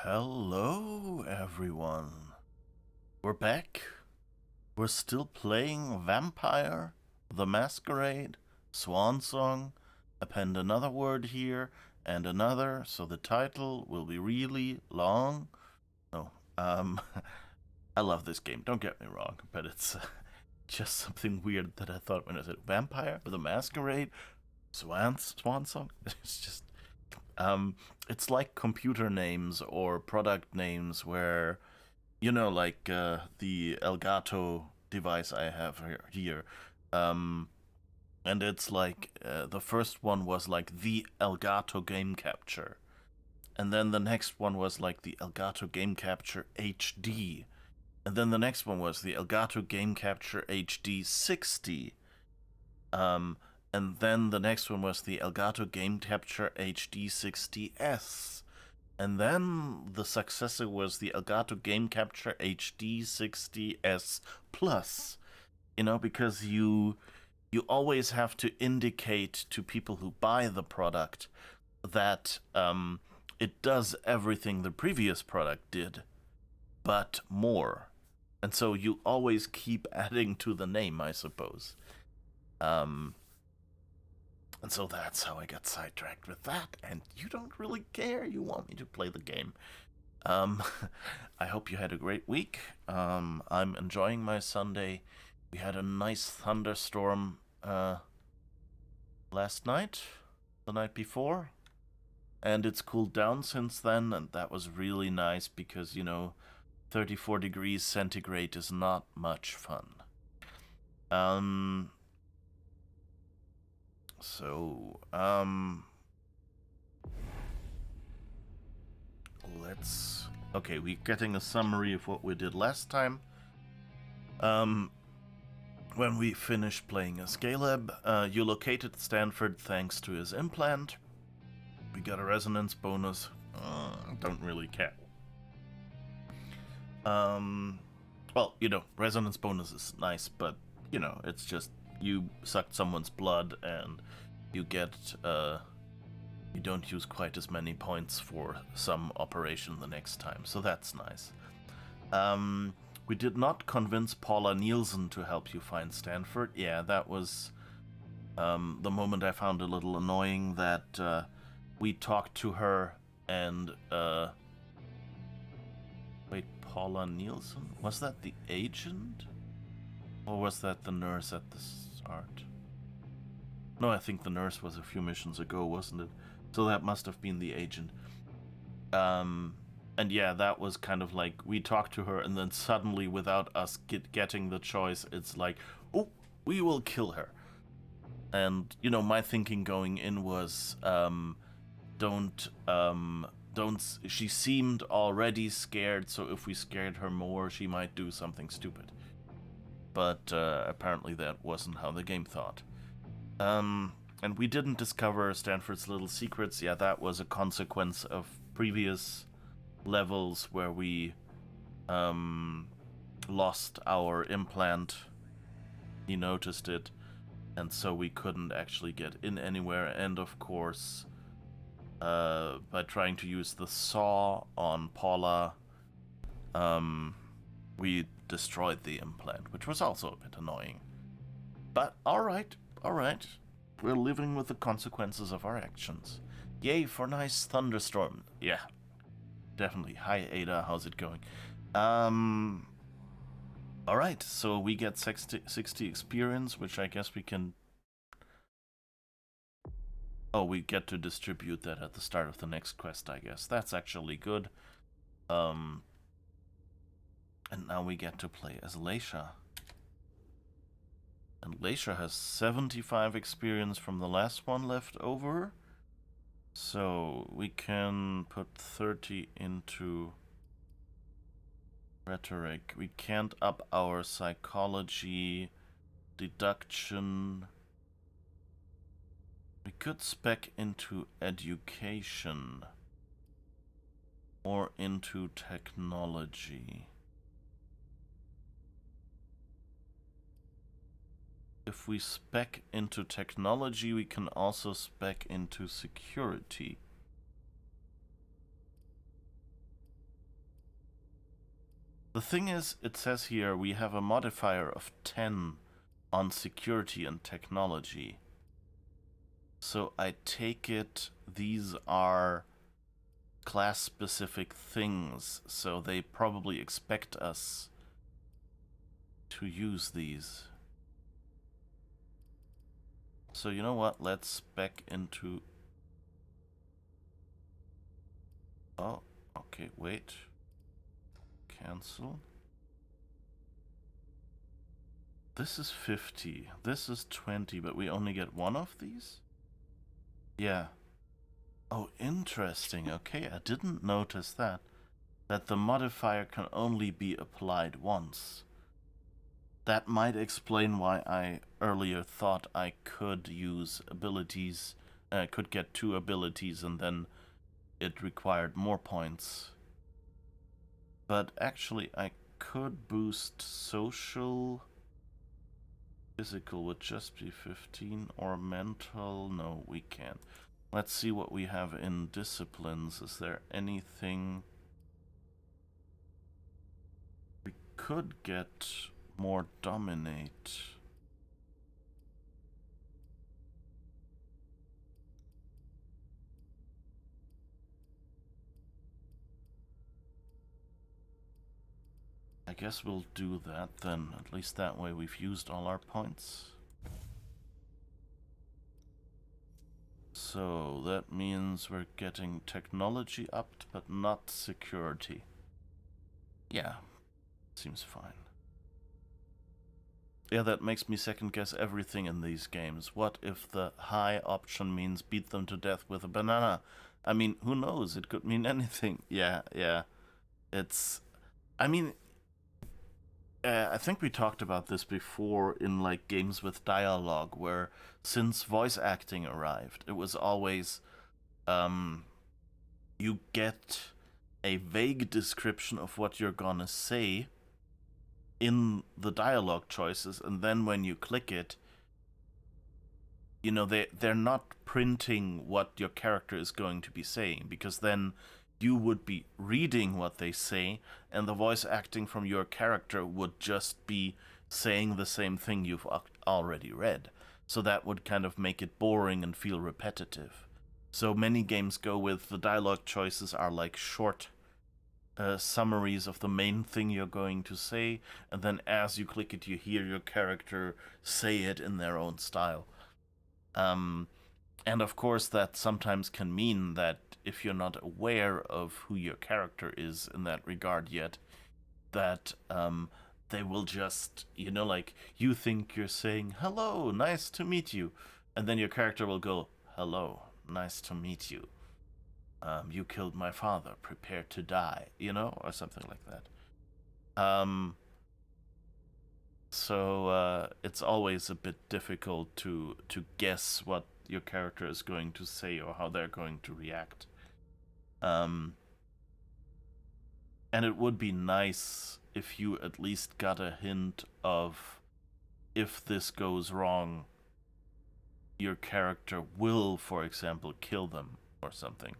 Hello, everyone. We're back. We're still playing Vampire, the Masquerade, Swansong. Append another word here and another, so the title will be really long. No, I love this game, don't get me wrong, but it's just something weird that I thought when I said Vampire, the Masquerade, Swansong. It's just it's like computer names or product names where, like the Elgato device I have here. And it's like the first one was like the Elgato Game Capture. And then the next one was like the Elgato Game Capture HD. And then the next one was the Elgato Game Capture HD 60. And then the next one was the Elgato Game Capture HD 60S. And then the successor was the Elgato Game Capture HD 60S Plus. Because you always have to indicate to people who buy the product that it does everything the previous product did, but more. And so you always keep adding to the name, I suppose. And so that's how I got sidetracked with that, and you don't really care. You want me to play the game. I hope you had a great week. I'm enjoying my Sunday. We had a nice thunderstorm last night, the night before, and it's cooled down since then, and that was really nice because, 34 degrees centigrade is not much fun. Okay, we're getting a summary of what we did last time. When we finished playing as Caleb, you located Stanford thanks to his implant. We got a resonance bonus. Don't really care. Well, resonance bonus is nice, but, it's just you sucked someone's blood and you get, you don't use quite as many points for some operation the next time, so that's nice. We did not convince Paula Nielsen to help you find Stanford. Yeah, that was the moment I found a little annoying, that we talked to her and... Wait, Paula Nielsen? Was that the agent? Or was that the nurse at the start? No, I think the nurse was a few missions ago, wasn't it? So that must have been the agent. And yeah, that was kind of like, we talked to her, and then suddenly, without us getting the choice, it's like, oh, we will kill her. And, my thinking going in was, she seemed already scared, so if we scared her more, she might do something stupid. But apparently that wasn't how the game thought. And we didn't discover Stanford's little secrets. Yeah, that was a consequence of previous levels where we lost our implant. He noticed it, and so we couldn't actually get in anywhere. And of course, by trying to use the saw on Paula, we destroyed the implant, which was also a bit annoying. But alright. We're living with the consequences of our actions. Yay for nice thunderstorm. Yeah, definitely. Hi Ada, how's it going? Alright, so we get 60 experience, which I guess we can... Oh, we get to distribute that at the start of the next quest, I guess. That's actually good. And now we get to play as Leisha. And Leisha has 75 experience from the last one left over. So we can put 30 into rhetoric. We can't up our psychology, deduction. We could spec into education or into technology. If we spec into technology, we can also spec into security. The thing is, it says here we have a modifier of 10 on security and technology. So I take it these are class-specific things, so they probably expect us to use these. So you know what? Let's spec into... Oh, okay, wait. Cancel. This is 50. This is 20, but we only get one of these? Yeah. Oh, interesting. Okay, I didn't notice that. That the modifier can only be applied once. That might explain why I earlier thought I could use abilities, could get 2 abilities and then it required more points. But actually I could boost social. Physical would just be 15, or mental, no, we can't. Let's see what we have in disciplines. Is there anything we could get? More dominate. I guess we'll do that then. At least that way we've used all our points. So that means we're getting technology upped, but not security. Yeah, seems fine. Yeah, that makes me second guess everything in these games. What if the high option means beat them to death with a banana? I mean, who knows? It could mean anything. Yeah. It's... I mean, I think we talked about this before in like games with dialogue, where since voice acting arrived, it was always you get a vague description of what you're gonna say in the dialogue choices, and then when you click it, you know, they're not printing what your character is going to be saying, because then you would be reading what they say, and the voice acting from your character would just be saying the same thing you've already read. So that would kind of make it boring and feel repetitive. So many games go with the dialogue choices are like short summaries of the main thing you're going to say, and then as you click it, you hear your character say it in their own style. And of course, that sometimes can mean that if you're not aware of who your character is in that regard yet, that they will just, you know, like, you think you're saying, hello, nice to meet you, and then your character will go, hello, nice to meet you. You killed my father, prepare to die, you know, or something like that. So it's always a bit difficult to guess what your character is going to say or how they're going to react. And it would be nice if you at least got a hint of, if this goes wrong, your character will, for example, kill them or something.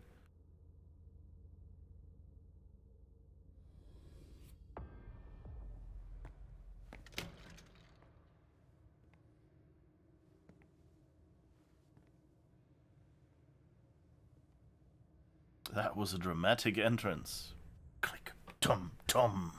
That was a dramatic entrance. Click, tum, tum.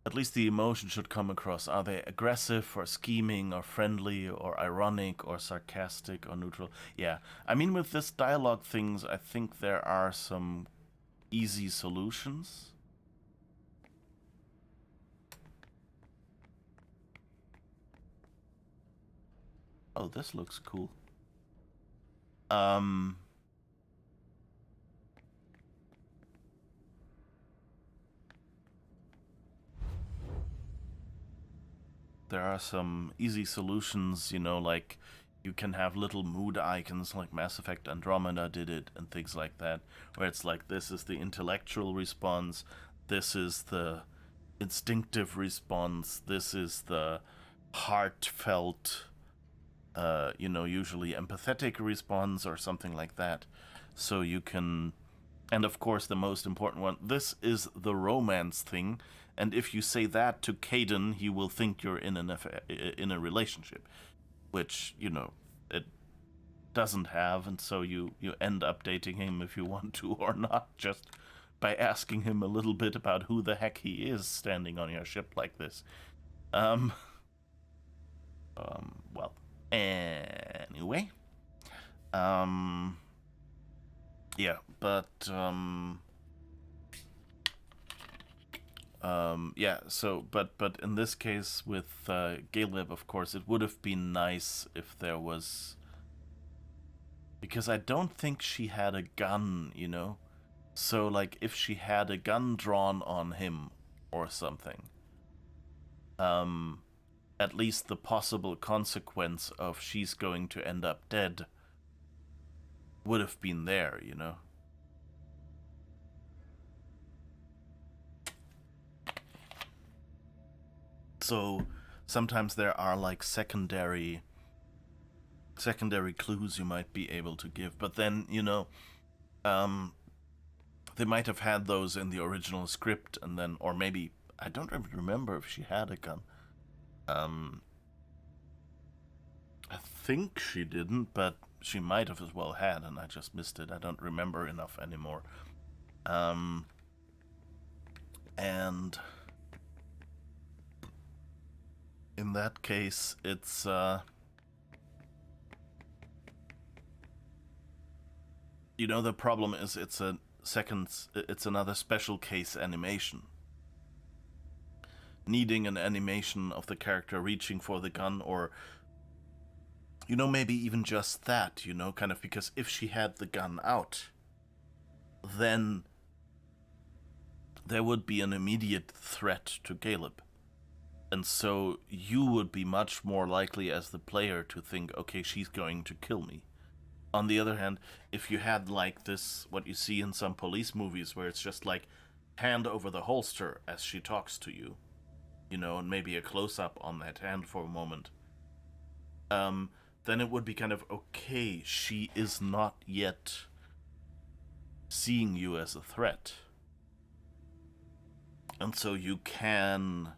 At least the emotion should come across. Are they aggressive or scheming or friendly or ironic or sarcastic or neutral? Yeah. I mean, with this dialogue things, I think there are some easy solutions. Oh, this looks cool. There are some easy solutions, you know, like you can have little mood icons like Mass Effect Andromeda did it and things like that, where it's like, this is the intellectual response, this is the instinctive response, this is the heartfelt, you know, usually empathetic response or something like that. So you can And of course, the most important one, this is the romance thing. And if you say that to Caden, he will think you're in in a relationship, which, it doesn't have. And so you end up dating him if you want to or not, just by asking him a little bit about who the heck he is standing on your ship like this. Um, well, anyway. Um, yeah, but, yeah, so, but in this case with Galeb, of course, it would have been nice if there was, because I don't think she had a gun, So, like, if she had a gun drawn on him or something, at least the possible consequence of she's going to end up dead would have been there, So sometimes there are like secondary clues you might be able to give, but then they might have had those in the original script, and then, or maybe I don't even remember if she had a gun. I think she didn't, but she might have as well had, and I just missed it. I don't remember enough anymore. And in that case, it's the problem is it's another special case animation. Needing an animation of the character reaching for the gun, or maybe even just that, kind of, because if she had the gun out, then there would be an immediate threat to Galeb. And so you would be much more likely as the player to think, okay, she's going to kill me. On the other hand, if you had like this, what you see in some police movies where it's just like hand over the holster as she talks to you, and maybe a close-up on that hand for a moment, then it would be kind of, okay, she is not yet seeing you as a threat. And so you can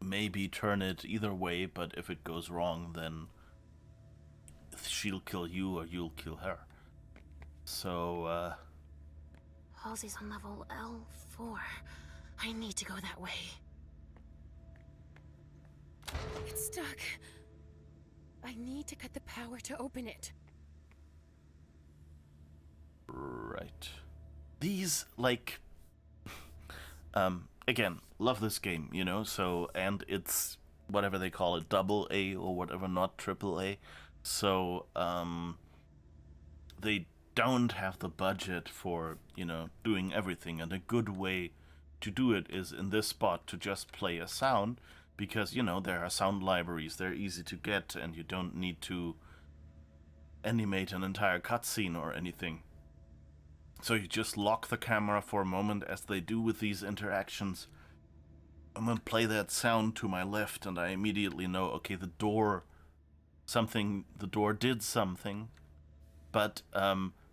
maybe turn it either way, but if it goes wrong, then she'll kill you or you'll kill her. So, Halsey's on level L4. I need to go that way. It's stuck. I need to cut the power to open it. Right. These, like, again, love this game, so, and it's whatever they call it, double A or whatever, not triple A. So, they don't have the budget for, doing everything, and a good way to do it is in this spot to just play a sound, because, there are sound libraries, they're easy to get, and you don't need to animate an entire cutscene or anything. So you just lock the camera for a moment, as they do with these interactions, and then play that sound to my left, and I immediately know, okay, the door did something, but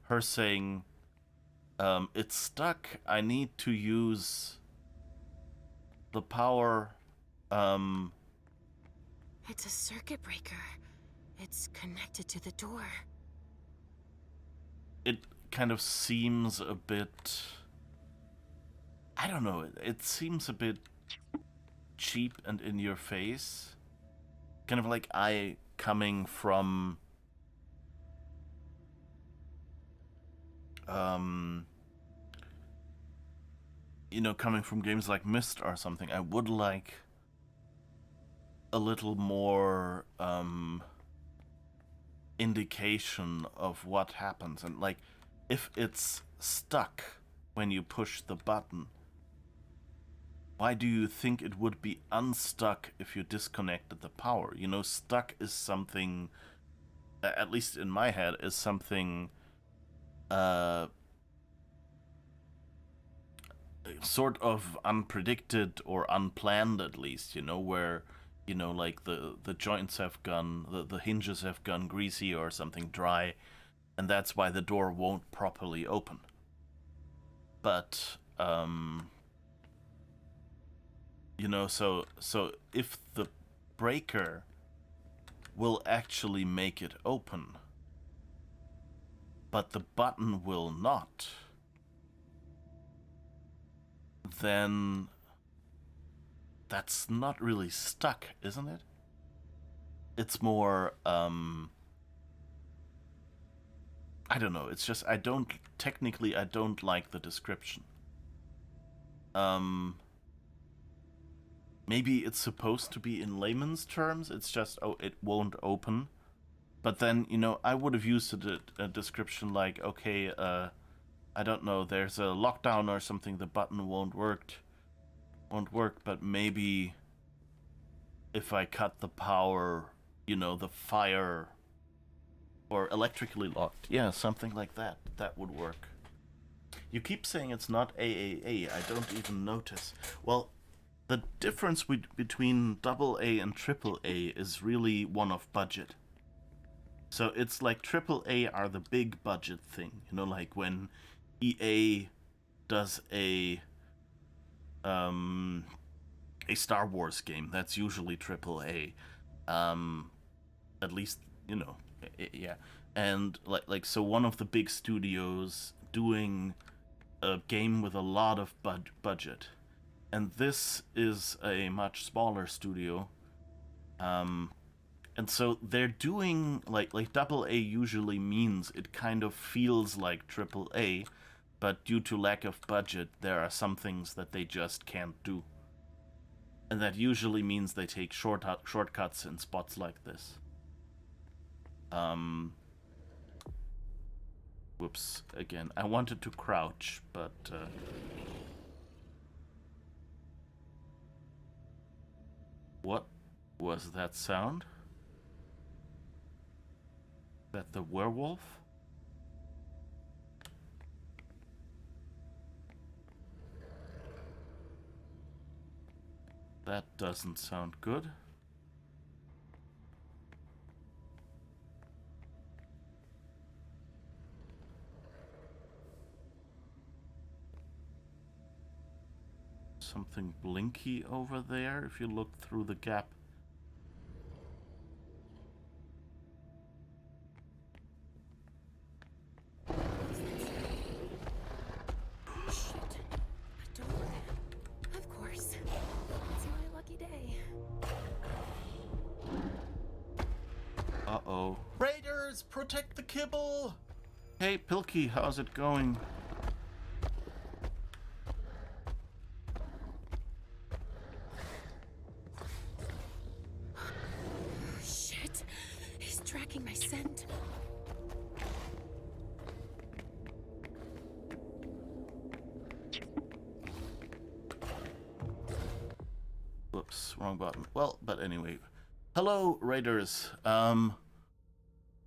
her saying, it's stuck, I need to use the power. It's a circuit breaker. It's connected to the door. It kind of seems a bit, I don't know, it seems a bit cheap and in your face. Kind of like I coming from coming from games like Myst or something, I would like a little more indication of what happens. And like, if it's stuck when you push the button, why do you think it would be unstuck if you disconnected the power? Stuck is something, at least in my head, is something sort of unpredicted or unplanned, at least, where, like the joints have gone, the hinges have gone greasy or something dry, and that's why the door won't properly open. But you know, so if the breaker will actually make it open, but the button will not, then that's not really stuck, isn't it? It's more, I don't know, it's just, I don't like the description. Maybe it's supposed to be in layman's terms, it's just, oh, it won't open. But then, you know, I would have used a description like, okay, I don't know, there's a lockdown or something, the button won't work, but maybe if I cut the power, you know, the fire, or electrically locked, yeah, something like that, that would work. You keep saying it's not AAA, I don't even notice. Well, the difference between AA and AAA is really one of budget. So it's like AAA are the big budget thing, you know, like when EA does a Star Wars game, that's usually AAA. At least, you know, yeah. And like so one of the big studios doing a game with a lot of budget. And this is a much smaller studio. And so they're doing like AA usually means it kind of feels like AAA, but due to lack of budget, there are some things that they just can't do. And that usually means they take shortcuts in spots like this. Whoops, again, I wanted to crouch, but what was that sound? That the werewolf? That doesn't sound good. Something blinky over there if you look through the gap. Shit. A door. Of course. It's my lucky day. Uh-oh. Raiders, protect the kibble! Hey, Pilkey, how's it going? Shit. He's tracking my scent. Whoops, wrong button. Well, but anyway. Hello, Raiders.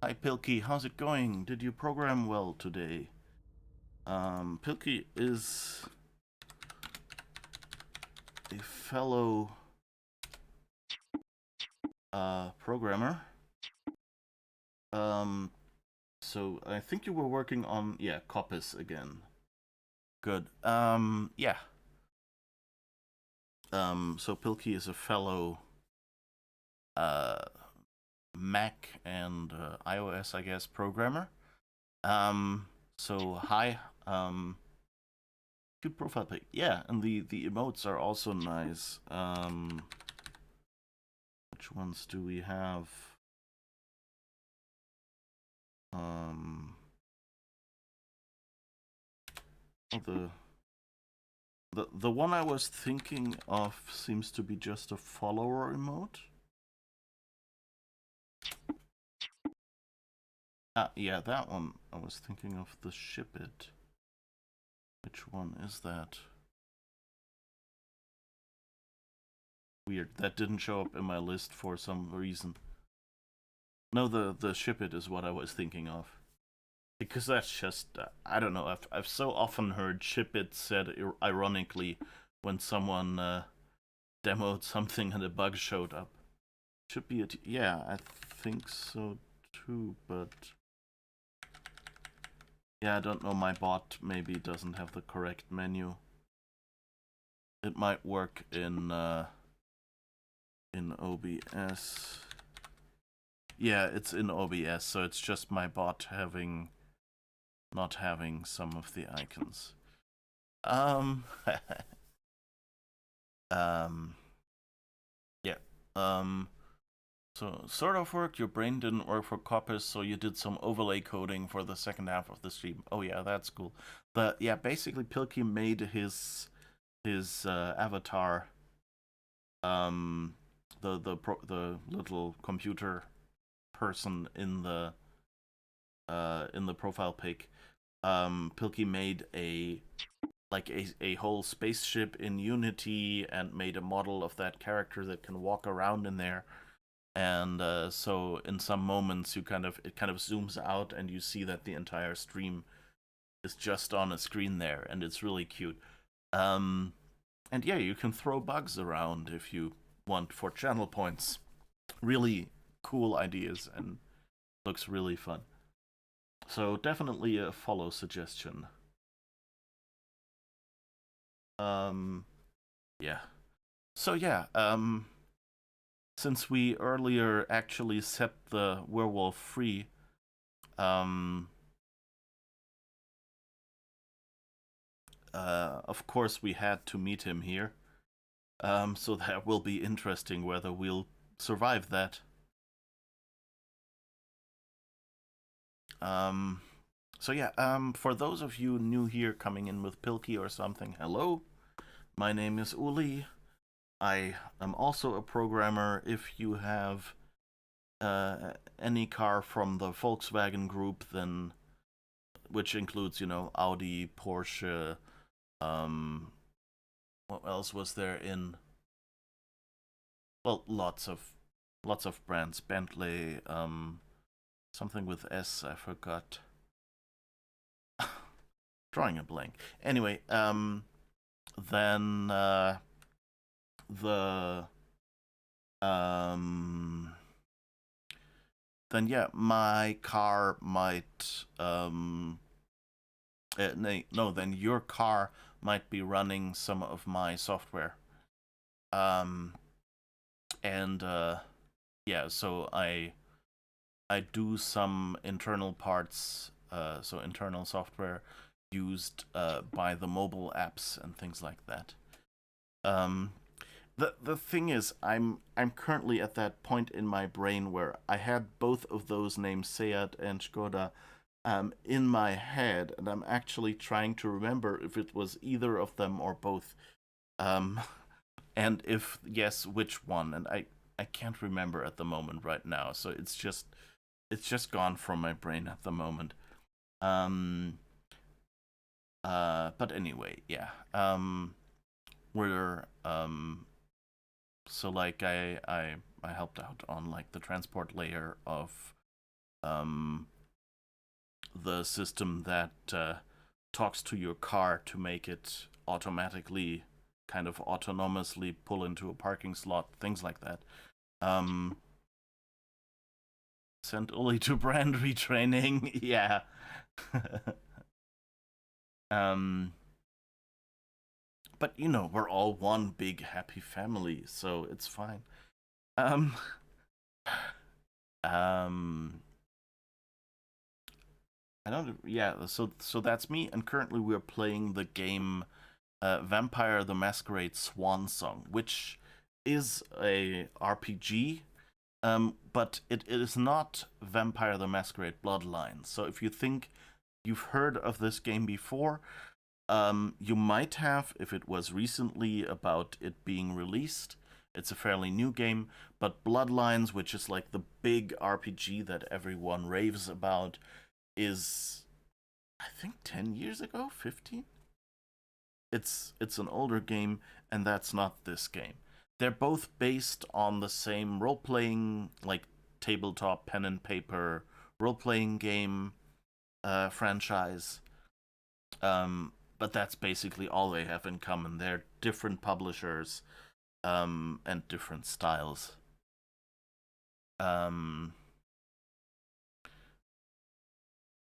Hi, Pilkey, how's it going? Did you program well today? Pilkey is a fellow programmer. So I think you were working on, yeah, Coppice again. Good. Yeah. So Pilkey is a fellow Mac and iOS, I guess, programmer. So hi. Cute profile pic. Yeah, and the emotes are also nice. Which ones do we have? The one I was thinking of seems to be just a follower emote. Ah, yeah, that one. I was thinking of the ship it. Which one is that? Weird. That didn't show up in my list for some reason. No, the ship it is what I was thinking of. Because that's just, I don't know, I've so often heard ship it said ironically when someone demoed something and a bug showed up. Should be it. Yeah, I think so too, but Yeah, I don't know, my bot maybe doesn't have the correct menu. It might work in OBS. Yeah, it's in OBS, so it's just my bot not having some of the icons. Yeah. So sort of worked. Your brain didn't work for Coppice, so you did some overlay coding for the second half of the stream. Oh yeah, that's cool. Basically Pilkey made his avatar, the little computer person in the profile pic. Pilkey made a whole spaceship in Unity and made a model of that character that can walk around in there. And so in some moments it kind of zooms out and you see that the entire stream is just on a screen there, and it's really cute. And yeah, you can throw bugs around if you want for channel points. Really cool ideas and looks really fun. So definitely a follow suggestion. Yeah. So yeah, since we earlier actually set the werewolf free, of course we had to meet him here. So that will be interesting whether we'll survive that. So yeah, for those of you new here coming in with Pilkey or something, hello. My name is Uli. I am also a programmer. If you have any car from the Volkswagen group, then which includes, Audi, Porsche, what else was there in? Well, lots of brands. Bentley, something with S, I forgot. Drawing a blank. Anyway, then the then yeah, my car might no, then your car might be running some of my software. And yeah, so I do some internal parts, so internal software used by the mobile apps and things like that. The thing is, I'm currently at that point in my brain where I had both of those names, Seat and Skoda, in my head, and I'm actually trying to remember if it was either of them or both, and if yes, which one. And I can't remember at the moment right now, so it's just gone from my brain at the moment. But anyway, yeah. We're so like I helped out on like the transport layer of the system that talks to your car to make it automatically kind of autonomously pull into a parking slot, things like that. Sent Uli to brand retraining. Yeah. But we're all one big happy family, so it's fine. Um, I don't. Yeah. So that's me, and currently we're playing the game Vampire: The Masquerade Swansong, which is a RPG. But it is not Vampire: The Masquerade Bloodlines. So if you think you've heard of this game before, you might have if it was recently about it being released. It's a fairly new game, but Bloodlines, which is like the big RPG that everyone raves about, is I think 10 years ago, 15. It's an older game, and that's not this game. They're both based on the same role-playing, like tabletop pen and paper role-playing game franchise. But that's basically all they have in common. They're different publishers and different styles. Um,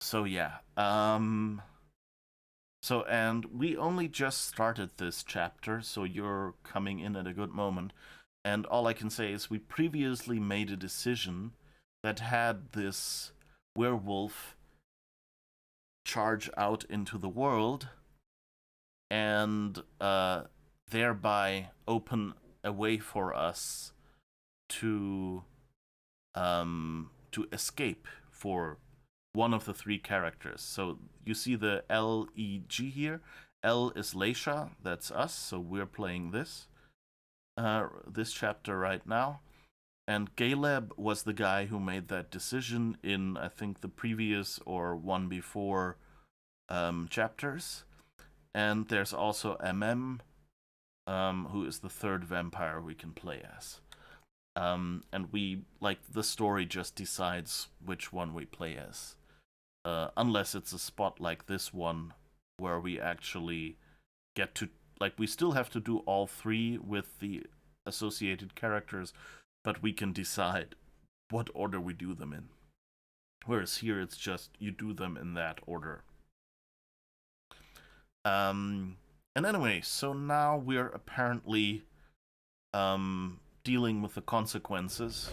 So yeah. So, and we only just started this chapter, so you're coming in at a good moment. And all I can say is we previously made a decision that had this werewolf charge out into the world and thereby open a way for us to escape for one of the three characters. So you see the LEG here. L is Leisha, that's us, so we're playing this chapter right now. And Galeb was the guy who made that decision in, I think, the previous or one before chapters. And there's also MM, who is the third vampire we can play as. And we, like, the story just decides which one we play as. Unless it's a spot like this one, where we actually get to, like, we still have to do all three with the associated characters, but we can decide what order we do them in. Whereas here it's just, you do them in that order. And anyway, so now we're apparently dealing with the consequences.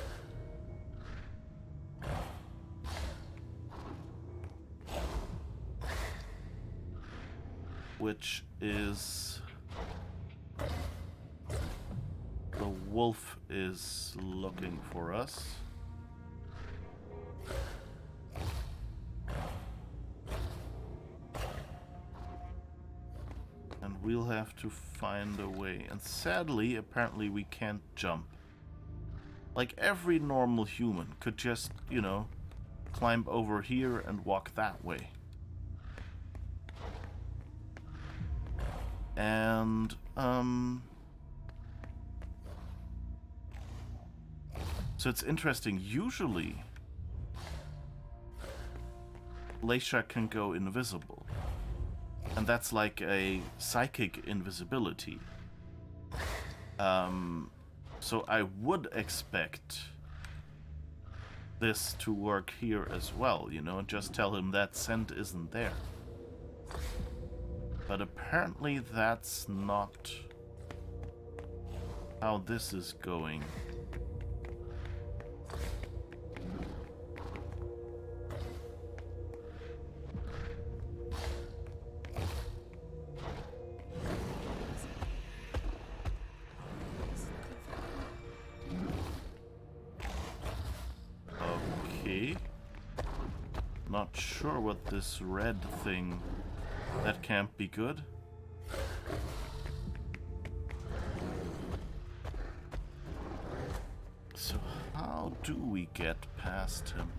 Which is... the wolf is looking for us. And we'll have to find a way. And sadly, apparently we can't jump. Like every normal human could just, you know, climb over here and walk that way. And, so it's interesting. Usually, Leisha can go invisible. And that's like a psychic invisibility. So I would expect this to work here as well, you know, and just tell him that scent isn't there. But apparently that's not how this is going. Okay. Not sure what this red thing... that can't be good. So how do we get past him?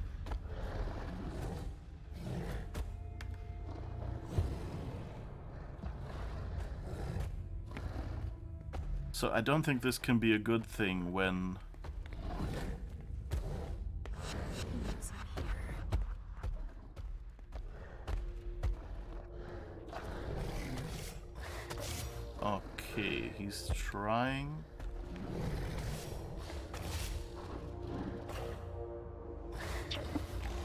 So I don't think this can be a good thing when... Okay, he's trying.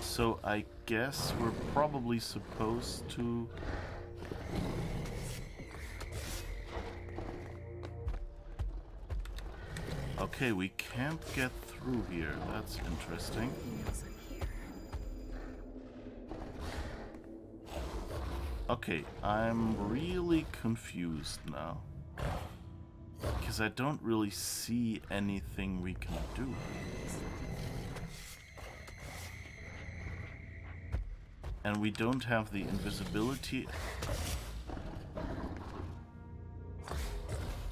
So I guess we're probably supposed to... Okay, we can't get through here. That's interesting. Okay, I'm really confused now. Because I don't really see anything we can do. And we don't have the invisibility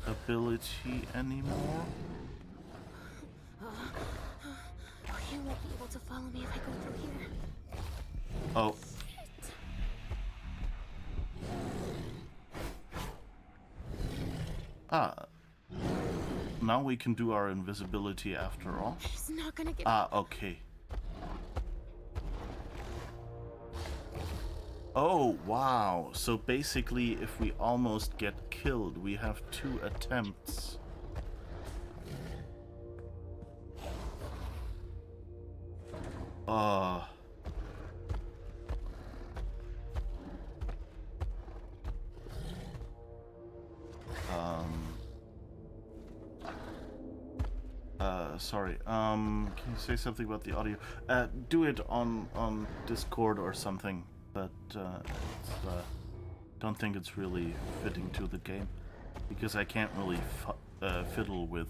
ability anymore. You won't be able to follow me if I go through here. Oh. Ah. Now we can do our invisibility after all. She's not gonna get... Ah, okay. Oh, wow. So basically, if we almost get killed, we have 2 attempts. sorry. Can you say something about the audio? Do it on Discord or something, but don't think it's really fitting to the game, because I can't really fiddle with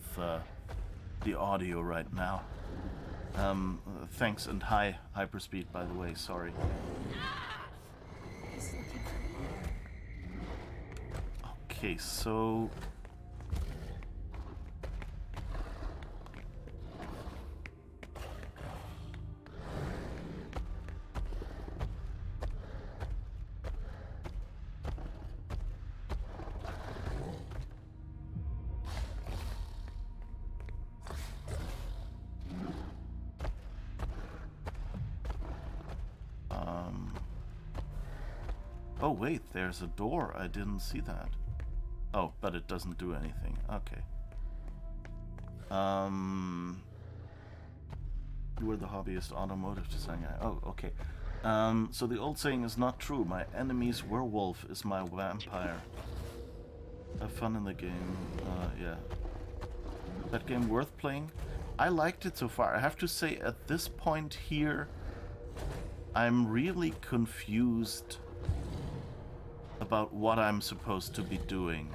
the audio right now. Thanks, and hi, Hyperspeed, by the way, sorry. He's looking for me. Okay, so... Oh wait, there's a door. I didn't see that. Oh, but it doesn't do anything. Okay. You were the hobbyist automotive design guy. Oh, okay. So the old saying is not true. My enemy's werewolf is my vampire. Have fun in the game. Yeah. That game worth playing? I liked it so far. I have to say, at this point here, I'm really confused about what I'm supposed to be doing.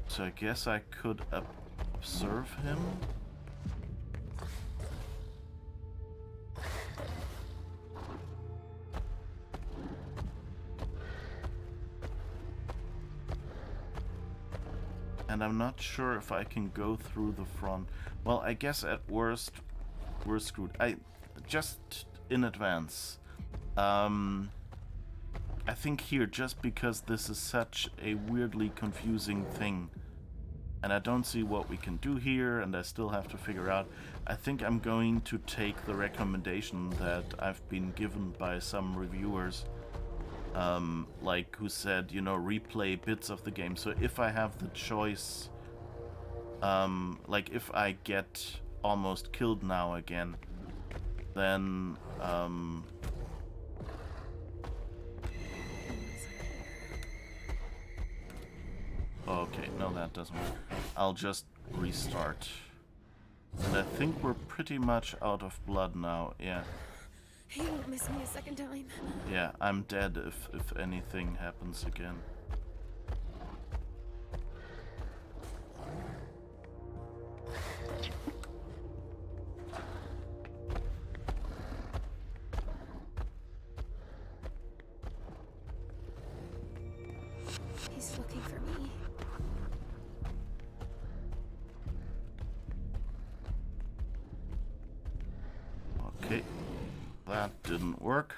So I guess I could observe him. And I'm not sure if I can go through the front. Well, I guess at worst we're screwed. Just in advance, I think here, just because this is such a weirdly confusing thing, and I don't see what we can do here, and I still have to figure out, I think I'm going to take the recommendation that I've been given by some reviewers, like who said, you know, replay bits of the game. So if I have the choice, like if I get almost killed now again, then okay, no, that doesn't work. I'll just restart. And I think we're pretty much out of blood now. Yeah. He won't miss me a second time. Yeah, I'm dead if anything happens again. He's looking for me. Okay, that didn't work.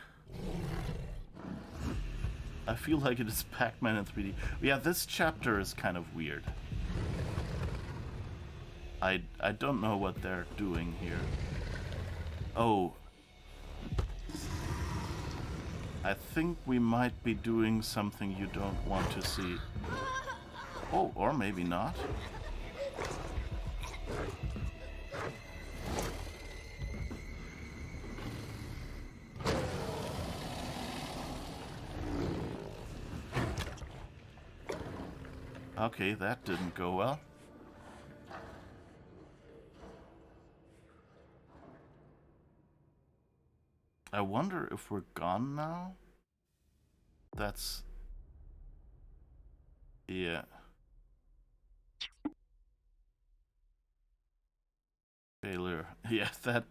I feel like it is Pac-Man in 3D. Yeah, this chapter is kind of weird. I don't know what they're doing here. Oh. I think we might be doing something you don't want to see. Oh, or maybe not. Okay, that didn't go well. I wonder if we're gone now? That's... yeah. Failure. Yeah, that...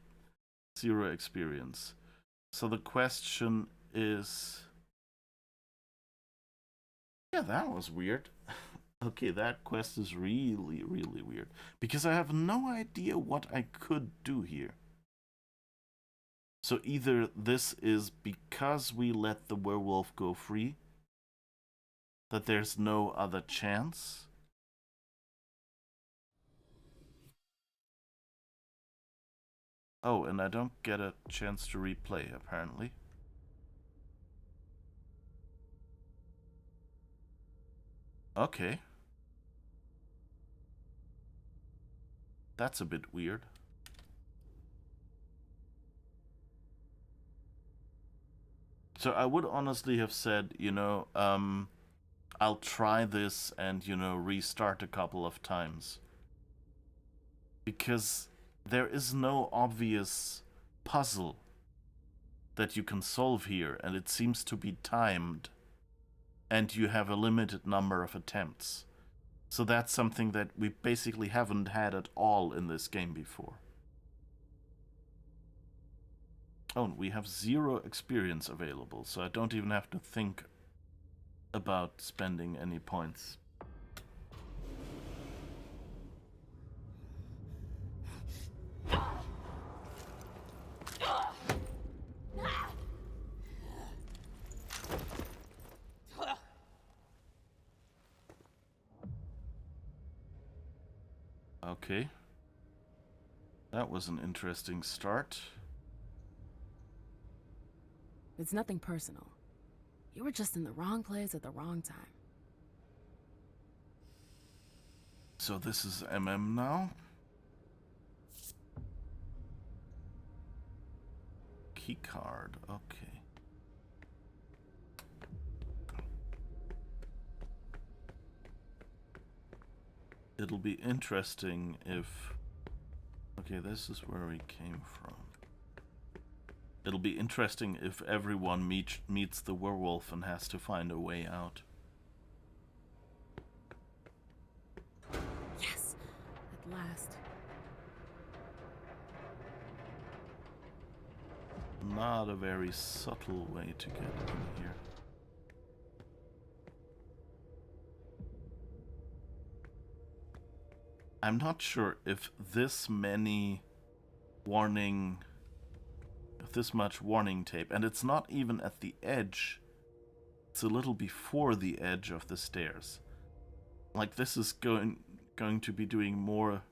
0 experience. So the question is... yeah, that was weird. Okay, that quest is really, really weird. Because I have no idea what I could do here. So either this is because we let the werewolf go free, that there's no other chance. Oh, and I don't get a chance to replay, apparently. Okay. That's a bit weird. So I would honestly have said, you know, I'll try this and, you know, restart a couple of times. Because there is no obvious puzzle that you can solve here, and it seems to be timed. And you have a limited number of attempts. So that's something that we basically haven't had at all in this game before. Oh, and we have 0 experience available, so I don't even have to think about spending any points. Okay. That was an interesting start. It's nothing personal. You were just in the wrong place at the wrong time. So this is MM now. Keycard, okay. It'll be interesting if... Okay, this is where we came from. It'll be interesting if everyone meets the werewolf and has to find a way out. Yes! At last. Not a very subtle way to get in here. I'm not sure if this much warning tape, and it's not even at the edge, it's a little before the edge of the stairs. Like, this is going to be doing more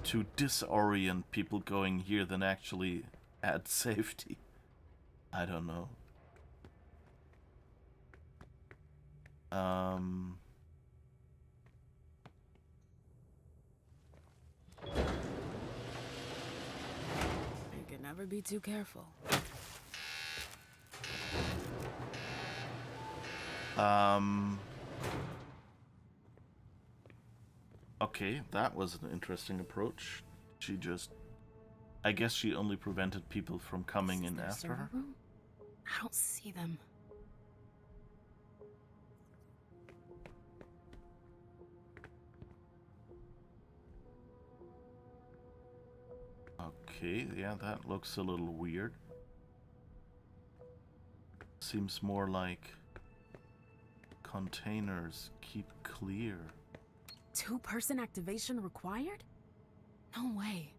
to disorient people going here than actually add safety. I don't know. You can never be too careful. Okay, that was an interesting approach. I guess she only prevented people from coming in after her. Room? I don't see them. Okay, yeah, that looks a little weird. Seems more like containers keep clear. 2-person activation required? No way.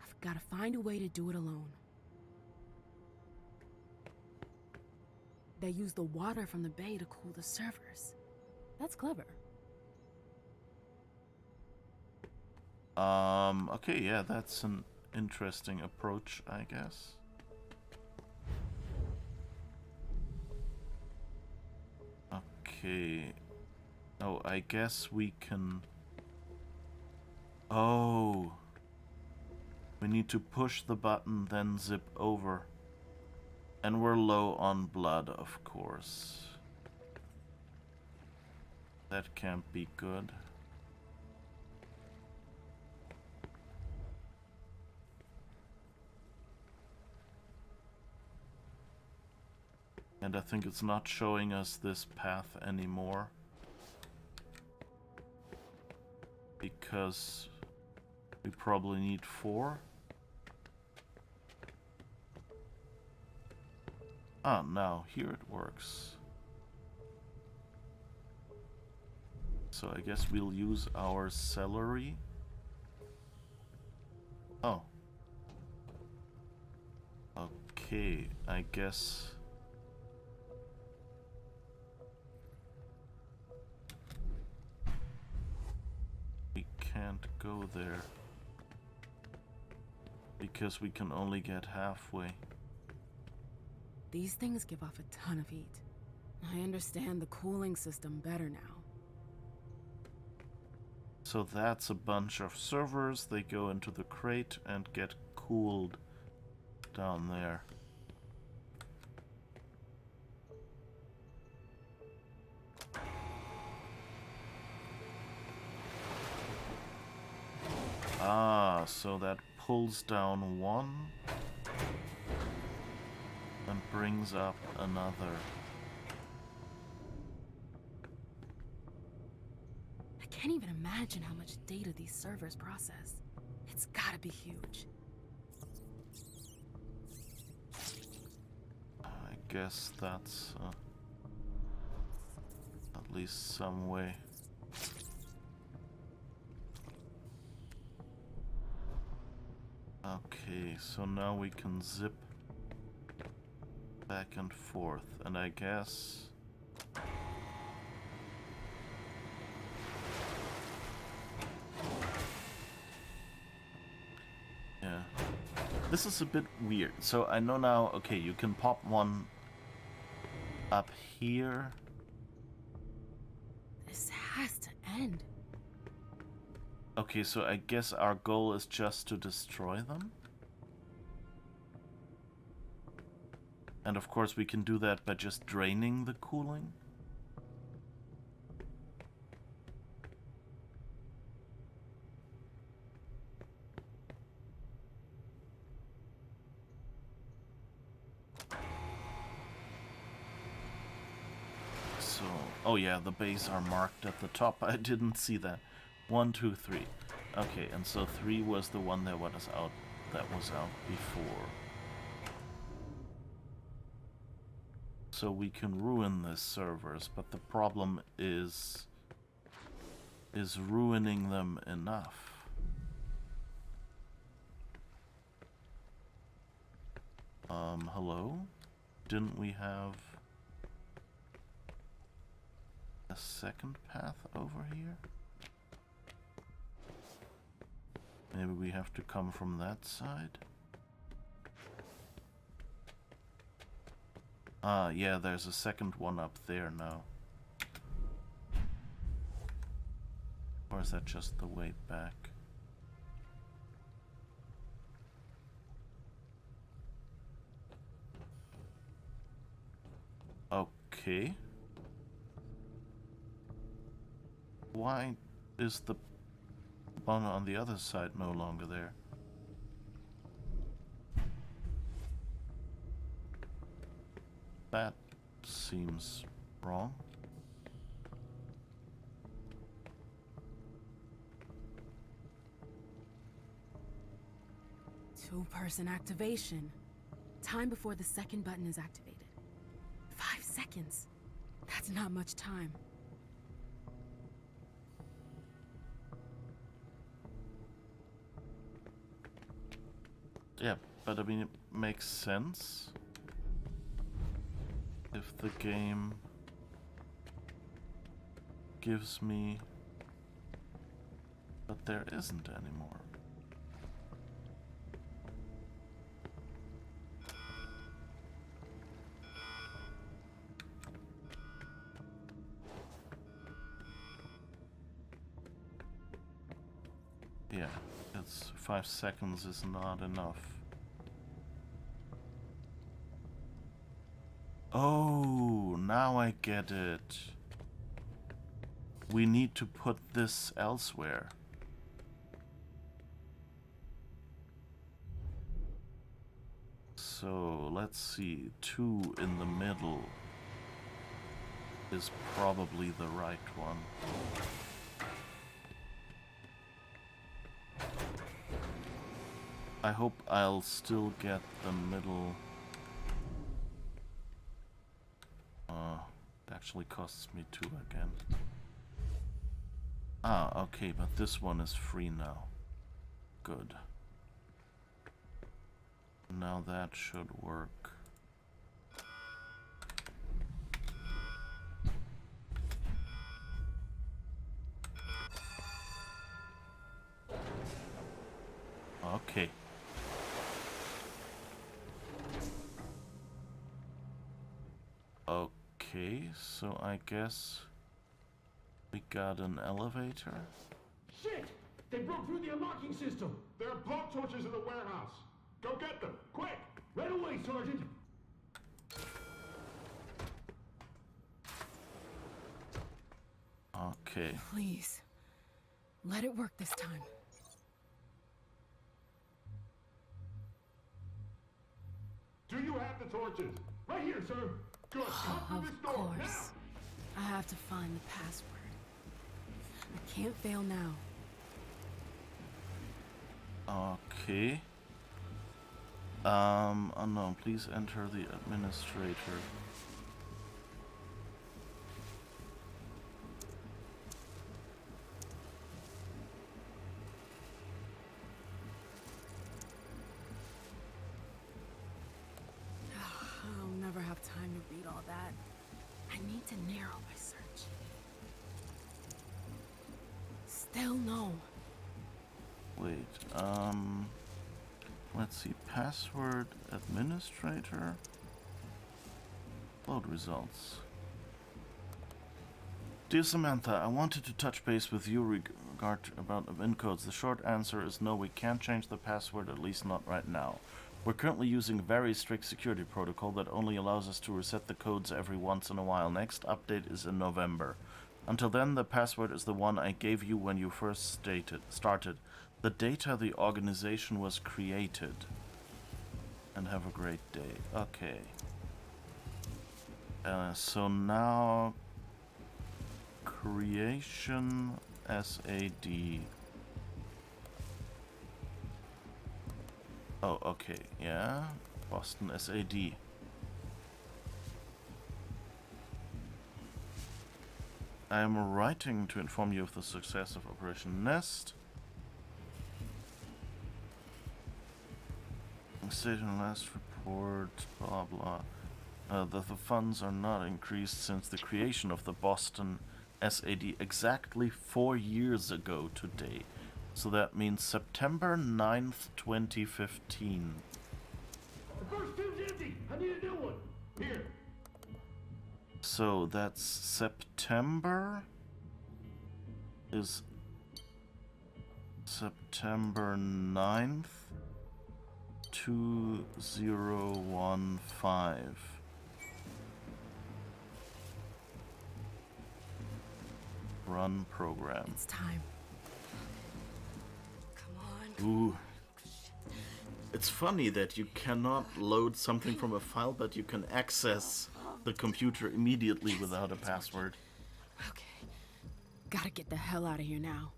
I've got to find a way to do it alone. They use the water from the bay to cool the servers. That's clever. Okay, yeah, that's an interesting approach, I guess. Okay. Oh, I guess we can... Oh. We need to push the button, then zip over. And we're low on blood, of course. That can't be good. And I think it's not showing us this path anymore. Because we probably need 4. Ah, now here it works. So I guess we'll use our celery. Oh. Okay, I guess... we can't go there. Because we can only get halfway. These things give off a ton of heat. I understand the cooling system better now. So that's a bunch of servers. They go into the crate and get cooled down there. So that pulls down one and brings up another. I can't even imagine how much data these servers process. It's gotta be huge. I guess that's at least some way. Okay, so now we can zip back and forth, and I guess yeah. This is a bit weird. So I know now, okay, you can pop one up here. This has to end. Okay, so I guess our goal is just to destroy them. And of course we can do that by just draining the cooling. So, oh yeah, the bays are marked at the top. I didn't see that. 1, 2, 3. Okay, and so 3 was the one that was out before. So we can ruin these servers, but the problem is ruining them enough? Hello? Didn't we have a second path over here? Maybe we have to come from that side? Ah, yeah, there's a second one up there now. Or is that just the way back? Okay. Why is the one on the other side no longer there? That seems wrong. Two-person activation. Time before the second button is activated. 5 seconds. That's not much time. Yeah, but I mean, it makes sense if the game gives me, but there isn't anymore. Yeah, it's 5 seconds is not enough. Oh, now I get it. We need to put this elsewhere. So, let's see. 2 in the middle is probably the right one. I hope I'll still get the middle. It actually costs me 2 again. Ah, okay, but this one is free now. Good. Now that should work. Okay. Okay, so I guess we got an elevator. Shit! They broke through the unlocking system! There are blowtorches in the warehouse! Go get them, quick! Right away, Sergeant! Okay. Please. Let it work this time. the torches. Right here, sir. Good. Come through this Of door. course. I have to find the password. I can't fail now. Okay. Unknown. Please enter the administrator. I'll never have time to read all that. I need to narrow my search. Still no. Wait, let's see. Password administrator. Load results. Dear Samantha, I wanted to touch base with you about codes. The short answer is no, we can't change the password, at least not right now. We're currently using very strict security protocol that only allows us to reset the codes every once in a while. Next update is in November. Until then, the password is the one I gave you when you first started. The data the organization was created. And have a great day. Okay. So now... Creation SAD. Oh, okay, yeah. Boston SAD. I am writing to inform you of the success of Operation Nest. Station last report, blah blah. That the funds are not increased since the creation of the Boston SAD exactly 4 years ago today. So that means September 9th, 2015. The first tube's empty. I need a new one. Here. So that's September is September 9th, 2015. Run program. It's time. Come on. Ooh. It's funny that you cannot load something from a file, but you can access the computer immediately without a password. Okay. Gotta get the hell out of here now.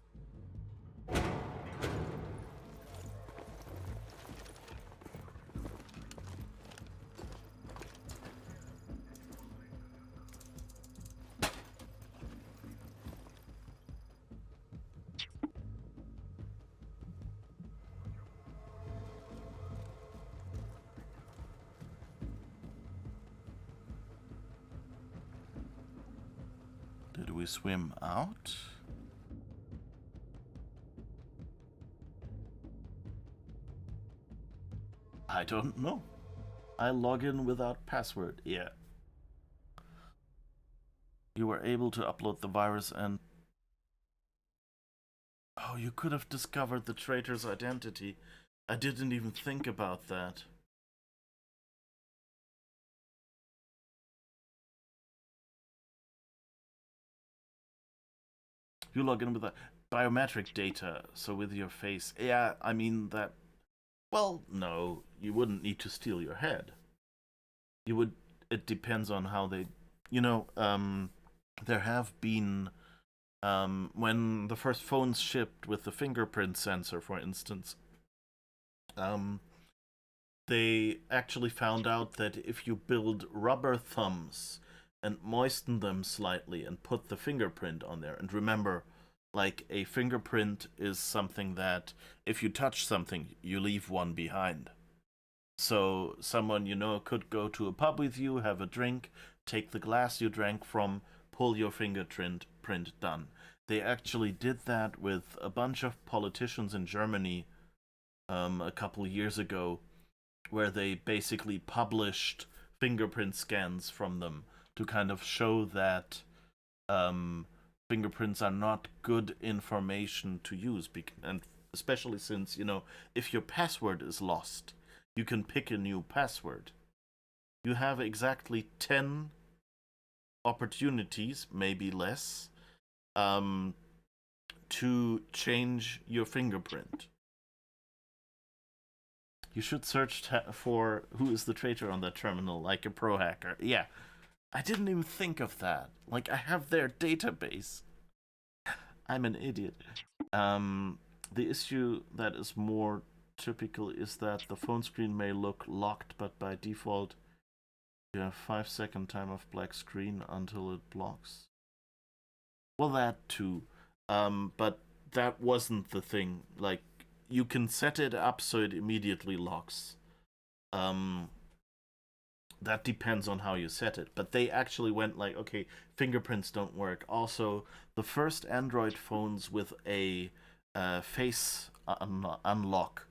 Did we swim out? I don't know. I log in without password. Yeah. You were able to upload the virus and... Oh, you could have discovered the traitor's identity. I didn't even think about that. You log in with the biometric data, so with your face. Yeah, I mean that... Well, no, you wouldn't need to steal your head. You would... It depends on how they... You know, there have been... when the first phones shipped with the fingerprint sensor, for instance, they actually found out that if you build rubber thumbs and moisten them slightly and put the fingerprint on there, and remember, like, a fingerprint is something that if you touch something, you leave one behind. So someone you know could go to a pub with you, have a drink, take the glass you drank from, pull your fingerprint, done. They actually did that with a bunch of politicians in Germany a couple years ago, where they basically published fingerprint scans from them to kind of show that fingerprints are not good information to use, and especially since, you know, if your password is lost, you can pick a new password. You have exactly 10 opportunities, maybe less, to change your fingerprint. You should search for who is the traitor on that terminal, like a pro hacker. Yeah, I didn't even think of that. Like, I have their database. I'm an idiot. The issue that is more typical is that the phone screen may look locked, but by default, you have 5-second time of black screen until it blocks. Well, that too. But that wasn't the thing. Like, you can set it up so it immediately locks. That depends on how you set it. But they actually went like, okay, fingerprints don't work. Also, the first Android phones with a face unlock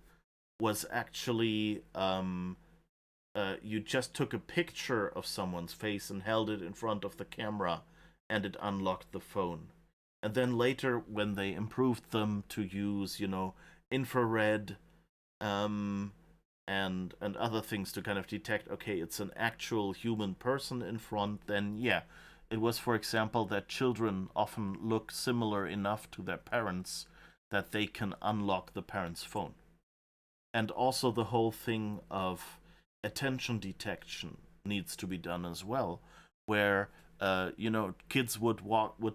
was actually you just took a picture of someone's face and held it in front of the camera, and it unlocked the phone. And then later, when they improved them to use, infrared and other things to kind of detect, okay, it's an actual human person in front, then yeah, it was, for example, that children often look similar enough to their parents that they can unlock the parent's phone. And also the whole thing of attention detection needs to be done as well, where kids would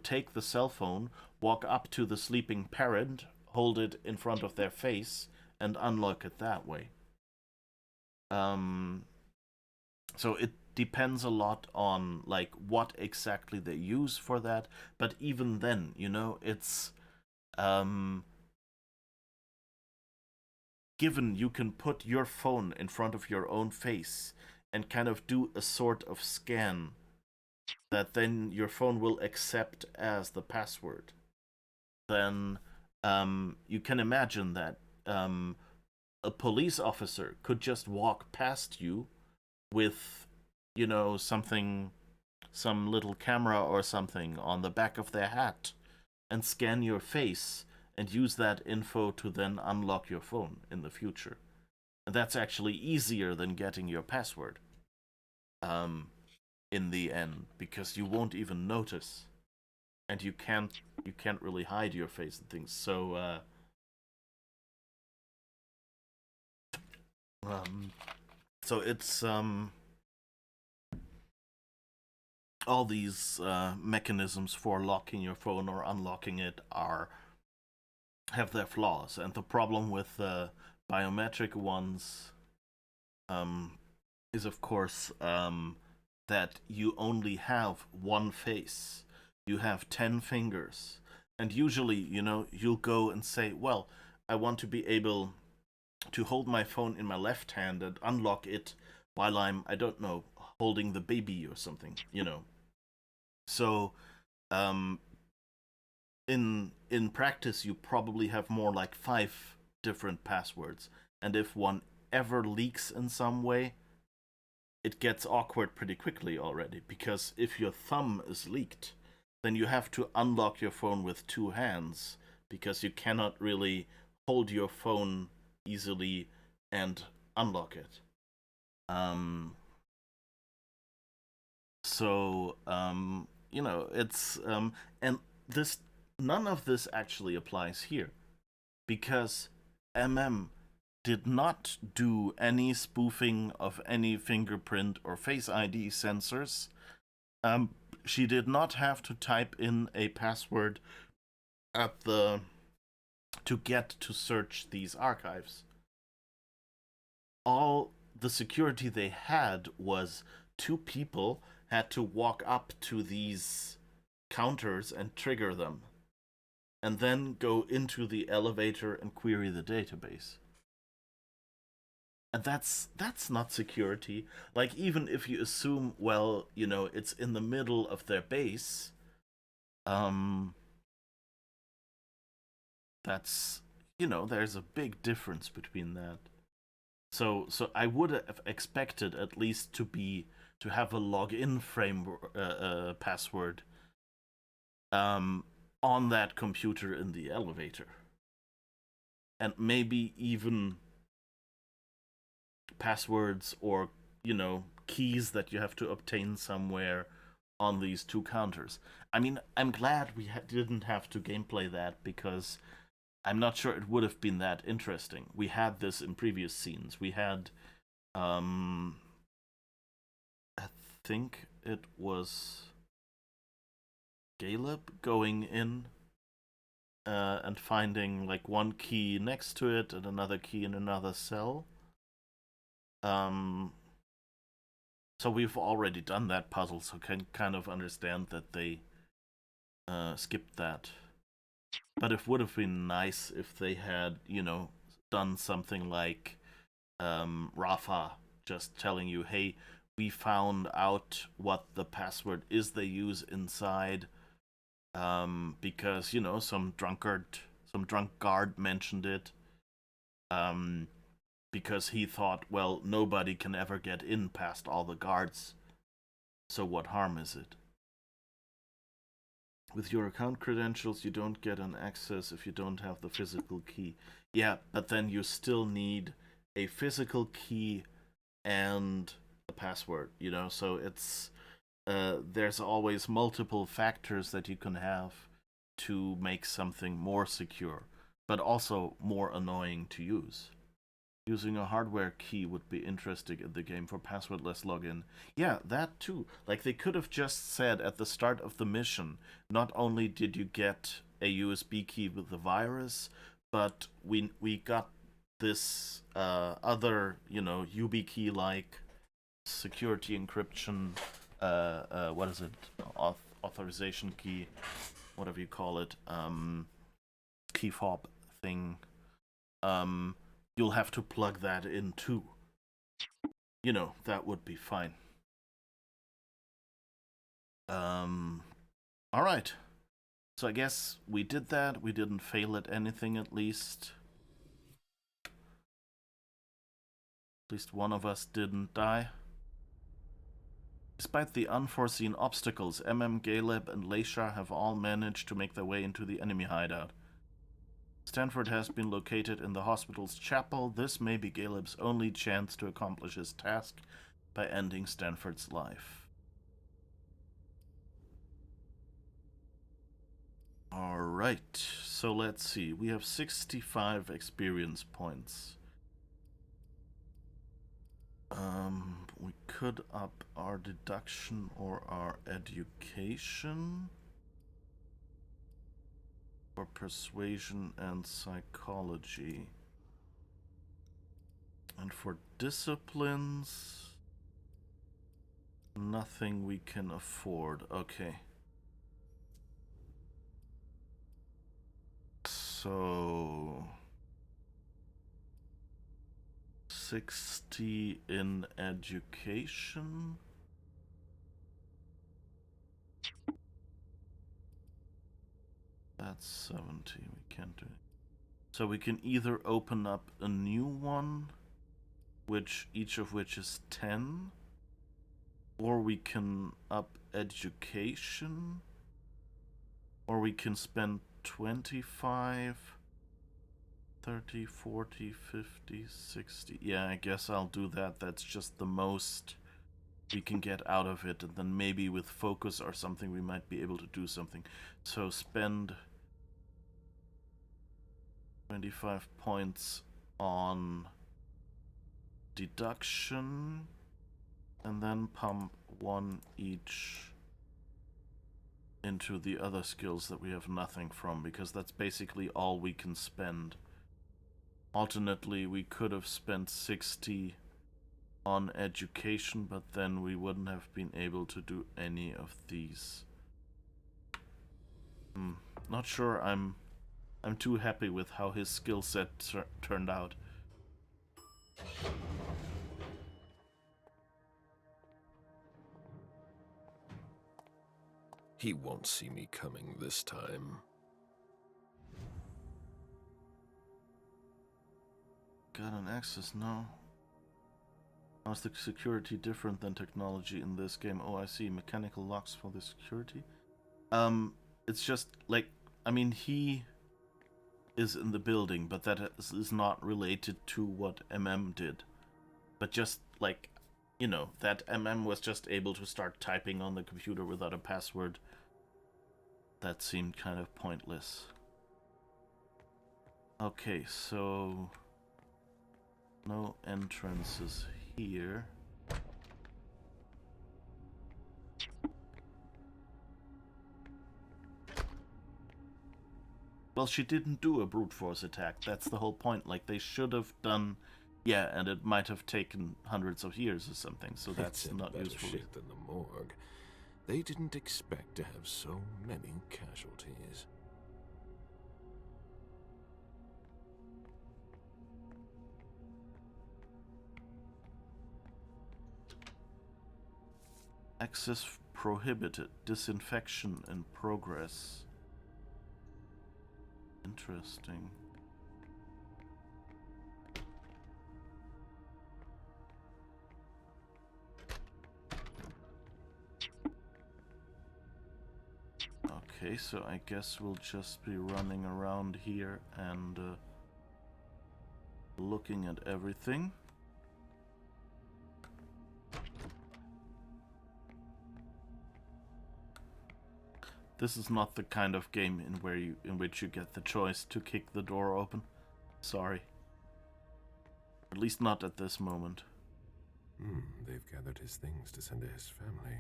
take the cell phone, walk up to the sleeping parent, hold it in front of their face, and unlock it that way. So it depends a lot on like what exactly they use for that. But even then, it's given you can put your phone in front of your own face and kind of do a sort of scan that then your phone will accept as the password, then you can imagine that a police officer could just walk past you with, some little camera or something on the back of their hat and scan your face and use that info to then unlock your phone in the future. And that's actually easier than getting your password in the end, because you won't even notice, and you can't really hide your face and things. So it's all these mechanisms for locking your phone or unlocking it have their flaws, and the problem with biometric ones is, of course, that you only have one face. You have 10 fingers, and usually, you'll go and say, well, I want to be able to hold my phone in my left hand and unlock it while I'm, I don't know, holding the baby or something, So, in practice, you probably have more like 5 different passwords, and if one ever leaks in some way, it gets awkward pretty quickly already, because if your thumb is leaked, then you have to unlock your phone with 2 hands, because you cannot really hold your phone easily and unlock it. It's and this none of this actually applies here, because did not do any spoofing of any fingerprint or Face ID sensors. She did not have to type in a password to get to search these archives. All the security they had was 2 people had to walk up to these counters and trigger them, and then go into the elevator and query the database. And that's not security. Like, even if you assume, well, it's in the middle of their base, that's, there's a big difference between that. So I would have expected at least to have a login framework password on that computer in the elevator, and maybe even passwords or keys that you have to obtain somewhere on these 2 counters. I mean, I'm glad we didn't have to gameplay that, because I'm not sure it would have been that interesting. We had this in previous scenes. We had, I think it was Caleb going in and finding like one key next to it and another key in another cell. So we've already done that puzzle, so can kind of understand that they skipped that. But it would have been nice if they had, done something like Rafa just telling you, hey, we found out what the password is they use inside because, some drunk guard mentioned it because he thought, well, nobody can ever get in past all the guards, so what harm is it? With your account credentials, you don't get an access if you don't have the physical key. Yeah, but then you still need a physical key and a password, so it's there's always multiple factors that you can have to make something more secure, but also more annoying to use. Using a hardware key would be interesting in the game for passwordless login. Yeah, that too. Like, they could have just said at the start of the mission, not only did you get a USB key with the virus, but we got this other, YubiKey-like security encryption, what is it? Authorization key, whatever you call it, key fob thing. You'll have to plug that in too. That would be fine. Alright. So I guess we did that. We didn't fail at anything, at least. At least one of us didn't die. Despite the unforeseen obstacles, Caleb, and Leisha have all managed to make their way into the enemy hideout. Stanford has been located in the hospital's chapel. This may be Caleb's only chance to accomplish his task by ending Stanford's life. Alright, so let's see. We have 65 experience points. We could up our deduction or our education. Or persuasion and psychology. And for disciplines, nothing we can afford. Okay. So 60 in education. That's 70. We can't do it. So we can either open up a new one, each of which is 10, or we can up education, or we can spend 25, 30, 40, 50, 60. Yeah, I guess I'll do that. That's just the most we can get out of it, and then maybe with focus or something we might be able to do something. So spend 25 points on deduction, and then pump one each into the other skills that we have nothing from, because that's basically all we can spend. Alternately, we could have spent 60 on education, but then we wouldn't have been able to do any of these. Not sure I'm too happy with how his skill set turned out. He won't see me coming this time. Got an access now. How's the security different than technology in this game? Oh, I see. Mechanical locks for the security. It's just like, I mean, he is in the building, but that is not related to what did. But just like, that was just able to start typing on the computer without a password. That seemed kind of pointless. Okay, so no entrances here. Well, she didn't do a brute force attack. That's the whole point. Like, they should have done... Yeah, and it might have taken hundreds of years or something, so that's not better useful. shape than the morgue. They didn't expect to have so many casualties. Access prohibited. Disinfection in progress. Interesting. Okay, so I guess we'll just be running around here and looking at everything. This is not the kind of game in which you get the choice to kick the door open. Sorry. At least not at this moment. They've gathered his things to send to his family.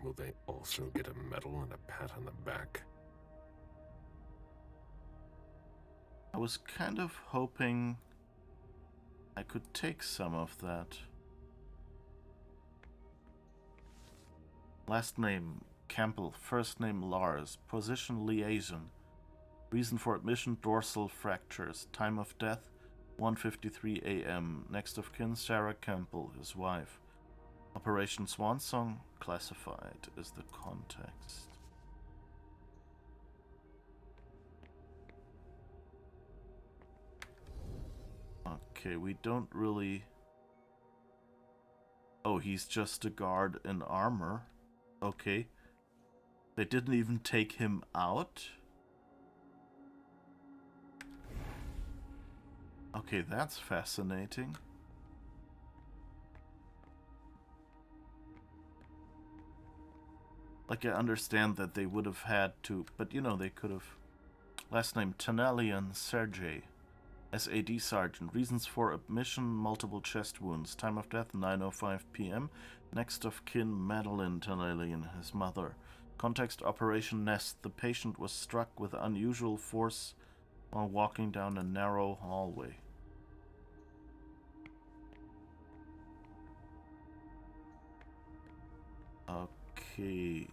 Will they also get a medal and a pat on the back? I was kind of hoping I could take some of that. Last name Campbell, first name Lars, position liaison, reason for admission dorsal fractures, time of death 1:53 a.m. Next of kin Sarah Campbell, his wife. Operation Swansong, classified is the context. Okay, we don't really... Oh, he's just a guard in armor. Okay. They didn't even take him out? Okay, that's fascinating. Like, I understand that they would have had to, but you know, they could have. Last name, Tanalian Sergey. SAD Sergeant. Reasons for admission, multiple chest wounds. Time of death, 9:05 p.m. Next of kin, Madeline Tanalian, his mother. Context, Operation Nest. The patient was struck with unusual force while walking down a narrow hallway. Okay.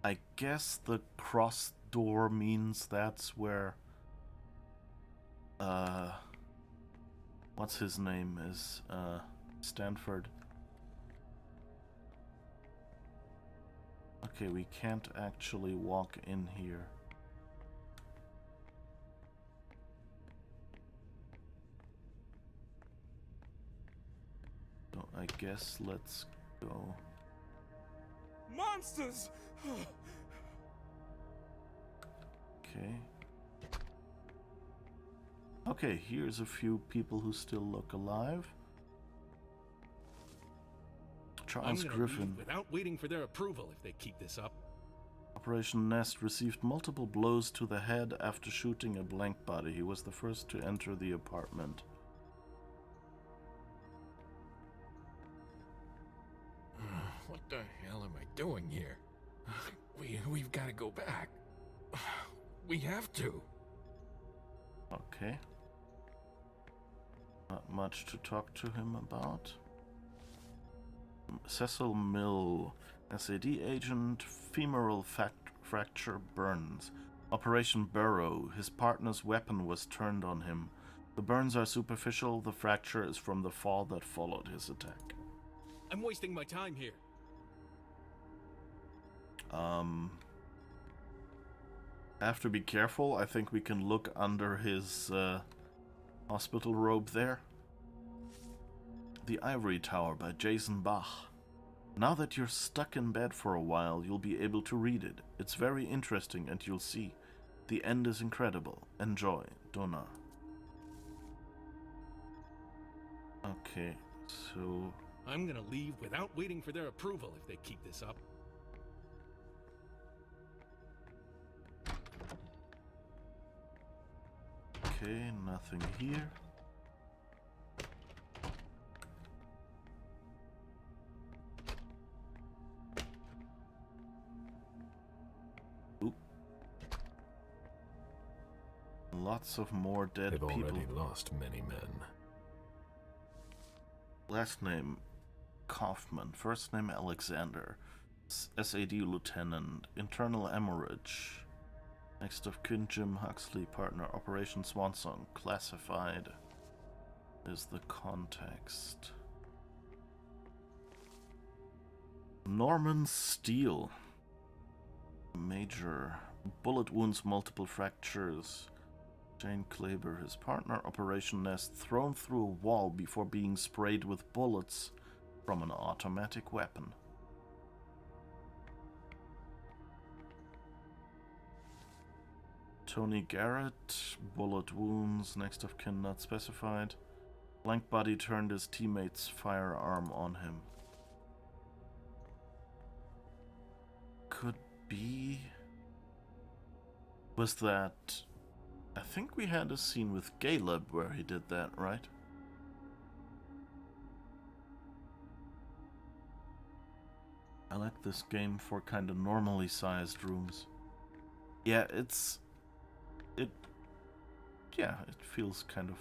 I guess the cross door means that's where what's his name is Stanford. Okay, we can't actually walk in here. So I guess let's go. Monsters! Okay. Okay, here's a few people who still look alive. Charles Griffin. Without waiting for their approval if they keep this up. Operation Nest received multiple blows to the head after shooting a blank body. He was the first to enter the apartment. What the hell am I doing here? We've got to go back. We have to. Okay. Not much to talk to him about. Cecil Mill, SAD agent, femoral fracture burns. Operation Burrow, his partner's weapon was turned on him. The burns are superficial, the fracture is from the fall that followed his attack. I'm wasting my time here. I have to be careful. I think we can look under his hospital robe there. The Ivory Tower by Jason Bach. Now that you're stuck in bed for a while, you'll be able to read it. It's very interesting and you'll see. The end is incredible. Enjoy, Donna. Okay, so I'm gonna leave without waiting for their approval if they keep this up. Okay, nothing here. Oop. Lots of more dead They've people. already lost many men. Last name Kaufman, first name Alexander, SAD Lieutenant, internal hemorrhage. Next of kin Jim Huxley, partner Operation Swansong, classified is the context. Norman Steele, major, bullet wounds, multiple fractures. Jane Klaber, his partner, Operation Nest, thrown through a wall before being sprayed with bullets from an automatic weapon. Tony Garrett, bullet wounds, next of kin not specified. Blank body turned his teammate's firearm on him. Could be... Was that... I think we had a scene with Caleb where he did that, right? I like this game for kind of normally sized rooms. Yeah, it feels kind of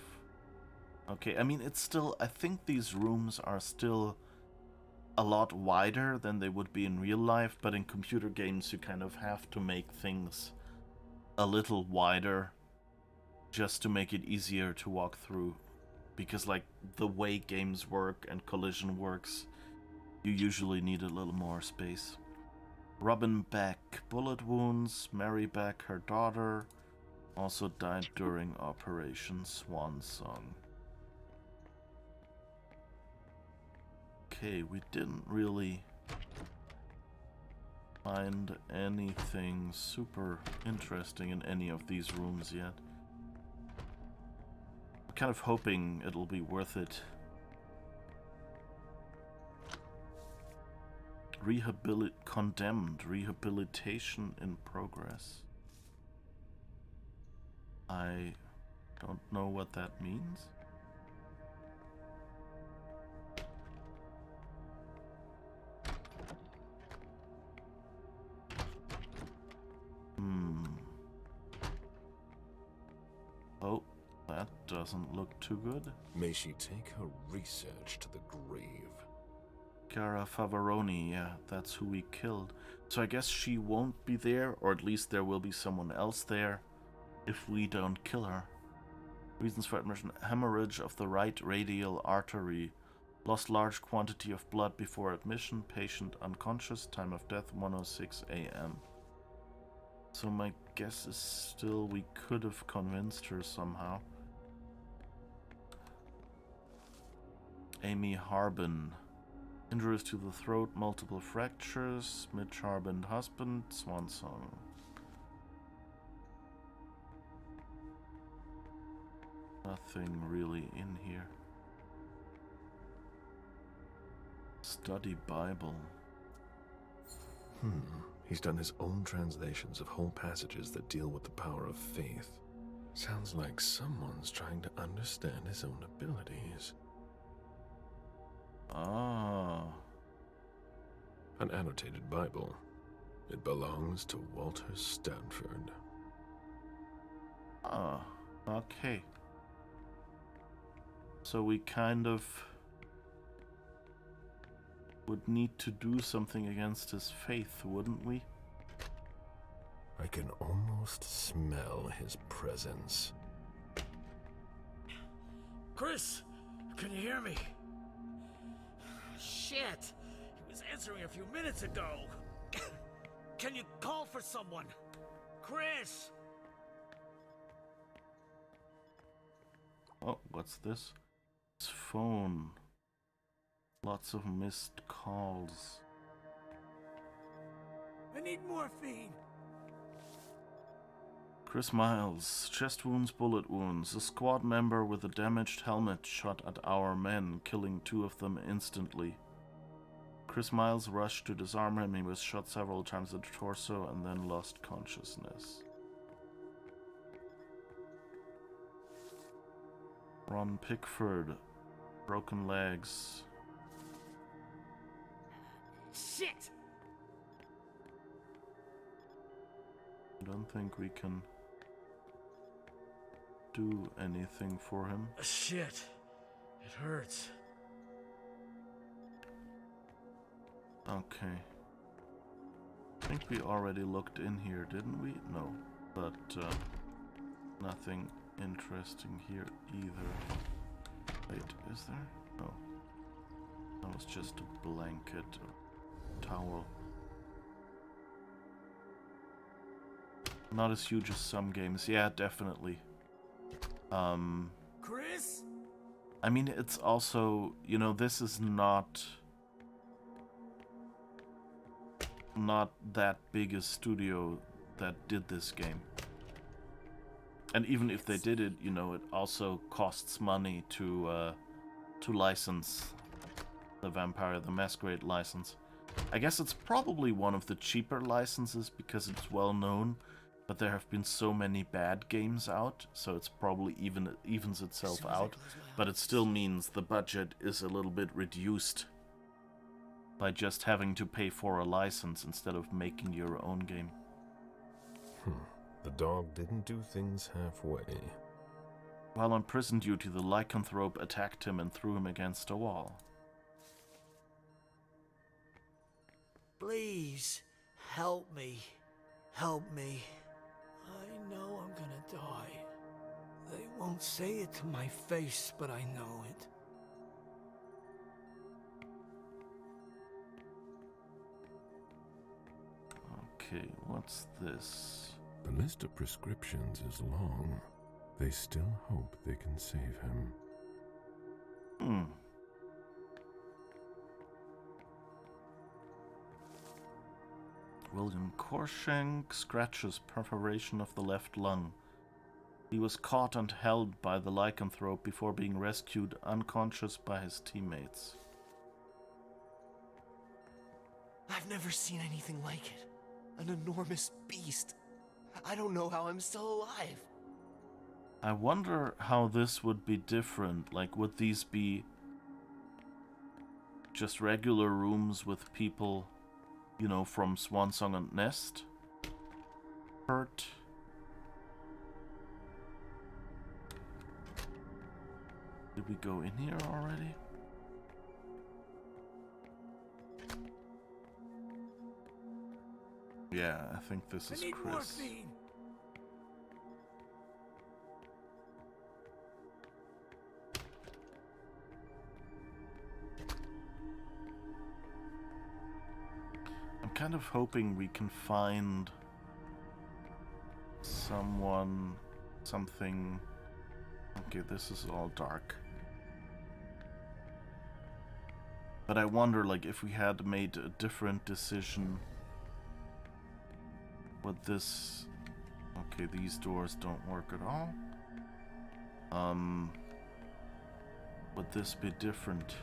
okay. I mean, it's still, I think these rooms are still a lot wider than they would be in real life, but in computer games you kind of have to make things a little wider just to make it easier to walk through, because like the way games work and collision works, you usually need a little more space. Robin Beck, bullet wounds. Mary Beck, her daughter, also died during Operation Swansong. Okay, we didn't really find anything super interesting in any of these rooms yet. I'm kind of hoping it'll be worth it. Condemned. Rehabilitation in progress. I don't know what that means. Oh, that doesn't look too good. May she take her research to the grave. Cara Favaroni, yeah, that's who we killed. So I guess she won't be there, or at least there will be someone else there if we don't kill her. Reasons for admission: hemorrhage of the right radial artery. Lost large quantity of blood before admission. Patient unconscious. Time of death 1:06 a.m. So my guess is still we could have convinced her somehow. Amy Harbin. Injuries to the throat, multiple fractures. Mitch Harbin, husband, Swansong. Nothing really in here. Study Bible. He's done his own translations of whole passages that deal with the power of faith. Sounds like someone's trying to understand his own abilities. Ah. An annotated Bible. It belongs to Walter Stanford. Ah, okay. So we kind of would need to do something against his faith, wouldn't we? I can almost smell his presence. Chris, can you hear me? Shit! He was answering a few minutes ago. Can you call for someone? Chris! Oh, what's this? His phone. Lots of missed calls. I need morphine. Chris Miles, chest wounds, bullet wounds. A squad member with a damaged helmet shot at our men, killing 2 of them instantly. Chris Miles rushed to disarm him. He was shot several times at the torso and then lost consciousness. Ron Pickford, broken legs. Shit! I don't think we can do anything for him. Shit. It hurts. Okay. I think we already looked in here, didn't we? No. But, nothing interesting here either. Wait, is there? No. That was just a blanket or towel. Not as huge as some games. Yeah, definitely. Chris? I mean, it's also, you know, this is not that big a studio that did this game. And even if they did it, you know, it also costs money to license the Vampire the Masquerade license. I guess it's probably one of the cheaper licenses because it's well known, but there have been so many bad games out, so it's probably evens itself out. But it still means the budget is a little bit reduced by just having to pay for a license instead of making your own game. The dog didn't do things halfway. While on prison duty, the lycanthrope attacked him and threw him against a wall. Please, help me. Help me. I know I'm gonna die. They won't say it to my face, but I know it. Okay, what's this? The list of prescriptions is long. They still hope they can save him. William Korshank scratches perforation of the left lung. He was caught and held by the lycanthrope before being rescued unconscious by his teammates. I've never seen anything like it. An enormous beast. I don't know how I'm still alive. I wonder how this would be different. Like, would these be just regular rooms with people, you know, from Swansong and Nest hurt? Did we go in here already? Yeah, I think this is Chris. Morphine. I'm kind of hoping we can find someone, something. Okay, this is all dark. But I wonder, like, if we had made a different decision, would this... Okay, these doors don't work at all. Would this be different?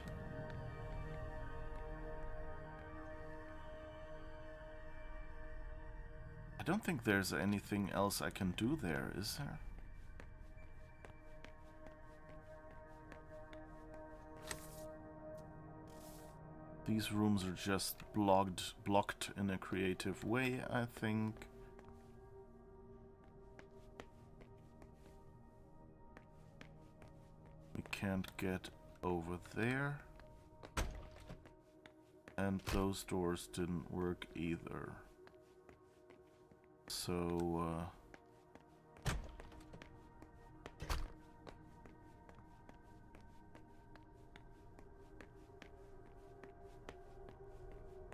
I don't think there's anything else I can do there, is there? These rooms are just blocked in a creative way, I think. We can't get over there. And those doors didn't work either. So,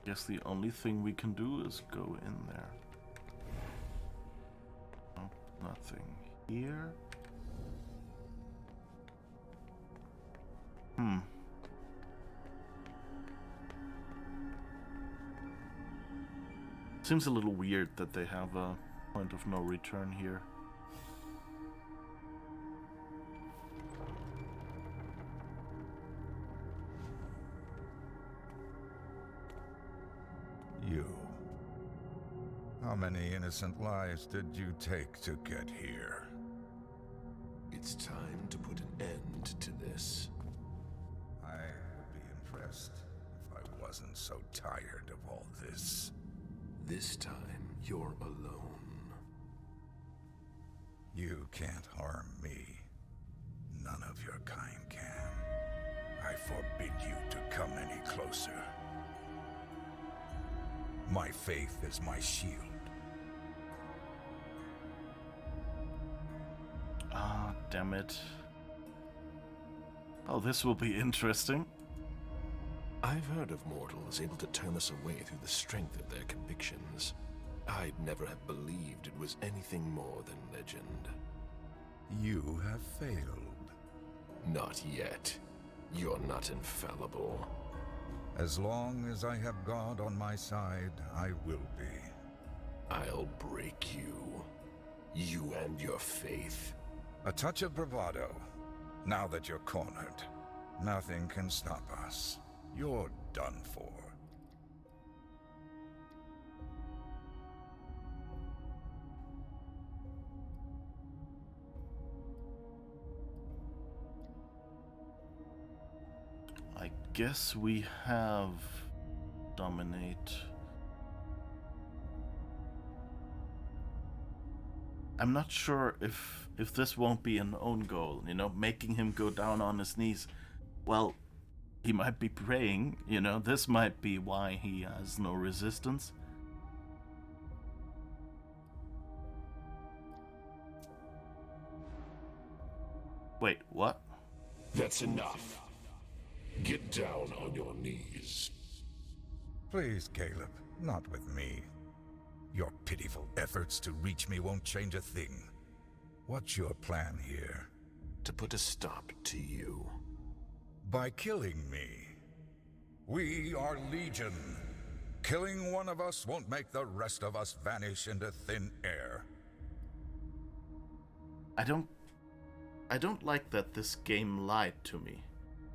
guess the only thing we can do is go in there. Oh, nothing here. Seems a little weird that they have a point of no return here. How many innocent lives did you take to get here? It's time to put an end to this. I would be impressed if I wasn't so tired of all this. This time, you're alone. You can't harm me. None of your kind can. I forbid you to come any closer. My faith is my shield. Ah, damn it. Oh, this will be interesting. I've heard of mortals able to turn us away through the strength of their convictions. I'd never have believed it was anything more than legend. You have failed. Not yet. You're not infallible. As long as I have God on my side, I will be. I'll break you. You and your faith. A touch of bravado. Now that you're cornered, nothing can stop us. You're done for. I guess we have dominate. I'm not sure if this won't be an own goal, you know, making him go down on his knees. Well, he might be praying, you know, this might be why he has no resistance. Wait, what? That's enough. Get down on your knees. Please, Caleb, not with me. Your pitiful efforts to reach me won't change a thing. What's your plan here? To put a stop to you. By killing me. We are Legion. Killing one of us won't make the rest of us vanish into thin air. I don't like that this game lied to me.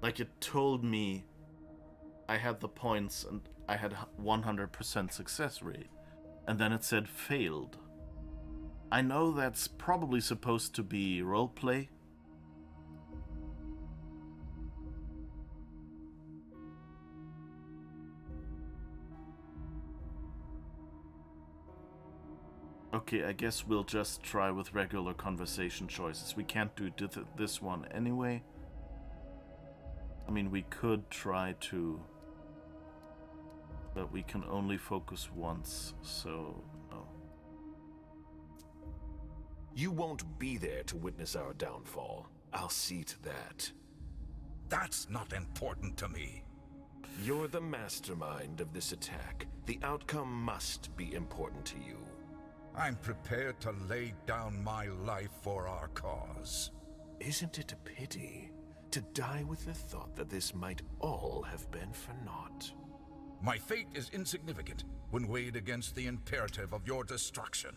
Like, it told me I had the points and I had 100% success rate. And then it said failed. I know that's probably supposed to be roleplay. Okay, I guess we'll just try with regular conversation choices. We can't do this one anyway. I mean, we could try to, but we can only focus once, so no. You won't be there to witness our downfall. I'll see to that. That's not important to me. You're the mastermind of this attack. The outcome must be important to you. I'm prepared to lay down my life for our cause. Isn't it a pity to die with the thought that this might all have been for naught? My fate is insignificant when weighed against the imperative of your destruction.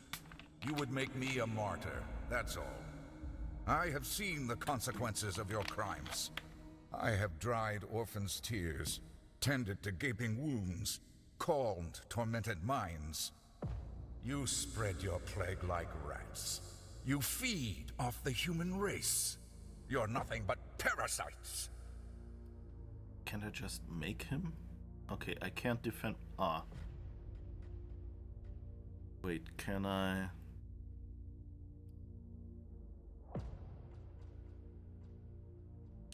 You would make me a martyr, that's all. I have seen the consequences of your crimes. I have dried orphans' tears, tended to gaping wounds, calmed tormented minds. You spread your plague like rats. You feed off the human race. You're nothing but parasites. Can I just make him? Okay, I can't defend. Ah. Wait, can I?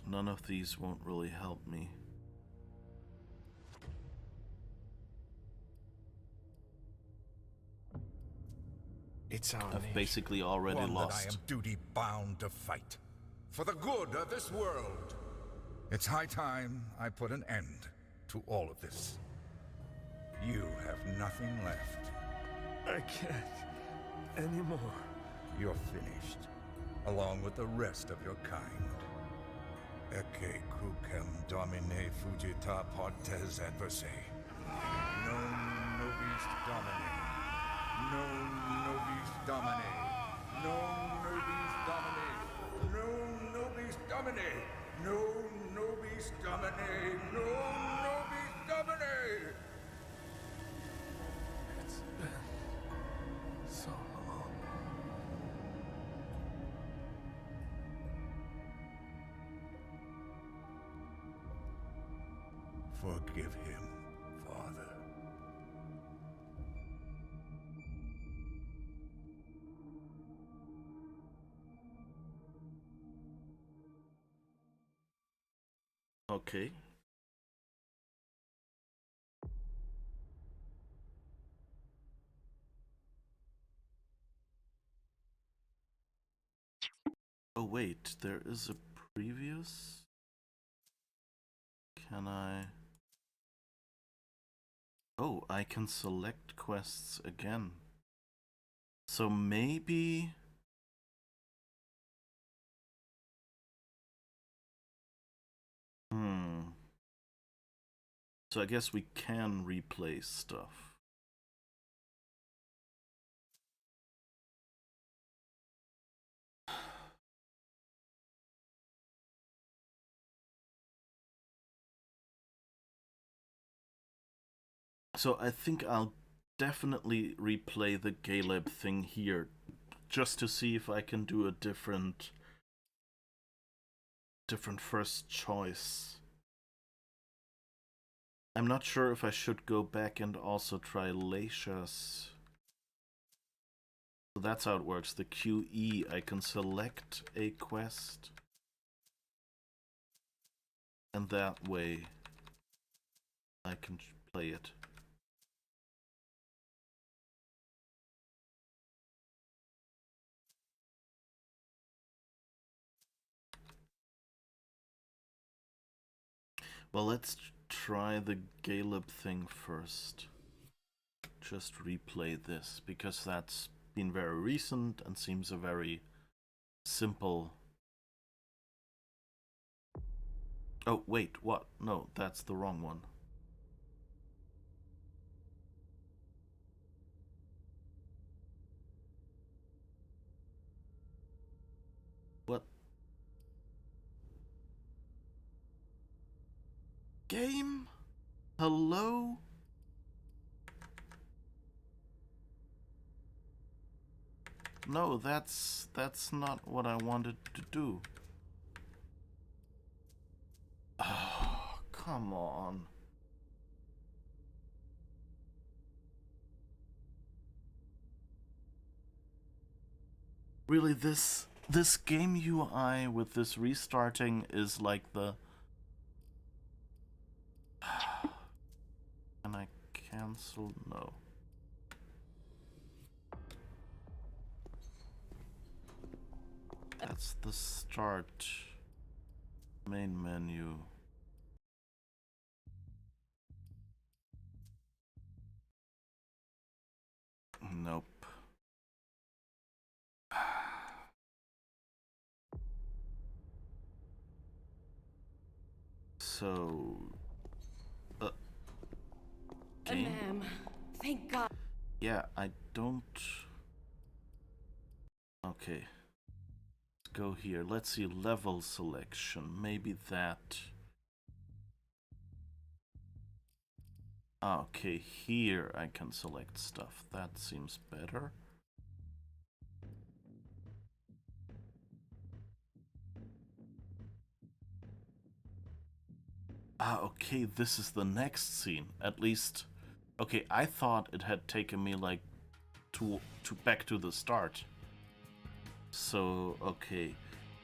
None of these won't really help me. It's our I've basically already one lost. that I am duty-bound to fight. For the good of this world. It's high time I put an end to all of this. You have nothing left. I can't anymore. You're finished, along with the rest of your kind. Ecce crucem domine fugita partes adversae. Non nobis domine. Non nobis domine. Non nobis domine. Non nobis domine. Non nobis domine. Non nobis domine. It's been Forgive him, Father. Okay. Oh wait, there is a previous? Can I... Oh, I can select quests again. So maybe... So I guess we can replay stuff. So I think I'll definitely replay the Galeb thing here, just to see if I can do a different first choice. I'm not sure if I should go back and also try Leisha's. So that's how it works. The QE, I can select a quest, and that way I can play it. Well, let's try the Galeb thing first. Just replay this, because that's been very recent and seems a very simple... Oh, wait, what? No, that's the wrong one. What? Game? Hello? No, that's not what I wanted to do. Oh, come on. Really, this game UI with this restarting is like the... Can I cancel? No. That's the start. Main menu. Nope. So... game? Ma'am, thank God. Yeah, I don't... Okay. Let's go here. Let's see, level selection. Maybe that... Okay, here I can select stuff. That seems better. Okay, this is the next scene. At least... Okay, I thought it had taken me, like, to back to the start. So, okay.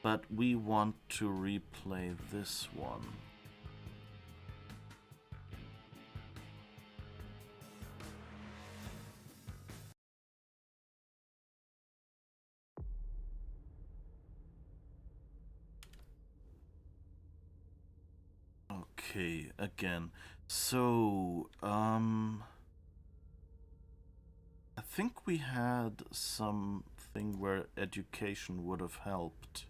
But we want to replay this one. Okay, again. So, I think we had something where education would have helped.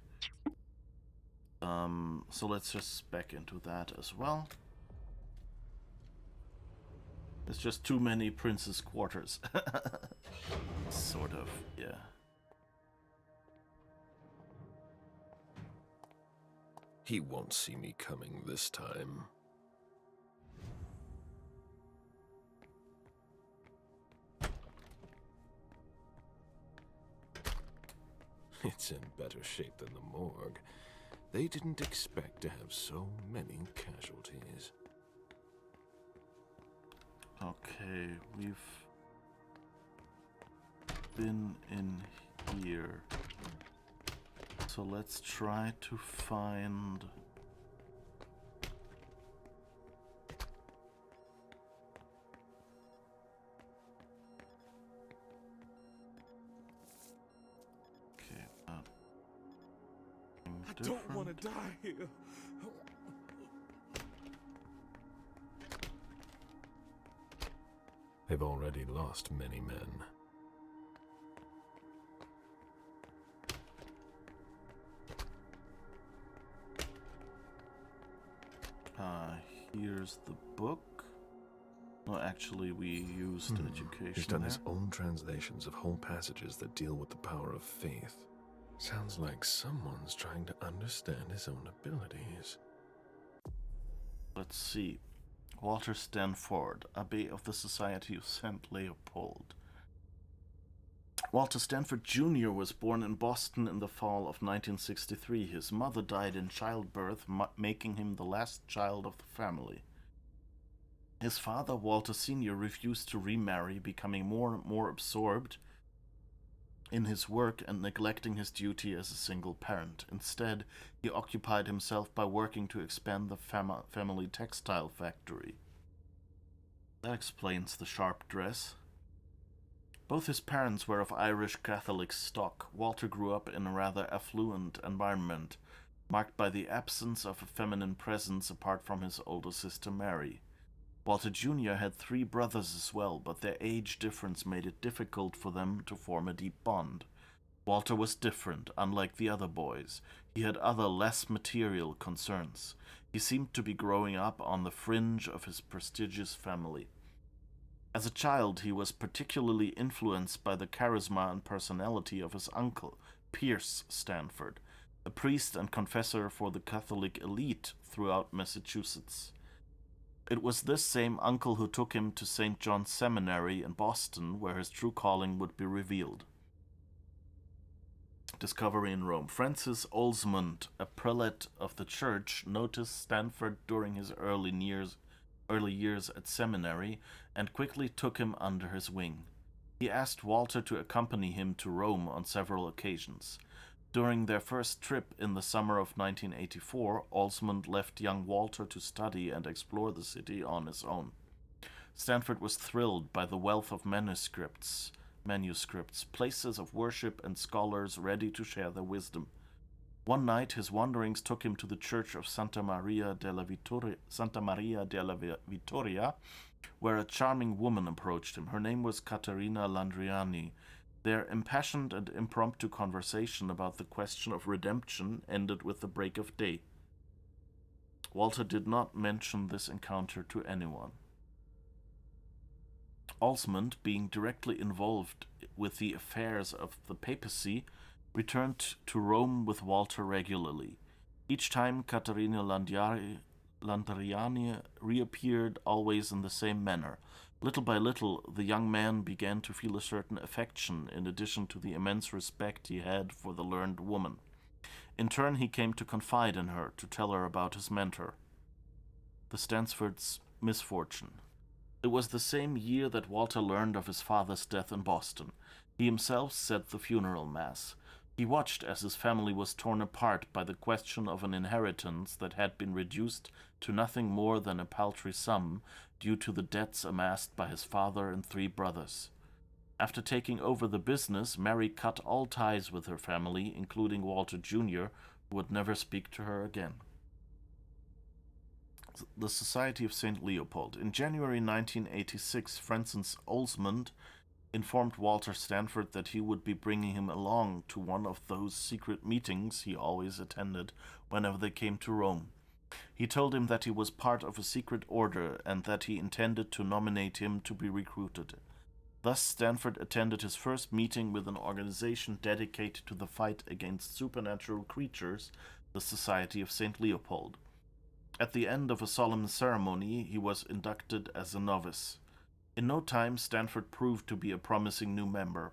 So let's just back into that as well. There's just too many princess quarters. Sort of, yeah. He won't see me coming this time. It's in better shape than the morgue. They didn't expect to have so many casualties. Okay, we've been in here. So let's try to find... Okay, I don't want to die here. They've already lost many men. Here's the book. No, actually, we used education. He's done there. his own translations of whole passages that deal with the power of faith. Sounds like someone's trying to understand his own abilities. Let's see. Walter Stanford, Abbé of the Society of St. Leopold. Walter Stanford Jr. was born in Boston in the fall of 1963. His mother died in childbirth, making him the last child of the family. His father, Walter Sr., refused to remarry, becoming more and more absorbed in his work and neglecting his duty as a single parent. Instead, he occupied himself by working to expand the family textile factory. That explains the sharp dress. Both his parents were of Irish Catholic stock. Walter grew up in a rather affluent environment, marked by the absence of a feminine presence apart from his older sister Mary. Walter Jr. had 3 brothers as well, but their age difference made it difficult for them to form a deep bond. Walter was different, unlike the other boys. He had other, less material concerns. He seemed to be growing up on the fringe of his prestigious family. As a child, he was particularly influenced by the charisma and personality of his uncle, Pierce Stanford, a priest and confessor for the Catholic elite throughout Massachusetts. It was this same uncle who took him to St. John's Seminary in Boston, where his true calling would be revealed. Discovery in Rome. Francis Olsmond, a prelate of the church, noticed Stanford during his early years at seminary and quickly took him under his wing. He asked Walter to accompany him to Rome on several occasions. During their first trip in the summer of 1984, Olsmond left young Walter to study and explore the city on his own. Stanford was thrilled by the wealth of manuscripts, places of worship, and scholars ready to share their wisdom. One night, his wanderings took him to the church of Santa Maria della Vittoria, where a charming woman approached him. Her name was Caterina Landriani. Their impassioned and impromptu conversation about the question of redemption ended with the break of day. Walter did not mention this encounter to anyone. Olsmond, being directly involved with the affairs of the papacy, returned to Rome with Walter regularly. Each time Caterina Landriani reappeared, always in the same manner. Little by little, the young man began to feel a certain affection, in addition to the immense respect he had for the learned woman. In turn, he came to confide in her, to tell her about his mentor, the Stanford's misfortune. It was the same year that Walter learned of his father's death in Boston. He himself said the funeral mass. He watched as his family was torn apart by the question of an inheritance that had been reduced to nothing more than a paltry sum due to the debts amassed by his father and 3 brothers. After taking over the business, Mary cut all ties with her family, including Walter Jr., who would never speak to her again. The Society of St. Leopold. In January 1986, Francis Olsmond informed Walter Stanford that he would be bringing him along to one of those secret meetings he always attended whenever they came to Rome. He told him that he was part of a secret order and that he intended to nominate him to be recruited. Thus, Stanford attended his first meeting with an organization dedicated to the fight against supernatural creatures, the Society of St. Leopold. At the end of a solemn ceremony, he was inducted as a novice. In no time, Stanford proved to be a promising new member.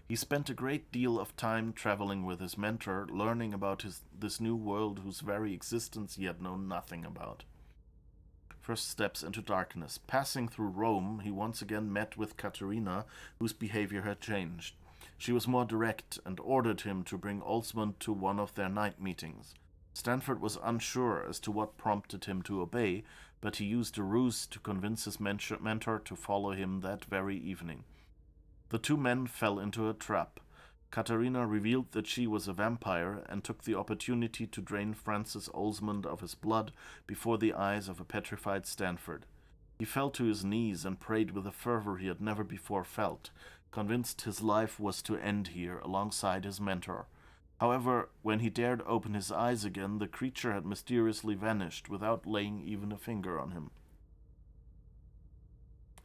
He spent a great deal of time traveling with his mentor, learning about this new world whose very existence he had known nothing about. first steps into darkness. Passing through Rome, he once again met with Katerina, whose behavior had changed. She was more direct and ordered him to bring Osmond to one of their night meetings. Stanford was unsure as to what prompted him to obey, but he used a ruse to convince his mentor to follow him that very evening. The two men fell into a trap. Katerina revealed that she was a vampire and took the opportunity to drain Francis Osmond of his blood before the eyes of a petrified Stanford. He fell to his knees and prayed with a fervor he had never before felt, convinced his life was to end here alongside his mentor. However, when he dared open his eyes again, the creature had mysteriously vanished without laying even a finger on him.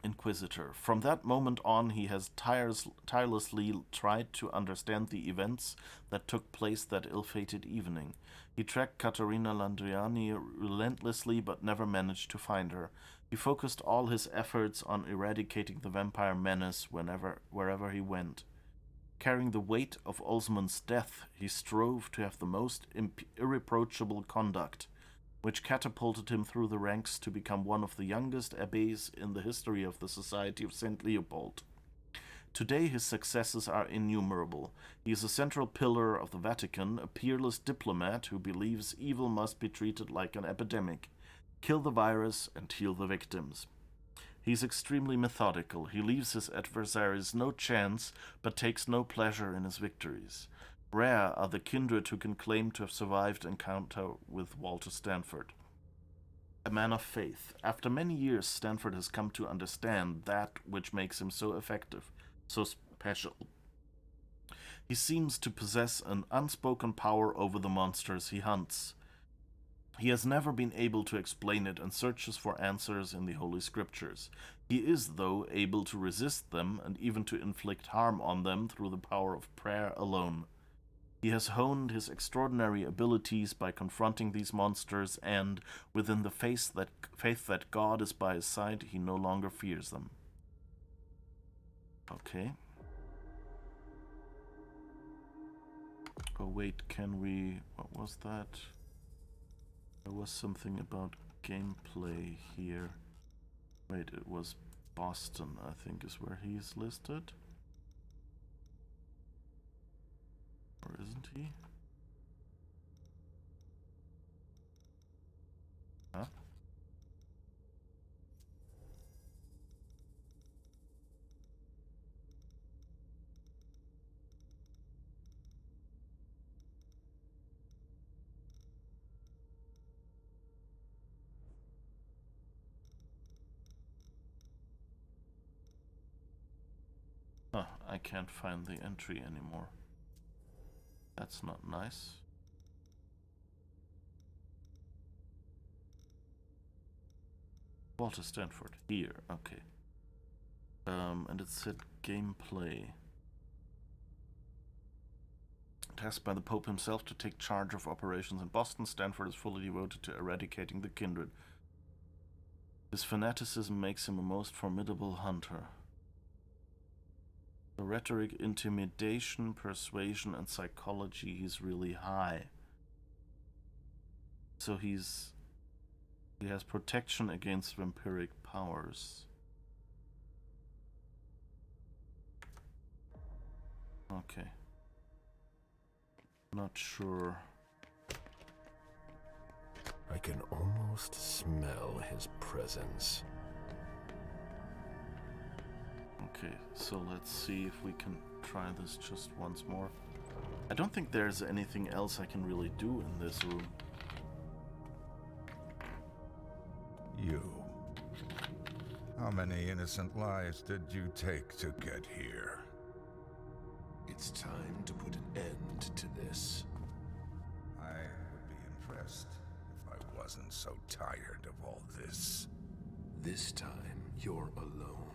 Inquisitor. From that moment on, he has tirelessly tried to understand the events that took place that ill-fated evening. He tracked Caterina Landriani relentlessly but never managed to find her. He focused all his efforts on eradicating the vampire menace wherever he went. Carrying the weight of Osmond's death, he strove to have the most irreproachable conduct, which catapulted him through the ranks to become one of the youngest abbés in the history of the Society of St. Leopold. Today his successes are innumerable. He is a central pillar of the Vatican, a peerless diplomat who believes evil must be treated like an epidemic. Kill the virus and heal the victims. He is extremely methodical. He leaves his adversaries no chance, but takes no pleasure in his victories. Rare are the kindred who can claim to have survived encounter with Walter Stanford. A man of faith. After many years, Stanford has come to understand that which makes him so effective, so special. He seems to possess an unspoken power over the monsters he hunts. He has never been able to explain it and searches for answers in the Holy Scriptures. He is, though, able to resist them and even to inflict harm on them through the power of prayer alone. He has honed his extraordinary abilities by confronting these monsters, and, within the faith that God is by his side, he no longer fears them. Okay. Oh wait, can we... what was that? There was something about gameplay here. Wait, it was Boston, I think, is where he's listed. Or isn't he? Huh? Huh, I can't find the entry anymore. That's not nice. Walter Stanford, here, okay. And it said gameplay. Tasked by the Pope himself to take charge of operations in Boston, Stanford is fully devoted to eradicating the kindred. His fanaticism makes him a most formidable hunter. The rhetoric, intimidation, persuasion, and psychology, he's really high. So he has protection against vampiric powers. Okay. Not sure. I can almost smell his presence. Okay, so let's see if we can try this just once more. I don't think there's anything else I can really do in this room. You. How many innocent lives did you take to get here? It's time to put an end to this. I would be impressed if I wasn't so tired of all this. This time, you're alone.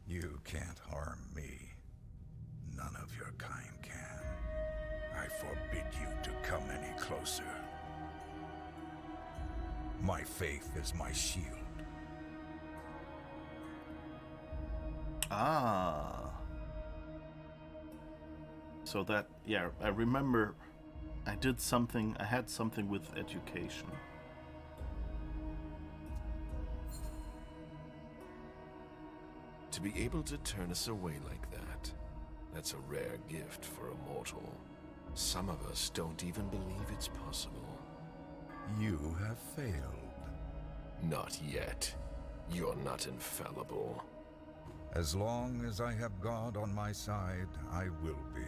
You can't harm me. None of your kind can. I forbid you to come any closer. My faith is my shield. Ah. So that, yeah, I remember I had something with education. To be able to turn us away like that, that's a rare gift for a mortal. Some of us don't even believe it's possible. You have failed. Not yet. You're not infallible. As long as I have God on my side, I will be.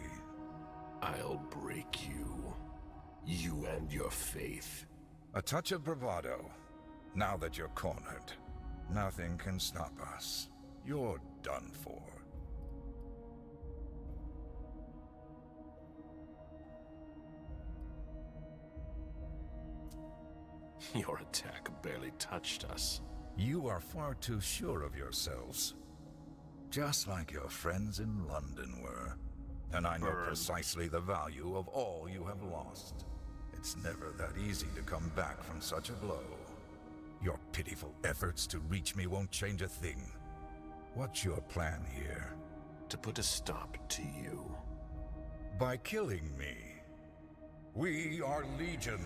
I'll break you. You and your faith. A touch of bravado. Now that you're cornered, nothing can stop us. You're done for. Your attack barely touched us. You are far too sure of yourselves. Just like your friends in London were. And I know precisely the value of all you have lost. It's never that easy to come back from such a blow. Your pitiful efforts to reach me won't change a thing. What's your plan here? To put a stop to you. By killing me. We are Legion.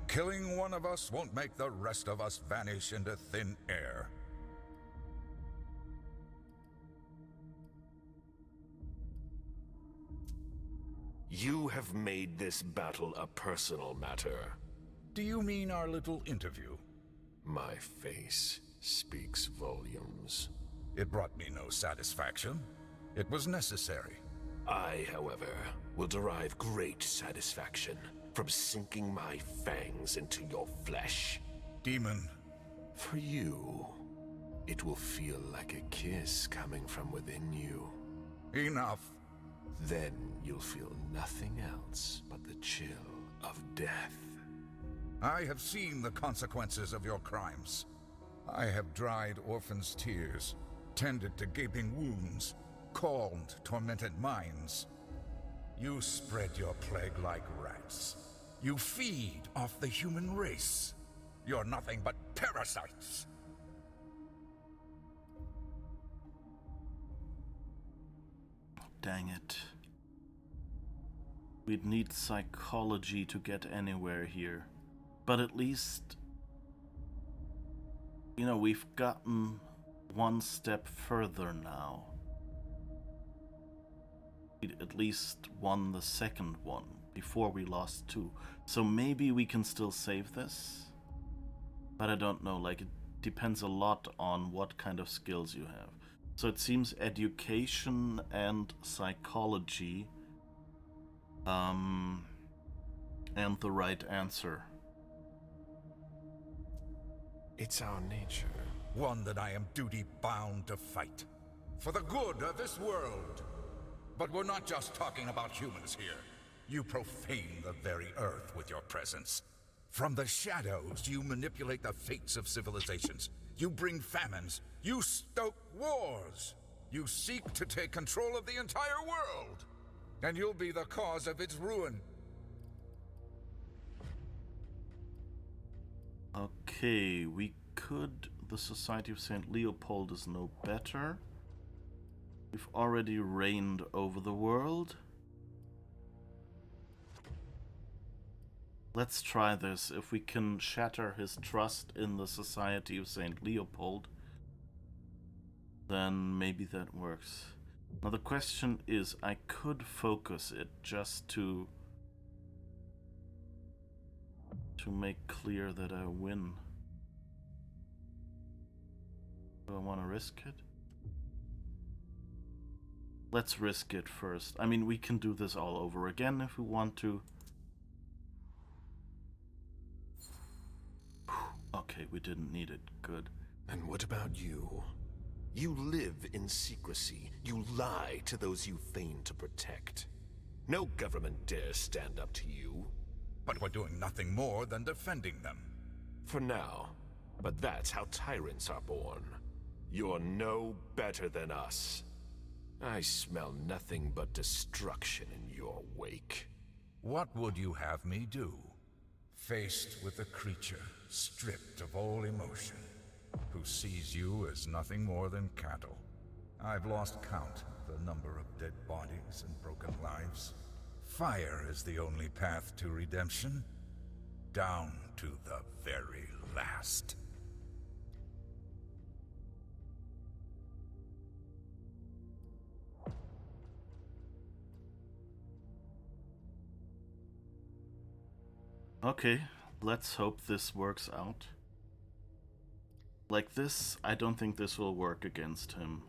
Killing one of us won't make the rest of us vanish into thin air. You have made this battle a personal matter. Do you mean our little interview? My face speaks volumes. It brought me no satisfaction. It was necessary. I, however, will derive great satisfaction from sinking my fangs into your flesh. Demon. For you, it will feel like a kiss coming from within you. Enough. Then you'll feel nothing else but the chill of death. I have seen the consequences of your crimes. I have dried orphans' tears, tended to gaping wounds, calmed tormented minds. You spread your plague like rats. You feed off the human race. You're nothing but parasites. Dang it. We'd need psychology to get anywhere here. But at least, you know, we've gotten one step further now. We at least won the second one before we lost two. So maybe we can still save this? But I don't know, like it depends a lot on what kind of skills you have. So it seems education and psychology and the right answer. It's our nature. One that I am duty-bound to fight. For the good of this world. But we're not just talking about humans here. You profane the very earth with your presence. From the shadows, you manipulate the fates of civilizations. You bring famines. You stoke wars. You seek to take control of the entire world. And you'll be the cause of its ruin. Okay, we could... The Society of St. Leopold is no better. We've already reigned over the world. Let's try this. If we can shatter his trust in the Society of St. Leopold, then maybe that works. Now the question is, I could focus it just to make clear that I win. Do I want to risk it? Let's risk it first. I mean, we can do this all over again if we want to. Okay, we didn't need it. Good. And what about you? You live in secrecy. You lie to those you feign to protect. No government dares stand up to you. But we're doing nothing more than defending them. For now. But that's how tyrants are born. You're no better than us. I smell nothing but destruction in your wake. What would you have me do? Faced with a creature stripped of all emotion, who sees you as nothing more than cattle. I've lost count of the number of dead bodies and broken lives. Fire is the only path to redemption. Down to the very last. Okay, let's hope this works out. Like this, I don't think this will work against him.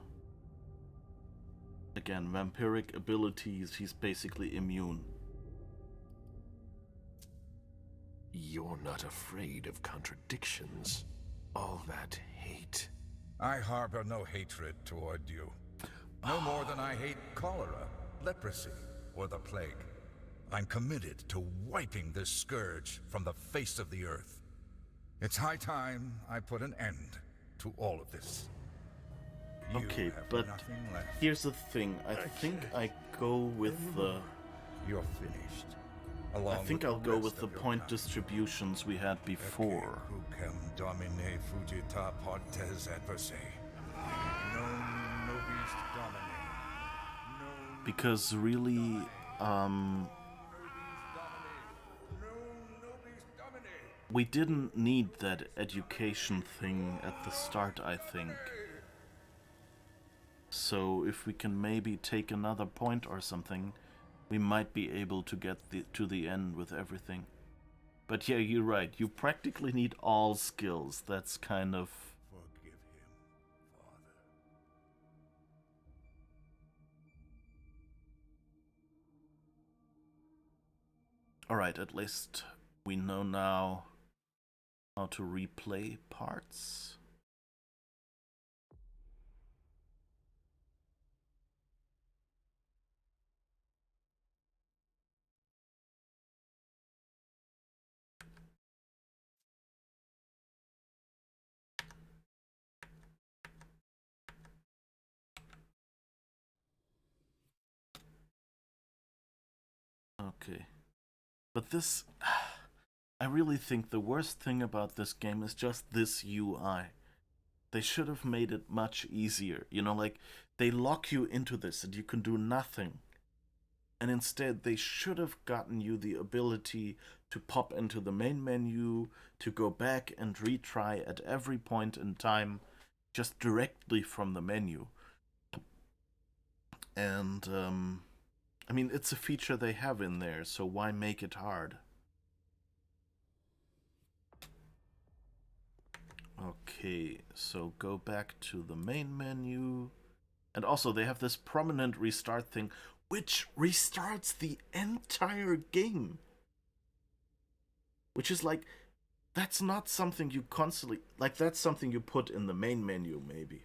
Again, vampiric abilities, he's basically immune. You're not afraid of contradictions. All that hate. I harbor no hatred toward you. No more than I hate cholera, leprosy, or the plague. I'm committed to wiping this scourge from the face of the earth. It's high time I put an end to all of this. You Okay, have but nothing left. here's the thing. I think I go with the... You're finished. I think I'll go with the point kind. distributions we had before. Quem domine fugita partes adversae. Non nobis domine. Because really, we didn't need that education thing at the start, I think. So if we can maybe take another point or something, we might be able to get to the end with everything. But yeah, you're right. You practically need all skills. That's kind of... Forgive him, Father. Alright, at least we know now how to replay parts. Okay. But this... I really think the worst thing about this game is just this UI. They should have made it much easier. You know, like, they lock you into this and you can do nothing. And instead, they should have gotten you the ability to pop into the main menu, to go back and retry at every point in time, just directly from the menu. And, I mean, it's a feature they have in there, so why make it hard? Okay, so go back to the main menu. And also, they have this prominent restart thing, which restarts the entire game. Which is like, that's not something you constantly... Like, that's something you put in the main menu, maybe.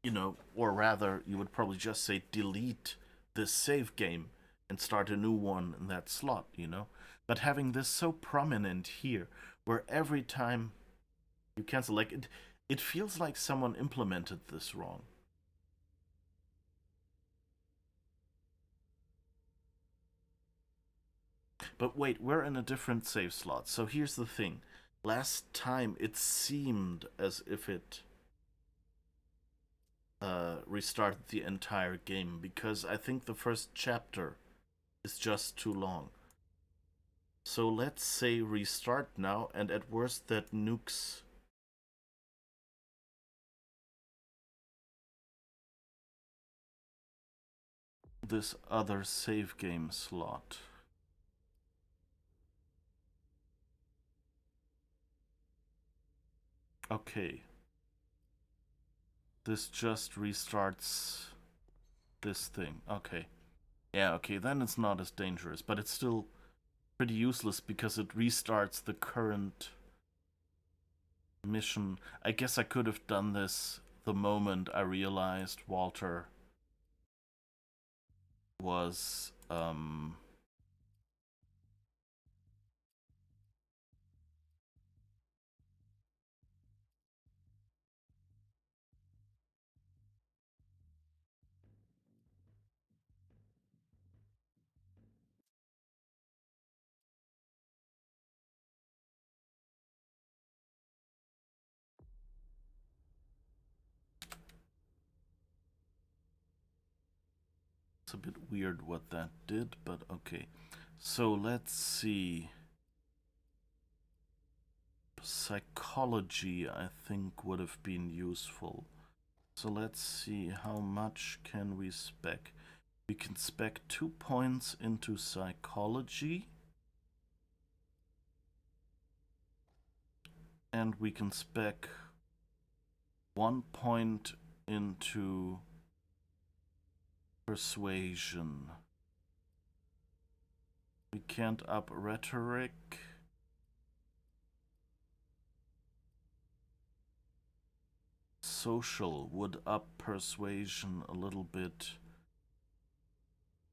You know, or rather, you would probably just say delete this save game and start a new one in that slot, you know? But having this so prominent here, where every time you cancel, like, it feels like someone implemented this wrong. But wait, we're in a different save slot. So here's the thing. Last time it seemed as if it restarted the entire game, because I think the first chapter is just too long. So let's say restart now, and at worst that nukes this other save game slot. Okay. This just restarts this thing. Okay. Yeah, okay, then it's not as dangerous, but it's still pretty useless because it restarts the current mission. I guess I could have done this the moment I realized Walter was it's a bit weird what that did, but okay. So let's see. Psychology, I think, would have been useful. So let's see, how much can we spec? We can spec 2 points into psychology. And we can spec 1 point into persuasion. We can't up rhetoric. Social would up persuasion a little bit.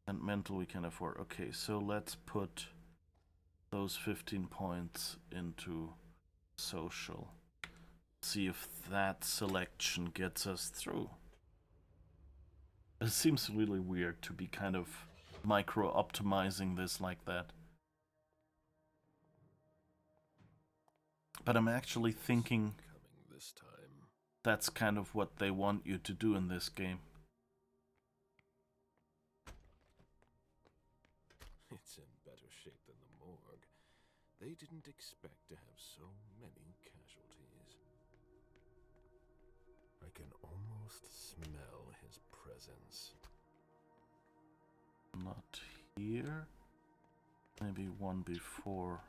And mental we can afford. Okay, so let's put those 15 points into social. See if that selection gets us through. It seems really weird to be kind of micro-optimizing this like that. But I'm actually thinking This time. that's kind of what they want you to do in this game. It's in better shape than the morgue. They didn't expect to have so many casualties. I can almost smell his presence. Not here. Maybe one before.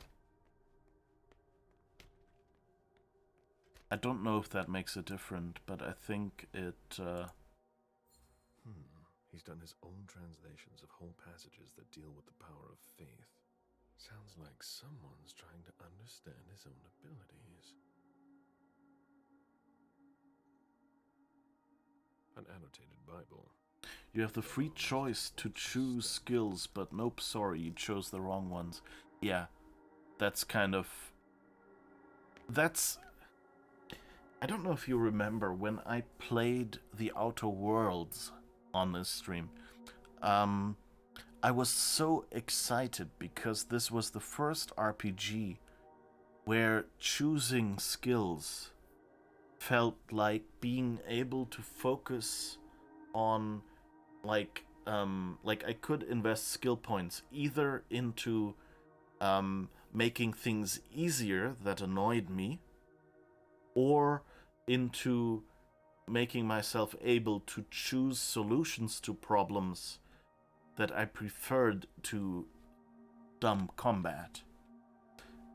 I don't know if that makes a difference, but I think it... He's done his own translations of whole passages that deal with the power of faith. Sounds like someone's trying to understand his own abilities. An annotated Bible. You have the free choice to choose skills, but nope, sorry, you chose the wrong ones. Yeah, that's kind of... That's... I don't know if you remember when I played The Outer Worlds on this stream. I was so excited because this was the first RPG where choosing skills felt like being able to focus on like I could invest skill points either into making things easier that annoyed me, or into making myself able to choose solutions to problems that I preferred to dumb combat.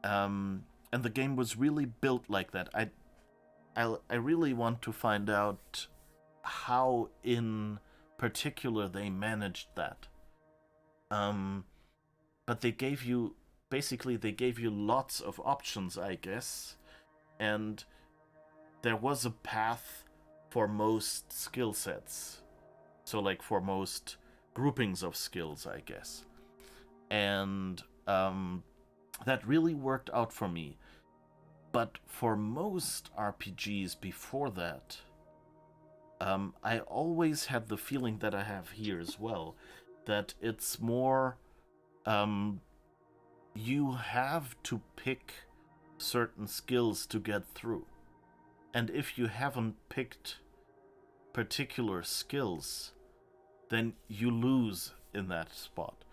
And the game was really built like that. I really want to find out how in particular they managed that. But they gave you, basically they gave you lots of options, I guess, and there was a path for most skill sets. So like for most groupings of skills, I guess. And that really worked out for me. But for most RPGs before that, I always had the feeling that I have here as well, that it's more, you have to pick certain skills to get through. And if you haven't picked particular skills, then you lose in that spot.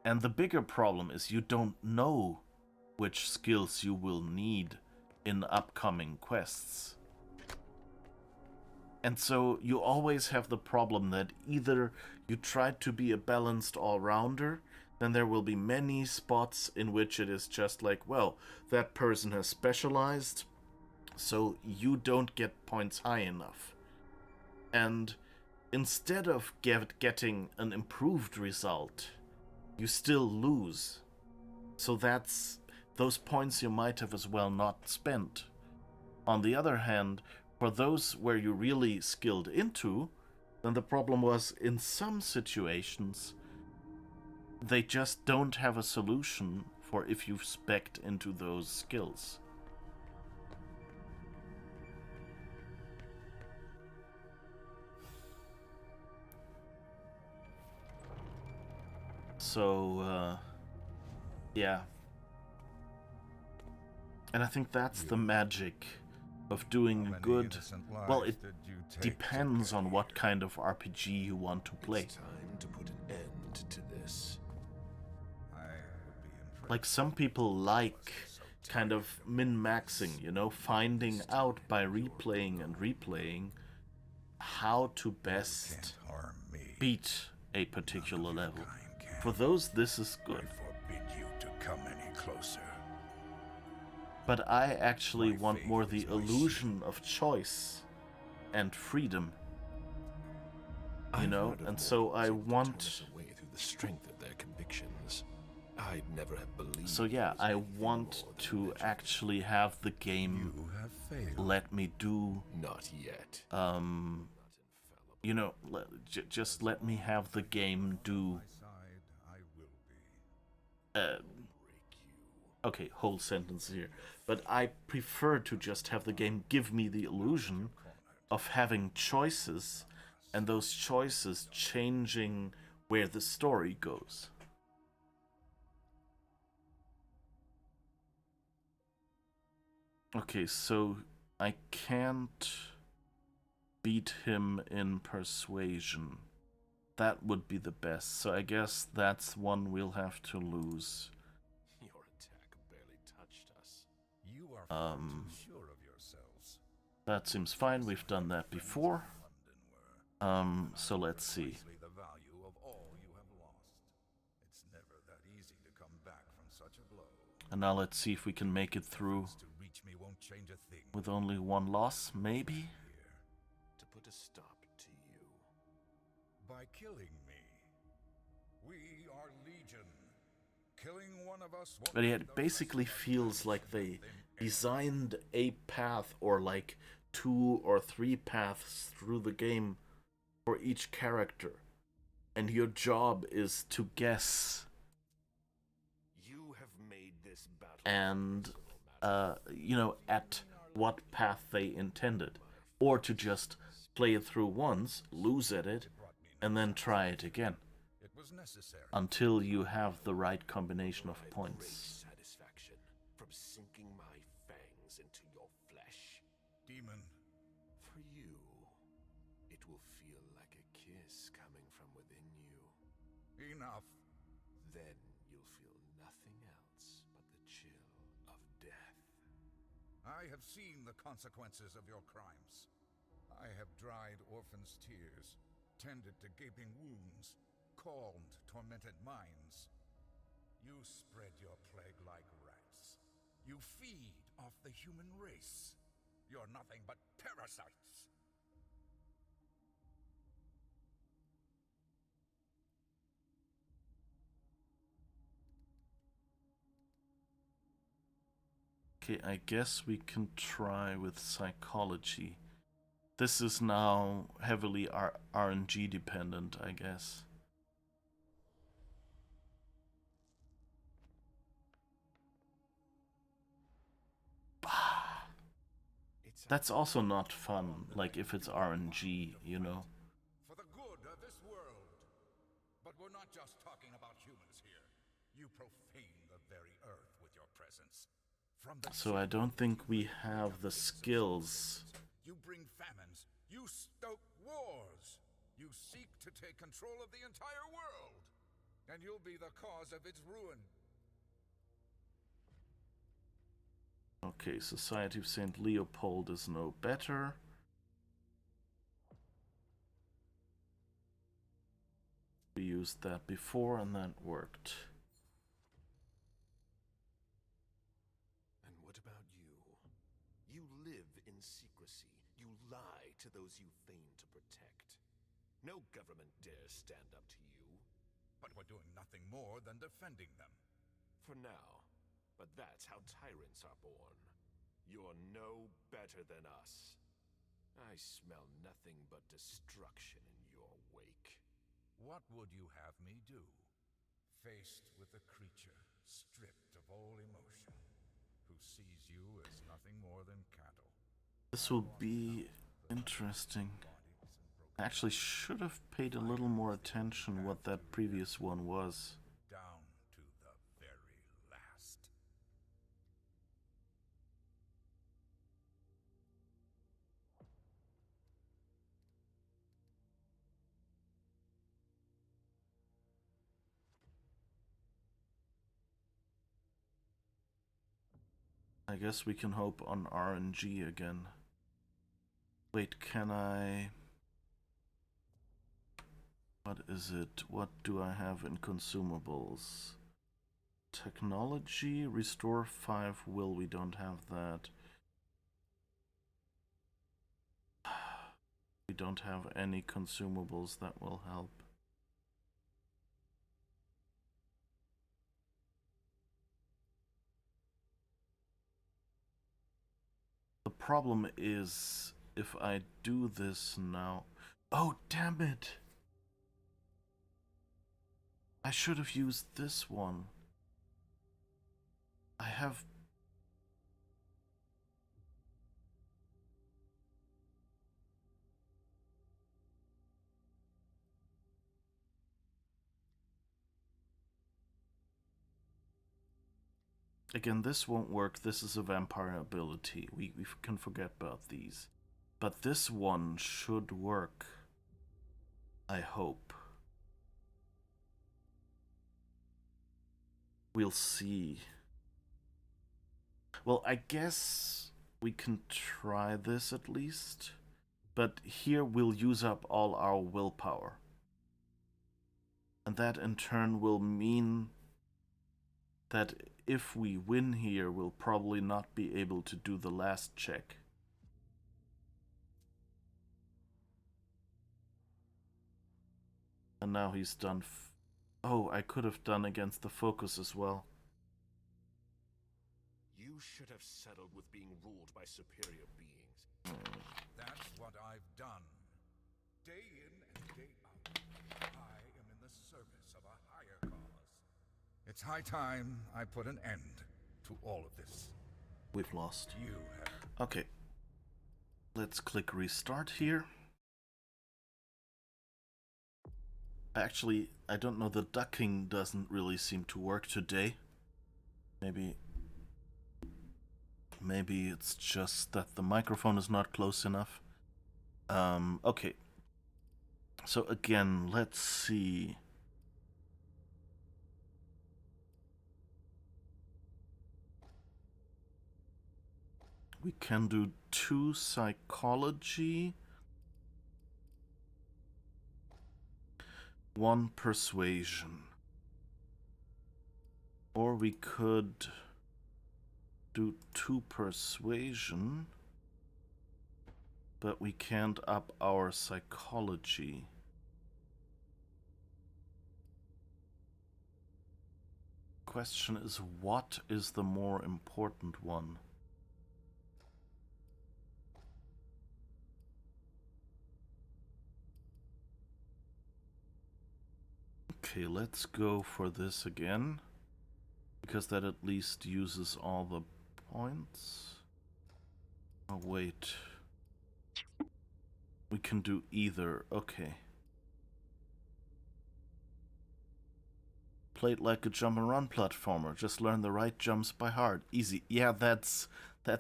And the bigger problem is you don't know which skills you will need in upcoming quests. And so you always have the problem that either you try to be a balanced all-rounder, then there will be many spots in which it is just like, well, that person has specialized, so you don't get points high enough. And instead of getting an improved result, you still lose. So that's those points you might have as well not spent. On the other hand, for those where you really skilled into, then the problem was in some situations they just don't have a solution for if you've specced into those skills. So, yeah. And I think that's the magic of doing good. Well, it depends on what kind of RPG you want to play. It's time to put an end to this. Like, some people like kind of min-maxing, you know, finding out by replaying and replaying how to best beat a particular level. For those, this is good. I forbid you to come any closer. But I actually want more the illusion of choice and freedom. You know, and so I want. Away through the strength of their convictions. I'd never have believed. So yeah, I want to actually have the game You have failed. let me do. Not yet. You know, just let me have the game do. Side, I will be. Okay, whole sentence here. But I prefer to just have the game give me the illusion of having choices, and those choices changing where the story goes. Okay, so I can't beat him in persuasion. That would be the best. So I guess that's one we'll have to lose. Your attack barely touched us. You are far too sure of yourselves. That seems fine. We've done that before. So let's see. The value of all you have lost. It's never that easy to come back from such a blow. And now let's see if we can make it through To reach me won't change a thing. with only one loss, maybe? To put a stop to you. By killing me. We are Legion. Killing one of us won't But yeah, be it basically feels like they designed a path or like 2 or 3 paths through the game for each character. And your job is to guess You have made this battle. and, you know, at what path they intended. Or to just play it through once, lose at it, and then try it again. It was necessary. Until you have the right combination of points. Satisfaction from sinking my fangs into your flesh. Demon. For you, it will feel like a kiss coming from within you. Enough. Then you'll feel nothing else but the chill of death. I have seen the consequences of your crimes. I have dried orphans' tears, tended to gaping wounds, calmed tormented minds. You spread your plague like rats. You feed off the human race. You're nothing but parasites. Okay, I guess we can try with psychology. This is now heavily RNG dependent, I guess. That's also not fun, like if it's RNG, you know. For the good of this world. But we're not just talking about humans here. You profane the very earth with your presence. From the So I don't think we have the skills. You bring famines. You stoke wars. You seek to take control of the entire world. And you'll be the cause of its ruin. Okay, Society of St. Leopold is no better. We used that before and that worked. And what about you? You live in secrecy. You lie to those you feign to protect. No government dares stand up to you. But we're doing nothing more than defending them. For now. But that's how tyrants are born. You're no better than us. I smell nothing but destruction in your wake. What would you have me do? Faced with a creature stripped of all emotion, who sees you as nothing more than cattle. This will be interesting. I actually should have paid a little more attention what that previous one was. Down to the very last. I guess we can hope on RNG again. Wait, can I... What is it? What do I have in consumables? Technology, restore 5 will, we don't have that. We don't have any consumables that will help. The problem is, if I do this now... Oh, damn it! I should have used this one. I have... Again, this won't work. This is a vampire ability. We can forget about these. But this one should work. I hope. We'll see. Well, I guess we can try this at least. But here we'll use up all our willpower. And that in turn will mean that if we win here, we'll probably not be able to do the last check. And now he's done... Oh, I could have done against the focus as well. You should have settled with being ruled by superior beings. That's what I've done. Day in and day out, I am in the service of a higher cause. It's high time I put an end to all of this. We've lost. You have... Okay. Let's click restart here. Actually, I don't know, the ducking doesn't really seem to work today. Maybe it's just that the microphone is not close enough. Okay. So again, let's see. We can do 2 psychology, 1 persuasion. Or we could do 2 persuasion, but we can't up our psychology. Question is, what is the more important one? Okay, let's go for this again, because that at least uses all the points. Oh, wait. We can do either. Okay. Play it like a jump and run platformer. Just learn the right jumps by heart. Easy. Yeah, that's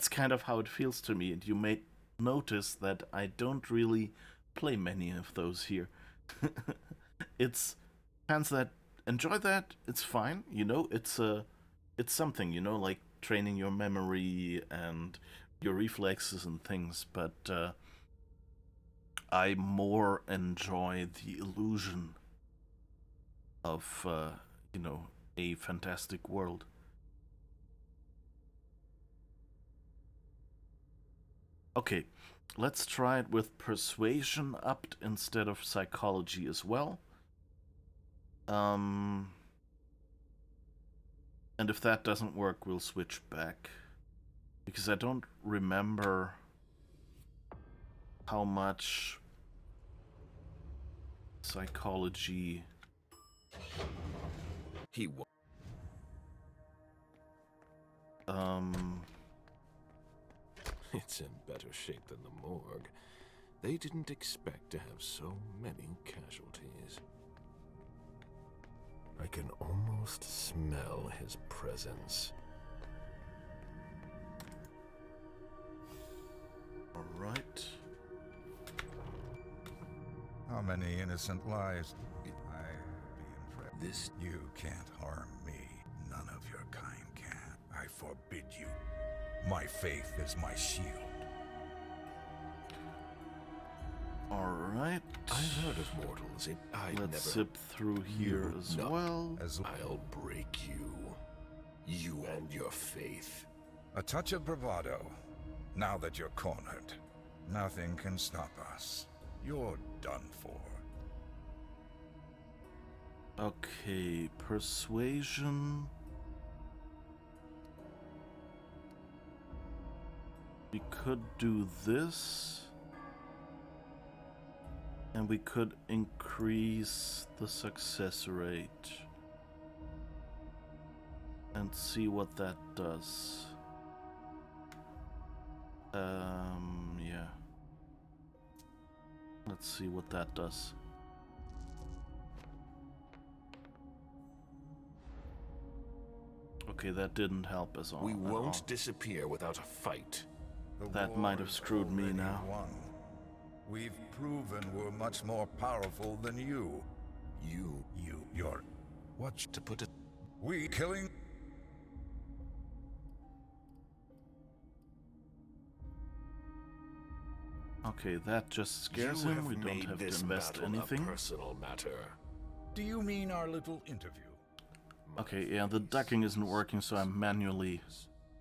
kind of how it feels to me. And you may notice that I don't really play many of those here. It's fans that enjoy that, it's fine. You know, it's something, you know, like training your memory and your reflexes and things, but I more enjoy the illusion of, you know, a fantastic world. Okay, let's try it with persuasion upped instead of psychology as well. And if that doesn't work, we'll switch back. Because I don't remember how much psychology... He won. It's in better shape than the morgue. They didn't expect to have so many casualties. I can almost smell his presence. All right. How many innocent lives? I'd be impressed. This... You can't harm me. None of your kind can. I forbid you. My faith is my shield. All right. I've heard of mortals. Let's zip through here as well. I'll break you. You and your faith. A touch of bravado. Now that you're cornered, nothing can stop us. You're done for. Okay, persuasion. We could do this. And we could increase the success rate. And see what that does. Yeah. Let's see what that does. Okay, that didn't help us all. We won't disappear without a fight. That might have screwed me now. Won. We've proven we're much more powerful than you. You're... What? To put it... We killing... Okay, that just scares him. We don't have to invest anything. A personal matter. Do you mean our little interview? Okay, yeah, the ducking isn't working, so I'm manually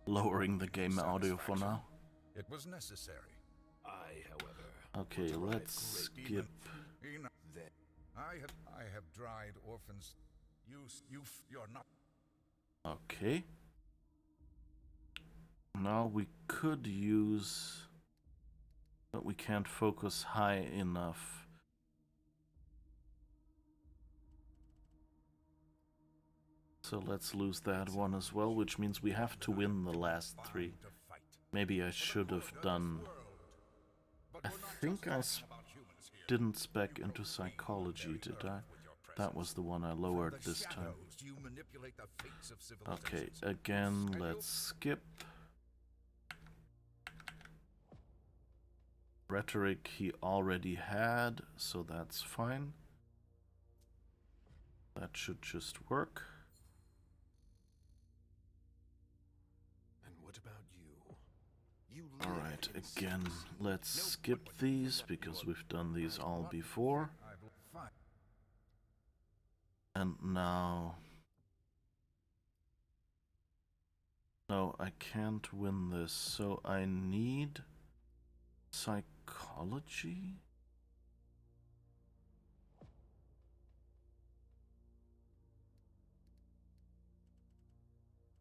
lowering the game audio for now. It was necessary. I, however... Okay, let's skip. I have dried orphans. You're not... Okay. Now we could use... But we can't focus high enough. So let's lose that one as well, which means we have to win the last 3. Maybe I should have done... I think I didn't spec into psychology, did I? That was the one I lowered this time. Okay, again, let's skip. Rhetoric he already had, so that's fine. That should just work. And what about you? Alright, again, let's skip these because we've done these all before. And now... No, I can't win this, so I need psychology?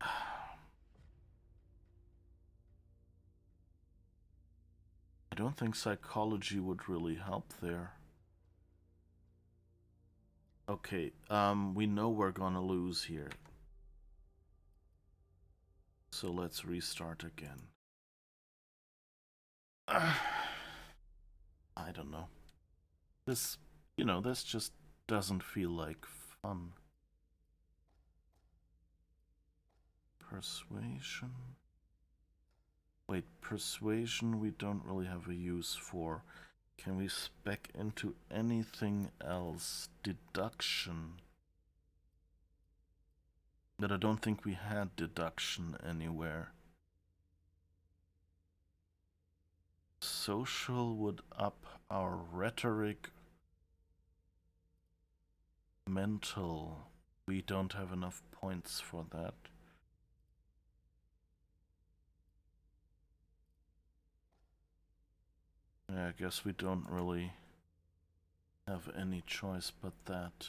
I don't think psychology would really help there. Okay, we know we're gonna lose here. So let's restart again. I don't know. This, you know, this just doesn't feel like fun. Persuasion. Wait, persuasion we don't really have a use for. Can we spec into anything else? Deduction. But I don't think we had deduction anywhere. Social would up our rhetoric. Mental. We don't have enough points for that. Yeah, I guess we don't really have any choice but that.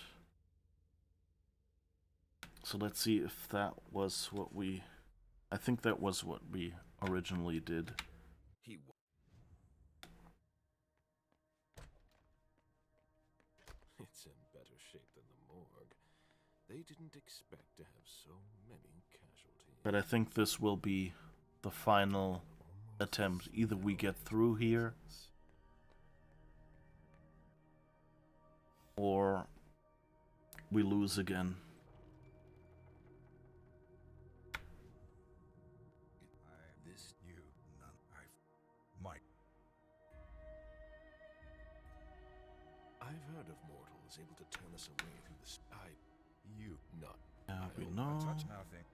So let's see if that was what we... I think that was what we originally did. It's in better shape than the morgue. They didn't expect to have so many casualties. But I think this will be the final attempt. Either we get through here, or we lose again. I've heard of mortals able to turn us away through the sky. You not. Yeah, we know. Touch nothing.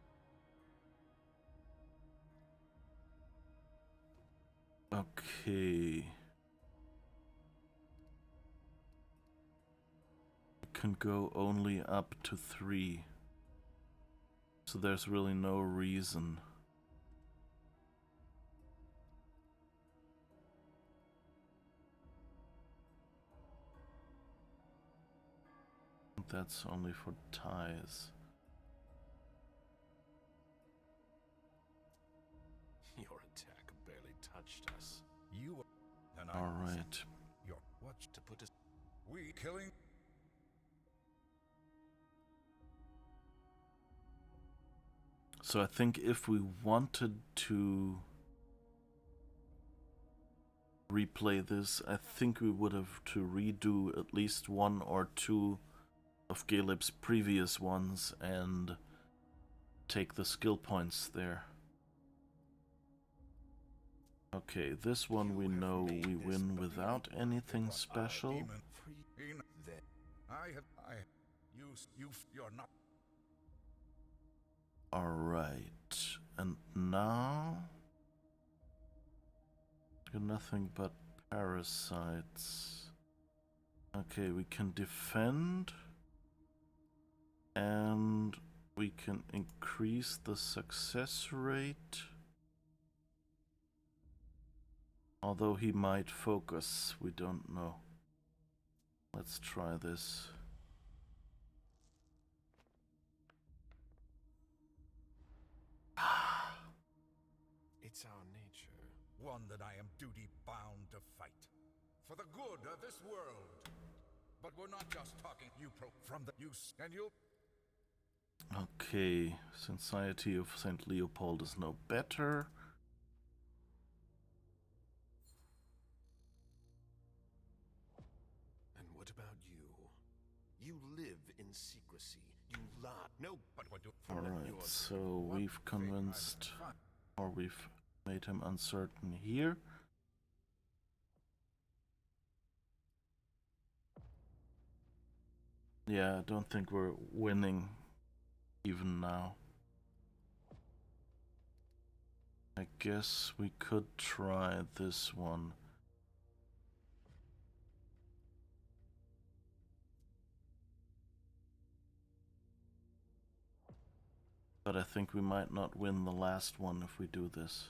Okay. We can go only up to 3. So So there's really no reason. That's only for ties. Your attack barely touched us. You and I. All right. Your what To put us... we killing? So I think if we wanted to replay this, I think we would have to redo at least one or two of Caleb's previous ones and take the skill points there. Okay, this one we know we win without anything special. You're not. Alright, and now... got nothing but parasites. Okay, we can defend. And we can increase the success rate. Although he might focus, we don't know. Let's try this. It's our nature. One that I am duty bound to fight. For the good of this world. But we're not just talking from the use and you. Okay, Society of St. Leopold is no better. And what about you? You live in secrecy. You lie. No, but what do... Alright, so we've convinced, or we've made him uncertain here. Yeah, I don't think we're winning even now. I guess we could try this one. But I think we might not win the last one if we do this.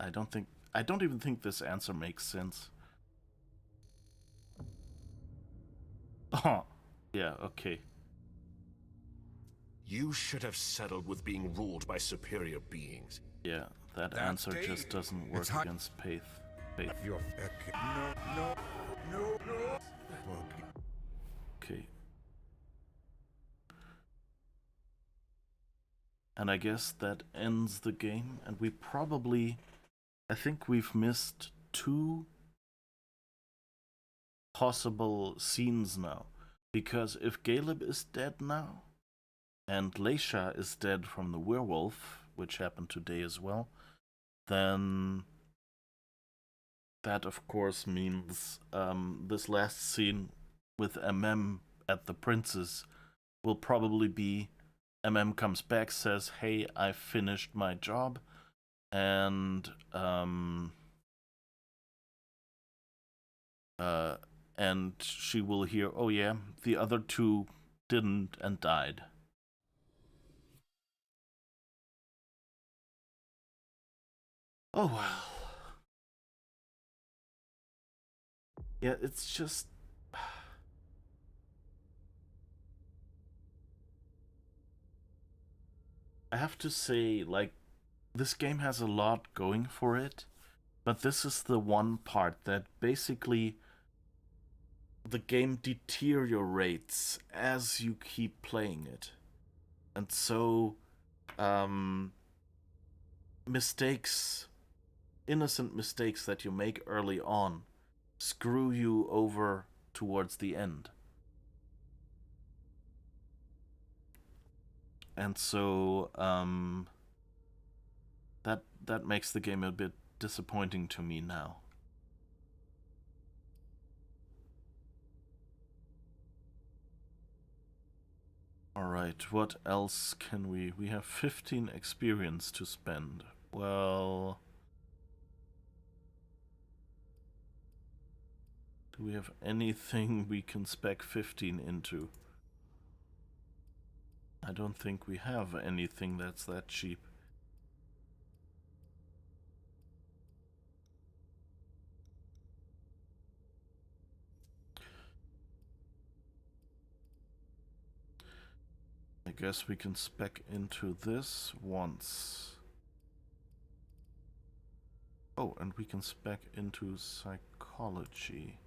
I don't even think this answer makes sense. Oh, yeah, okay. You should have settled with being ruled by superior beings. Yeah, that answer just doesn't work against faith. You're no. Okay. And I guess that ends the game, and we probably... I think we've missed 2 possible scenes now. Because if Caleb is dead now, and Leisha is dead from the werewolf, which happened today as well, then that of course means this last scene with MM at the Princess will probably be MM comes back, says, hey, I finished my job, and she will hear, oh yeah, the other 2 didn't and died. Oh well. Yeah, it's just... I have to say, like, this game has a lot going for it, but this is the one part that basically the game deteriorates as you keep playing it. And so, mistakes, innocent mistakes that you make early on, screw you over towards the end. And so that makes the game a bit disappointing to me now. Alright, what else can we... We have 15 experience to spend. Well... Do we have anything we can spec 15 into? I don't think we have anything that's that cheap. I guess we can spec into this once. Oh, and we can spec into psychology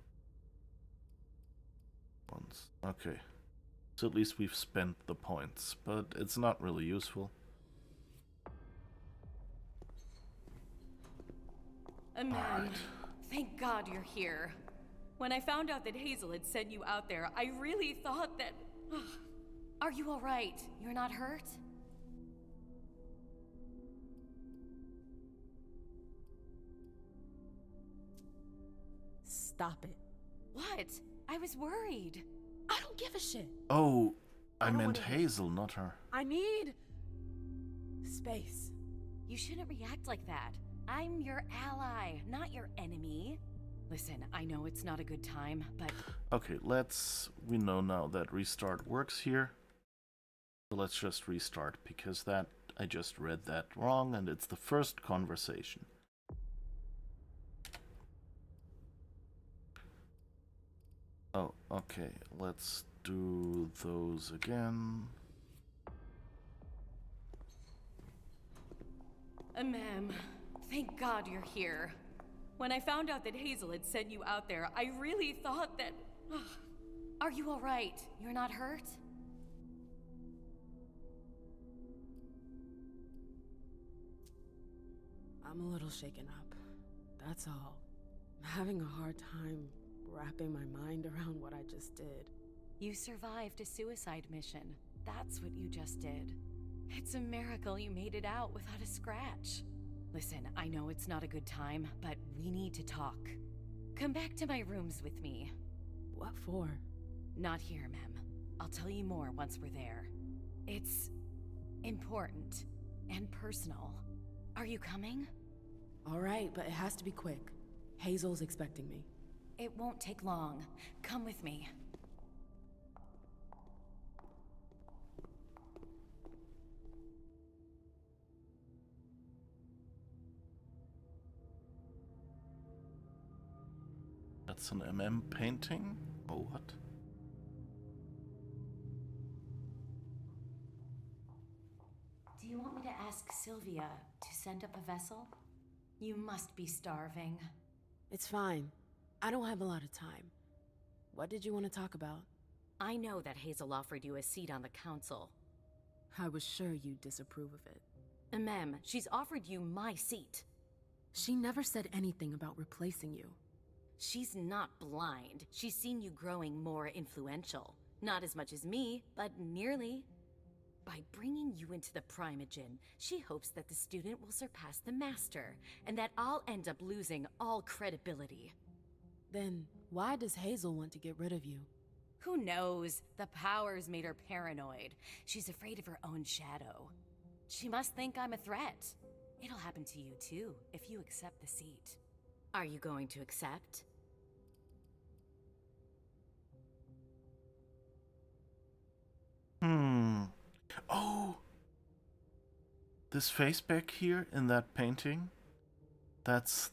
once. Okay. So at least we've spent the points, but it's not really useful. Man, thank God you're here. When I found out that Hazel had sent you out there, I really thought that... Are you alright? You're not hurt? Stop it. What? I was worried. I don't give a shit. Oh, I don't meant wanna- Hazel, not her. I need space. You shouldn't react like that. I'm your ally, not your enemy. Listen, I know it's not a good time, but... Okay, we know now that restart works here. So let's just restart, because I just read that wrong, and it's the first conversation. Oh, okay, let's do those again. Ma'am, thank God you're here. When I found out that Hazel had sent you out there, I really thought that... Are you alright? You're not hurt? I'm a little shaken up. That's all. I'm having a hard time wrapping my mind around what I just did. You survived a suicide mission. That's what you just did. It's a miracle you made it out without a scratch. Listen, I know it's not a good time, but we need to talk. Come back to my rooms with me. What for? Not here, Mem. I'll tell you more once we're there. It's important and personal. Are you coming? All right, but it has to be quick. Hazel's expecting me. It won't take long. Come with me. That's an painting? Oh, what? Do you want me to ask Sylvia to send up a vessel? You must be starving. It's fine. I don't have a lot of time. What did you want to talk about? I know that Hazel offered you a seat on the council. I was sure you'd disapprove of it. Ma'am, she's offered you my seat. She never said anything about replacing you. She's not blind. She's seen you growing more influential. Not as much as me, but nearly. By bringing you into the Primogen, she hopes that the student will surpass the master, and that I'll end up losing all credibility. Then why does Hazel want to get rid of you? Who knows? The powers made her paranoid. She's afraid of her own shadow. She must think I'm a threat. It'll happen to you too, if you accept the seat. Are you going to accept? Oh! This face back here in that painting, that's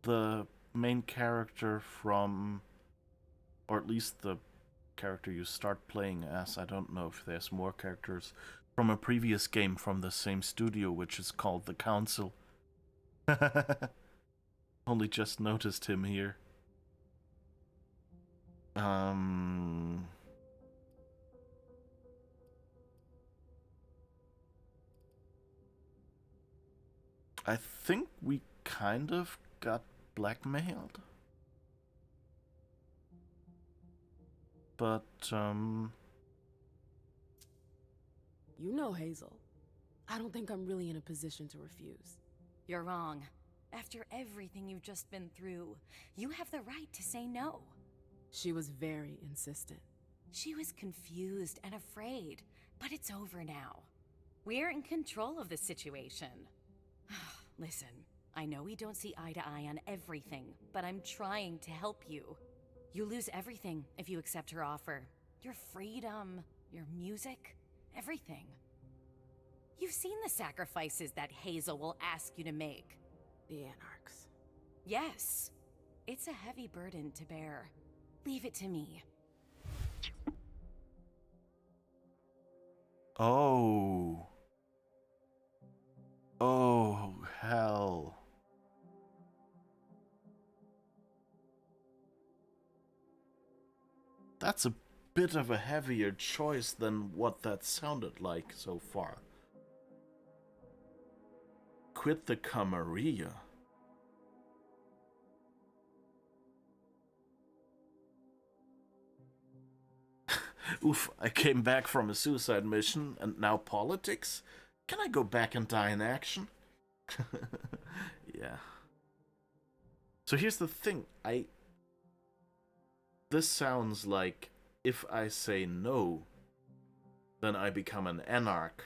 the main character from, or at least the character you start playing as. I don't know if there's more characters from a previous game from the same studio, which is called The Council. Only just noticed him here. I think we kind of got blackmailed. But, You know Hazel. I don't think I'm really in a position to refuse. You're wrong. After everything you've just been through, you have the right to say no. She was very insistent. She was confused and afraid, but it's over now. We're in control of the situation. Listen, I know we don't see eye to eye on everything, but I'm trying to help you. You lose everything if you accept her offer. Your freedom, your music, everything. You've seen the sacrifices that Hazel will ask you to make. The Anarchs. Yes. It's a heavy burden to bear. Leave it to me. Oh. Oh, hell. That's a bit of a heavier choice than what that sounded like so far. Quit the Camarilla. Oof, I came back from a suicide mission and now politics? Can I go back and die in action? Yeah. So here's the thing, this sounds like if I say no, then I become an anarch.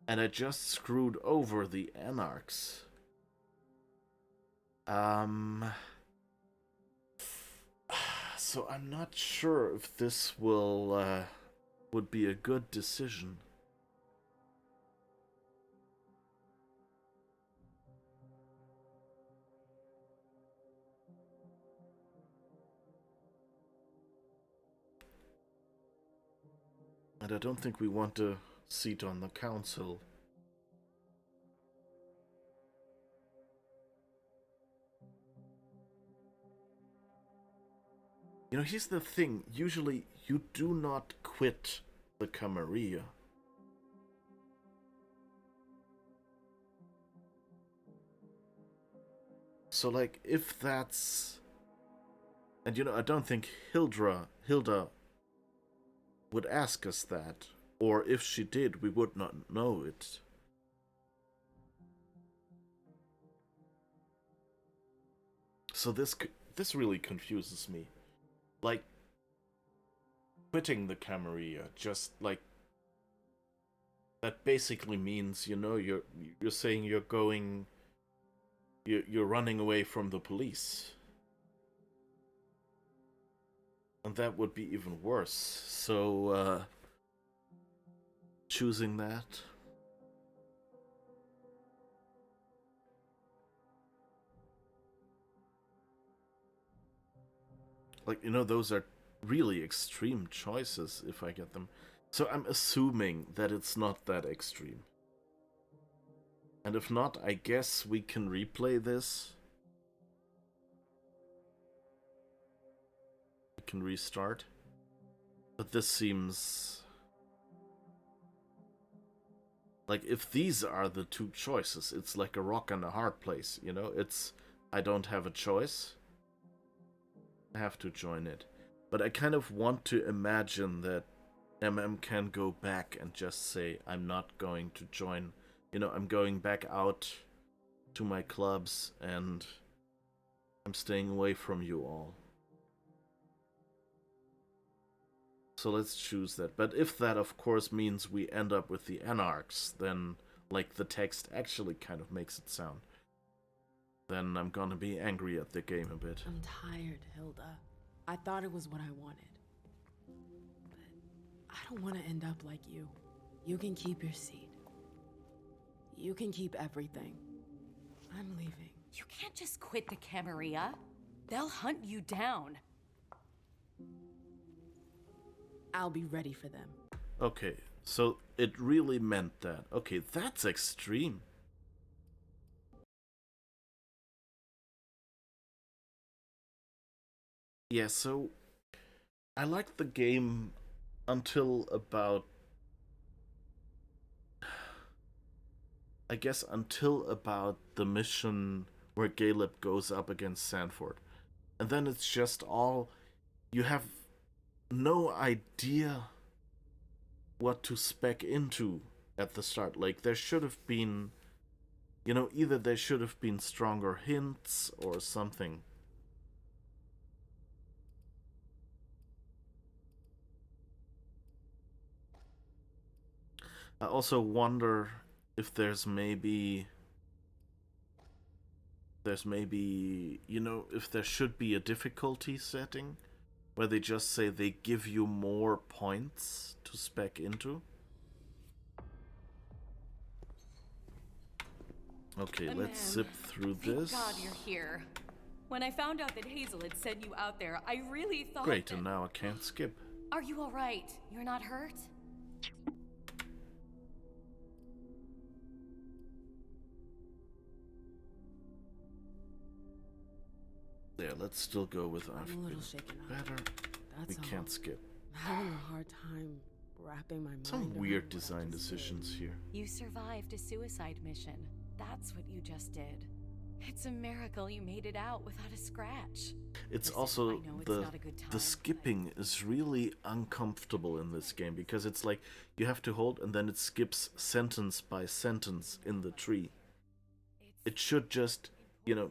And I just screwed over the anarchs. So I'm not sure if this would be a good decision. And I don't think we want a seat on the council. You know, here's the thing. Usually, you do not quit the Camarilla. So, like, if that's... And, you know, I don't think Hilda would ask us that. Or if she did, we would not know it. So this really confuses me. Like, quitting the Camarilla, just like that basically means, you know, you're saying you're running away from the police. And that would be even worse. So choosing that. Like, you know, those are really extreme choices if I get them. So I'm assuming that it's not that extreme. And if not, I guess we can replay this. We can restart. But this seems... like, if these are the two choices, it's like a rock and a hard place, you know? It's, I don't have a choice. I have to join it. But I kind of want to imagine that MM can go back and just say, I'm not going to join. You know, I'm going back out to my clubs and I'm staying away from you all. So let's choose that. But if that, of course, means we end up with the Anarchs, then, like, the text actually kind of makes it sound. Then I'm gonna be angry at the game a bit. I'm tired, Hilda. I thought it was what I wanted. But I don't want to end up like you. You can keep your seat. You can keep everything. I'm leaving. You can't just quit the Camarilla. They'll hunt you down. I'll be ready for them. Okay, so it really meant that. Okay, that's extreme. Yeah, so I liked the game until about... I guess until about the mission where Caleb goes up against Sanford. And then it's just all... You have no idea what to spec into at the start. Like, there should have been... You know, either there should have been stronger hints or something. I also wonder if there's maybe, you know, if there should be a difficulty setting where they just say they give you more points to spec into. Okay, Ma'am, let's zip through thank this. God you're here. When I found out that Hazel had sent you out there, I really thought Great, that... and now I can't skip. Are you alright? You're not hurt? There, let's still go with I'm I've a little been shaken up. better. That's We all. can't skip. I'm having a hard time wrapping my mind Some around weird what I design just did. decisions here. You survived a suicide mission. That's what you just did. It's a miracle you made it out without a scratch. It's Listen, also I know it's not a good time, the skipping is really uncomfortable in this game because it's like you have to hold and then it skips sentence by sentence in the tree. It should just, you know,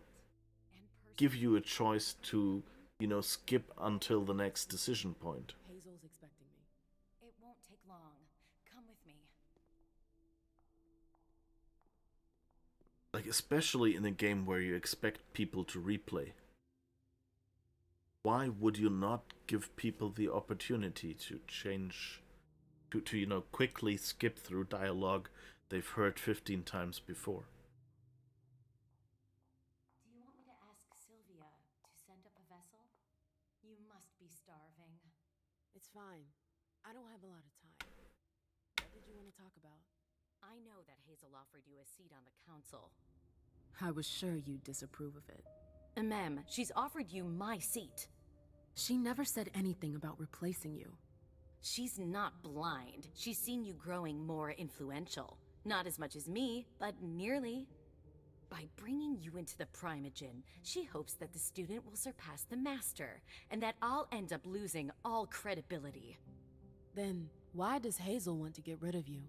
give you a choice to, you know, skip until the next decision point. Hazel's expecting me. It won't take long. Come with me. Like, especially in a game where you expect people to replay. Why would you not give people the opportunity to change, to you know, quickly skip through dialogue they've heard 15 times before? Do you want me to ask Sylvia to send up a vessel? You must be starving. It's fine. I don't have a lot of time. What did you want to talk about? I know that Hazel offered you a seat on the council. I was sure you'd disapprove of it. Ma'am, she's offered you my seat. She never said anything about replacing you. She's not blind. She's seen you growing more influential. Not as much as me, but nearly. By bringing you into the Primogen, she hopes that the student will surpass the master, and that I'll end up losing all credibility. Then why does Hazel want to get rid of you?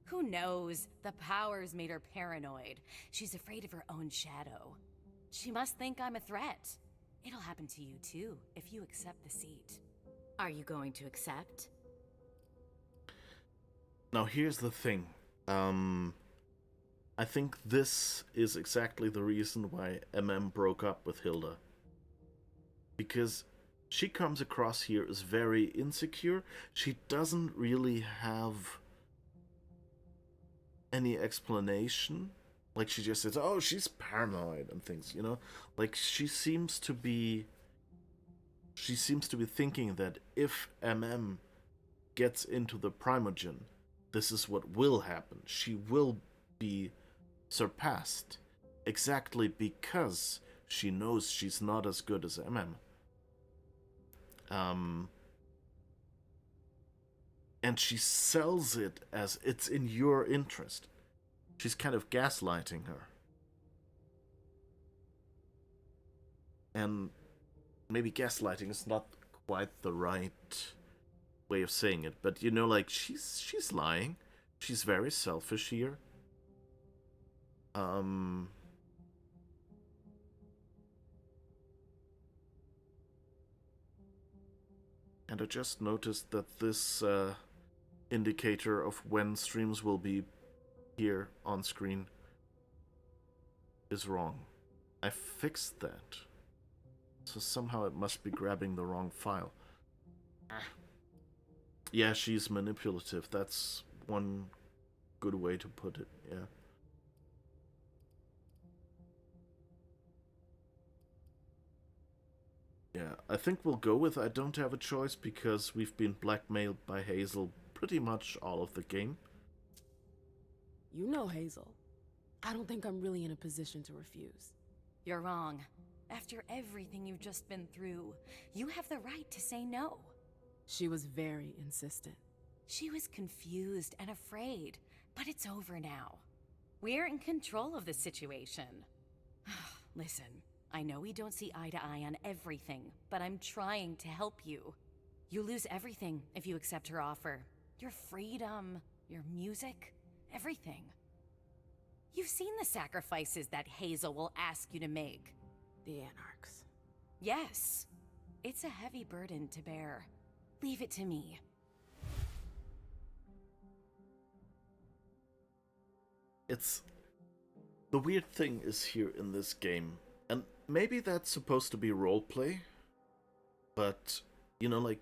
Who knows? The powers made her paranoid. She's afraid of her own shadow. She must think I'm a threat. It'll happen to you too, if you accept the seat. Are you going to accept? Now here's the thing. I think this is exactly the reason why broke up with Hilda. Because she comes across here as very insecure. She doesn't really have any explanation. Like, she just says, oh, she's paranoid and things, you know? Like, she seems to be thinking that if gets into the Primogen, this is what will happen. She will be surpassed. Exactly because she knows she's not as good as and she sells it as it's in your interest. She's kind of gaslighting her. And maybe gaslighting is not quite the right way of saying it, but you know, like, she's lying. She's very selfish here. And I just noticed that this indicator of when streams will be here on screen is wrong. I fixed that. So somehow it must be grabbing the wrong file. Yeah, she's manipulative. That's one good way to put it, yeah. Yeah, I think we'll go with I don't have a choice because we've been blackmailed by Hazel pretty much all of the game. You know Hazel. I don't think I'm really in a position to refuse. You're wrong. After everything you've just been through, you have the right to say no. She was very insistent. She was confused and afraid, but it's over now. We're in control of the situation. Listen, I know we don't see eye to eye on everything, but I'm trying to help you. You lose everything if you accept her offer. Your freedom, your music, everything. You've seen the sacrifices that Hazel will ask you to make. The Anarchs. Yes. It's a heavy burden to bear. Leave it to me. It's... The weird thing is here in this game, and maybe that's supposed to be roleplay, but, you know, like,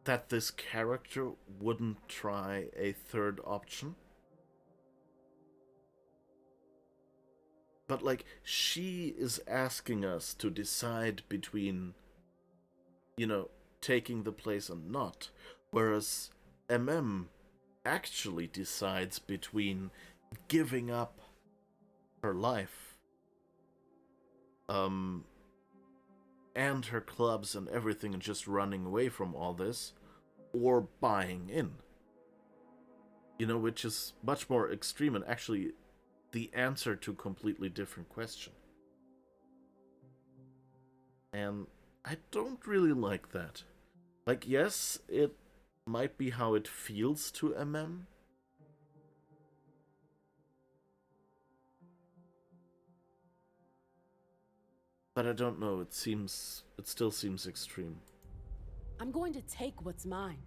that this character wouldn't try a third option. But, like, she is asking us to decide between, you know, taking the place and not. Whereas MM actually decides between giving up her life, and her clubs and everything and just running away from all this, or buying in. You know, which is much more extreme and actually the answer to a completely different question. And I don't really like that. Like, yes, it might be how it feels to MM. But I don't know, it still seems extreme. I'm going to take what's mine.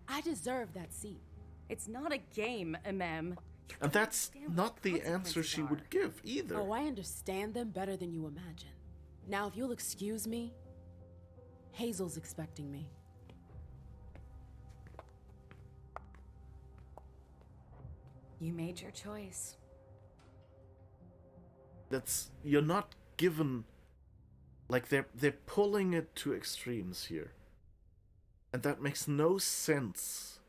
I deserve that seat. It's not a game, MM. And that's not the answer she would give either. Oh, I understand them better than you imagine. Now, if you'll excuse me, Hazel's expecting me. You made your choice. You're not given, like, they're pulling it to extremes here. And that makes no sense.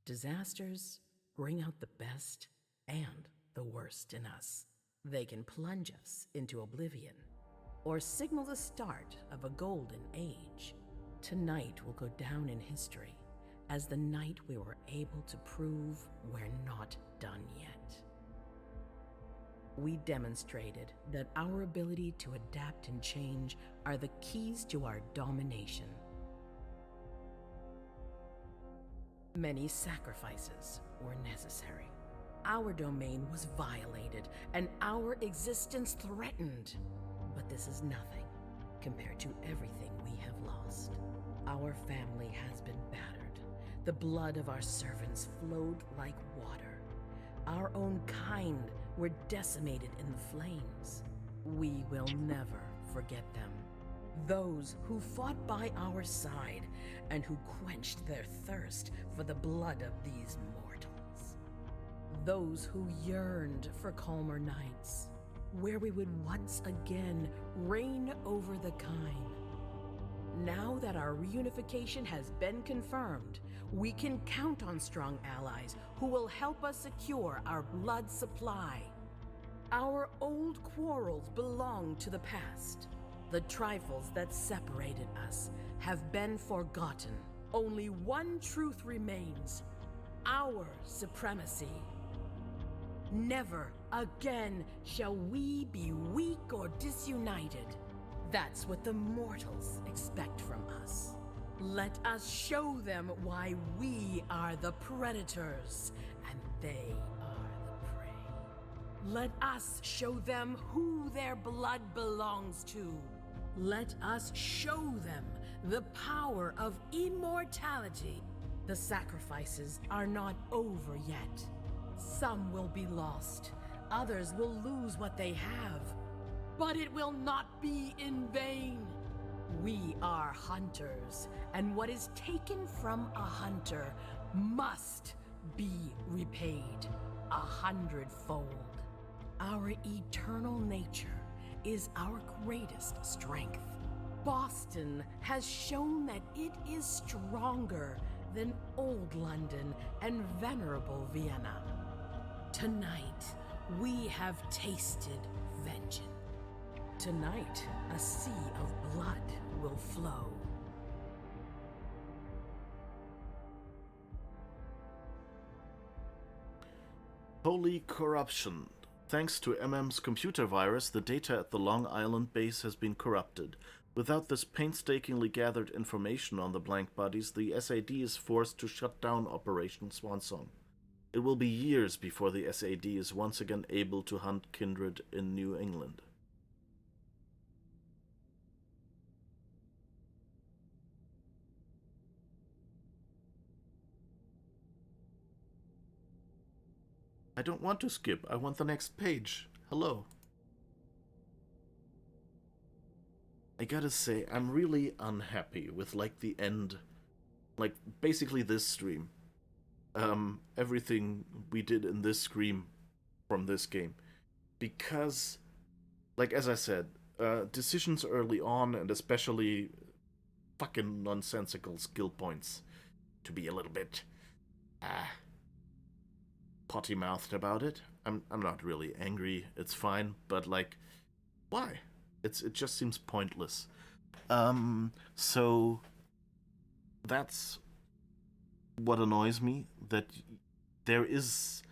Disasters bring out the best and the worst in us. They can plunge us into oblivion, or signal the start of a golden age. Tonight will go down in history as the night we were able to prove we're not done yet. We demonstrated that our ability to adapt and change are the keys to our domination. Many sacrifices were necessary. Our domain was violated and our existence threatened. But this is nothing compared to everything we have lost. Our family has been battered. The blood of our servants flowed like water. Our own kind were decimated in the flames. We will never forget them. Those who fought by our side and who quenched their thirst for the blood of these mortals. Those who yearned for calmer nights, where we would once again reign over the kind. Now that our reunification has been confirmed, we can count on strong allies who will help us secure our blood supply. Our old quarrels belong to the past. The trifles that separated us have been forgotten. Only one truth remains: our supremacy. Never again shall we be weak or disunited. That's what the mortals expect from us. Let us show them why we are the predators and they are the prey. Let us show them who their blood belongs to. Let us show them the power of immortality. The sacrifices are not over yet. Some will be lost. Others will lose what they have. But it will not be in vain. We are hunters, and what is taken from a hunter must be repaid 100-fold. Our eternal nature is our greatest strength. Boston has shown that it is stronger than old London and venerable Vienna. Tonight, we have tasted vengeance. Tonight, a sea of blood will flow. Holy corruption. Thanks to MM's computer virus, the data at the Long Island base has been corrupted. Without this painstakingly gathered information on the blank bodies, the SAD is forced to shut down Operation Swansong. It will be years before the SAD is once again able to hunt kindred in New England. I don't want to skip. I want the next page. Hello. I gotta say, I'm really unhappy with, like, the end. Like, basically this stream. Everything we did in this stream from this game. Because like as I said, decisions early on, and especially fucking nonsensical skill points, to be a little bit potty mouthed about it. I'm not really angry. It's fine, but like, why? It just seems pointless. So that's what annoys me, that there is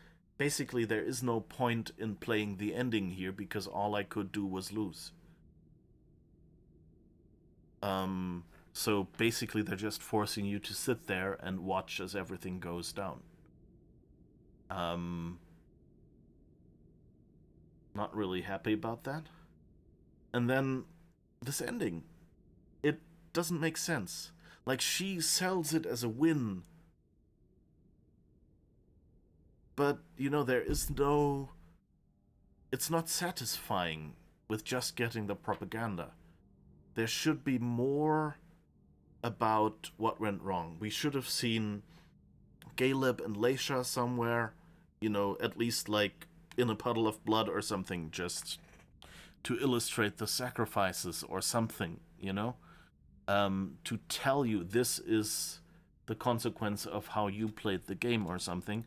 no point in playing the ending here because all I could do was lose. So basically they're just forcing you to sit there and watch as everything goes down. Not really happy about that. And then this ending, it doesn't make sense. Like, she sells it as a win, but there is no, it's not satisfying with just getting the propaganda. There should be more about what went wrong. We should have seen Caleb and Leisha somewhere, at least like in a puddle of blood or something, just to illustrate the sacrifices or something, to tell you this is the consequence of how you played the game or something.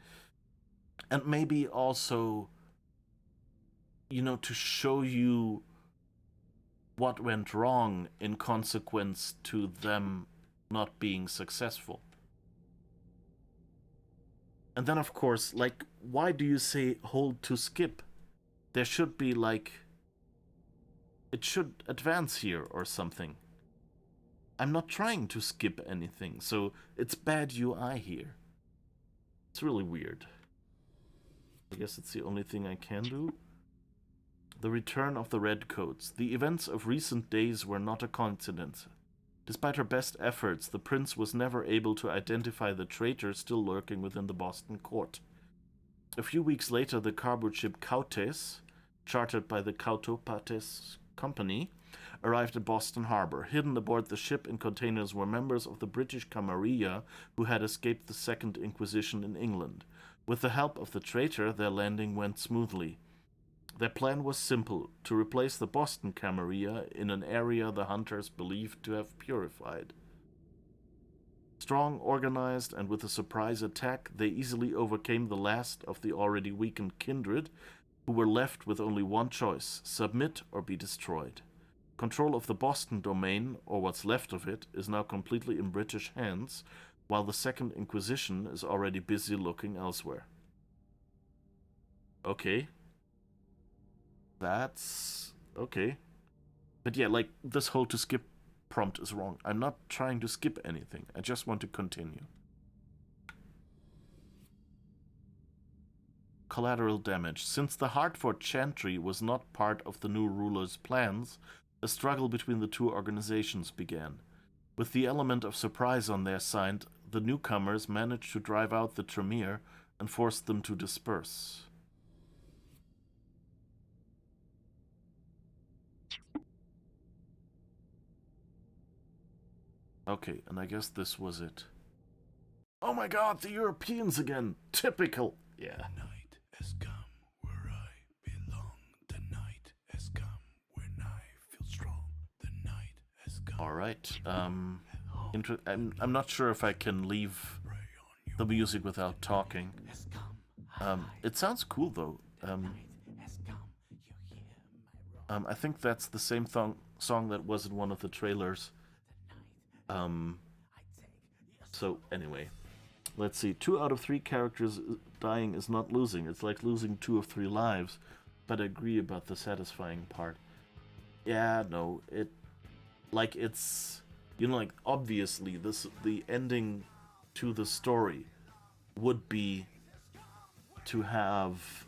And maybe also, to show you what went wrong in consequence to them not being successful. And then, of course, like, why do you say hold to skip? There should be, like, it should advance here or something. I'm not trying to skip anything, so it's bad UI here. It's really weird. I guess it's the only thing I can do. The return of the Redcoats. The events of recent days were not a coincidence. Despite her best efforts, the prince was never able to identify the traitor still lurking within the Boston court. A few weeks later, the cargo ship Cautes, chartered by the Cautopates Company, arrived at Boston Harbor. Hidden aboard the ship in containers were members of the British Camarilla who had escaped the Second Inquisition in England. With the help of the traitor, their landing went smoothly. Their plan was simple: to replace the Boston Camarilla in an area the hunters believed to have purified. Strong, organized, and with a surprise attack, they easily overcame the last of the already weakened kindred, who were left with only one choice: submit or be destroyed. Control of the Boston domain, or what's left of it, is now completely in British hands, while the Second Inquisition is already busy looking elsewhere. Okay. That's okay. But yeah, like, this whole to skip prompt is wrong. I'm not trying to skip anything. I just want to continue. Collateral damage. Since the Hartford Chantry was not part of the new ruler's plans, a struggle between the two organizations began. With the element of surprise on their side, the newcomers managed to drive out the Tremere and force them to disperse. Okay, and I guess this was it. Oh my god, the Europeans again! Typical! Yeah. The night has come where I belong. The night has come when I feel strong. The night has come. Alright, I'm not sure if I can leave the music without talking. It sounds cool though. I think that's the same song that was in one of the trailers. So anyway, let's see. 2 out of 3 characters dying is not losing. It's like losing 2 of 3 lives, but I agree about the satisfying part. Yeah, no, it's, like, obviously the ending to the story would be to have,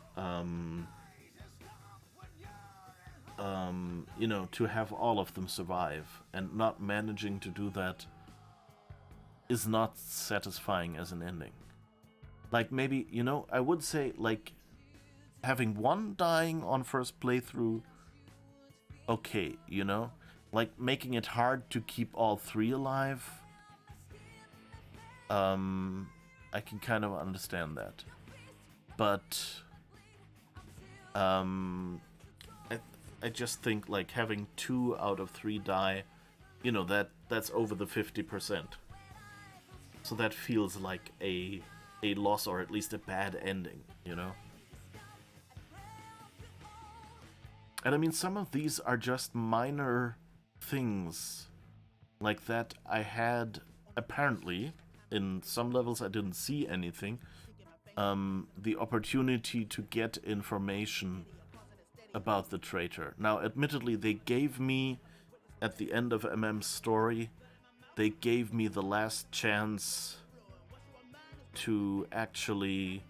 to have all of them survive, and not managing to do that is not satisfying as an ending. Like, maybe, I would say, like, having 1 dying on first playthrough, okay, like, making it hard to keep all 3 alive, I can kind of understand that. But, I I just think like having 2 out of 3 die, you know, that's over the 50%. So that feels like a loss, or at least a bad ending, you know? And I mean, some of these are just minor things like that. I had, apparently, in some levels I didn't see anything, the opportunity to get information about the traitor. Now, admittedly, they gave me, at the end of MM's story, they gave me the last chance to actually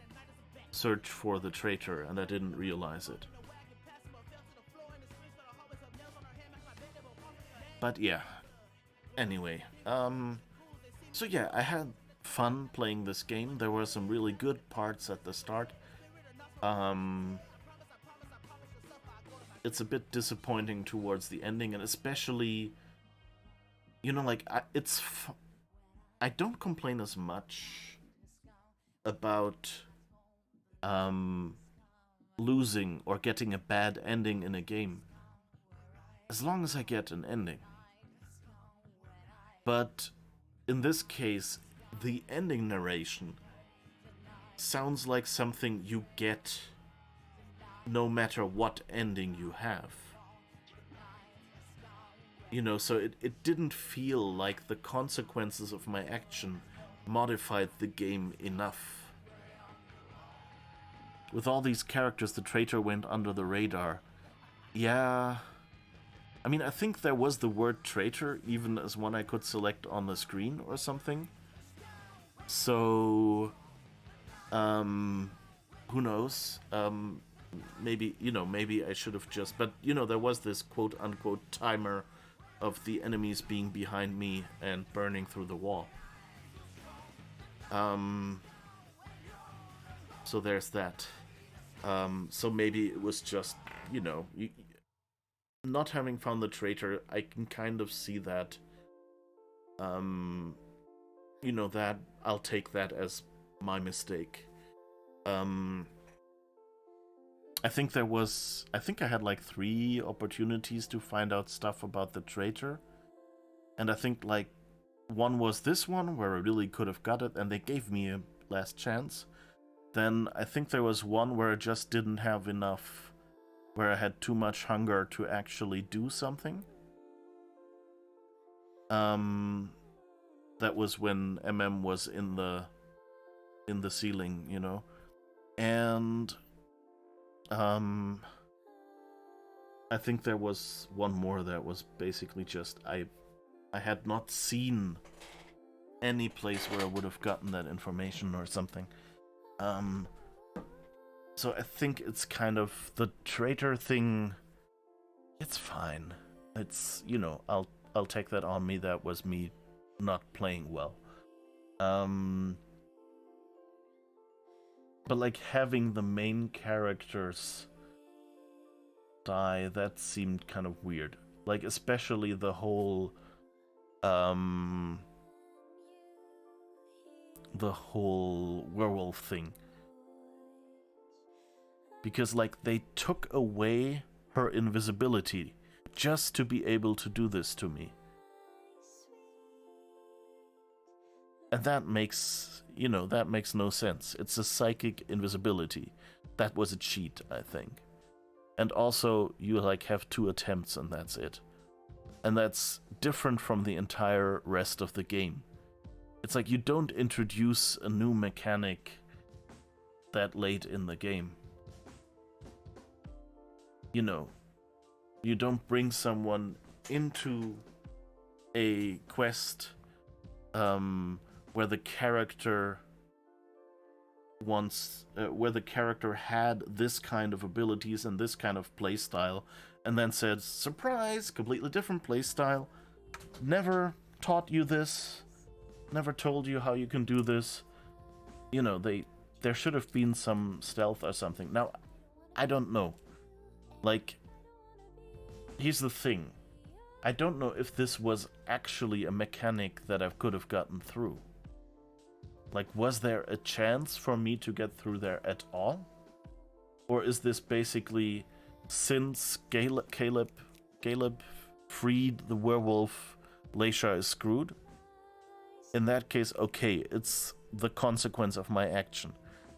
search for the traitor, and I didn't realize it. But yeah, anyway, so yeah, I had fun playing this game. There were some really good parts at the start. It's a bit disappointing towards the ending, and especially, you know, like, I don't complain as much about losing or getting a bad ending in a game, as long as I get an ending. But in this case, the ending narration sounds like something you get no matter what ending you have. You know, so it didn't feel like the consequences of my action modified the game enough. With all these characters, the traitor went under the radar. Yeah, I mean, I think there was the word traitor even as one I could select on the screen or something. So, who knows? Maybe, you know, maybe I should have just... But, you know, there was this quote-unquote timer of the enemies being behind me and burning through the wall. So there's that. So maybe it was just, you know... not having found the traitor, I can kind of see that. You know, that I'll take that as my mistake. I think I had like 3 opportunities to find out stuff about the traitor. And I think like one was this one where I really could have got it and they gave me a last chance. Then I think there was one where I just didn't have enough, where I had too much hunger to actually do something. That was when MM was in the ceiling, you know. And I think there was one more that was basically just I had not seen any place where I would have gotten that information or something. So I think it's kind of the traitor thing. It's fine. It's, you know, I'll take that on me. That was me not playing well. But like having the main characters die, that seemed kind of weird. Like especially the whole werewolf thing. Because like they took away her invisibility just to be able to do this to me. And that makes, you know, that makes no sense. It's a psychic invisibility. That was a cheat, I think. And also, you like have 2 attempts and that's it. And that's different from the entire rest of the game. It's like you don't introduce a new mechanic that late in the game. You know, you don't bring someone into a quest where the character where the character had this kind of abilities and this kind of playstyle, and then said, surprise, completely different playstyle, never taught you this, never told you how you can do this. You know, there should have been some stealth or something. Now, I don't know. Like, here's the thing. I don't know if this was actually a mechanic that I could have gotten through. Like, was there a chance for me to get through there at all? Or is this basically since Caleb freed the werewolf, Leisha is screwed. In that case, okay, it's the consequence of my action.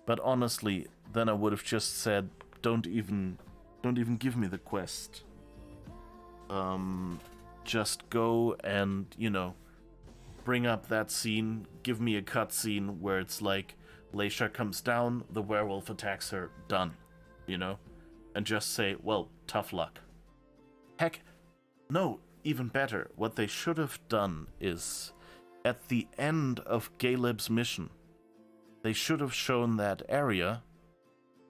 But honestly, then I would have just said, don't even give me the quest. Just go and, bring up that scene, give me a cutscene where it's like Leisha comes down, the werewolf attacks her, done, and just say, well, tough luck. Heck, no, even better. What they should have done is, at the end of Caleb's mission, they should have shown that area,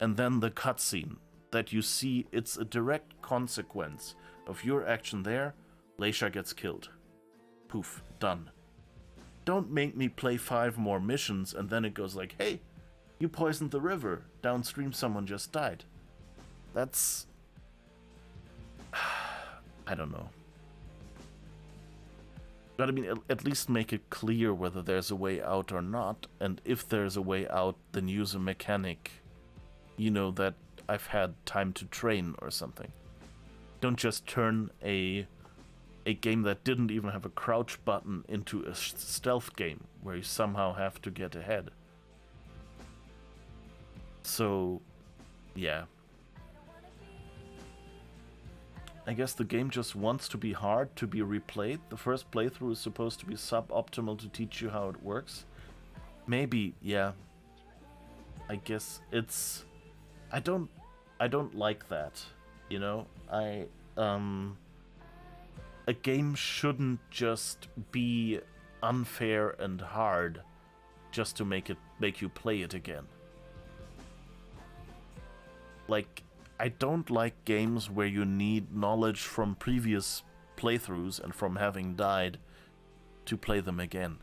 and then the cutscene that you see. It's a direct consequence of your action there. Leisha gets killed. Poof, done. Don't make me play 5 more missions and then it goes like, hey, you poisoned the river. Downstream someone just died. That's... I don't know. But I mean, at least make it clear whether there's a way out or not, and if there's a way out, then use a mechanic, that I've had time to train or something. Don't just turn a game that didn't even have a crouch button into a stealth game where you somehow have to get ahead. So, yeah. I guess the game just wants to be hard to be replayed. The first playthrough is supposed to be suboptimal to teach you how it works. Maybe, yeah. I guess it's... I don't like that, a game shouldn't just be unfair and hard just to make you play it again. Like, I don't like games where you need knowledge from previous playthroughs and from having died to play them again.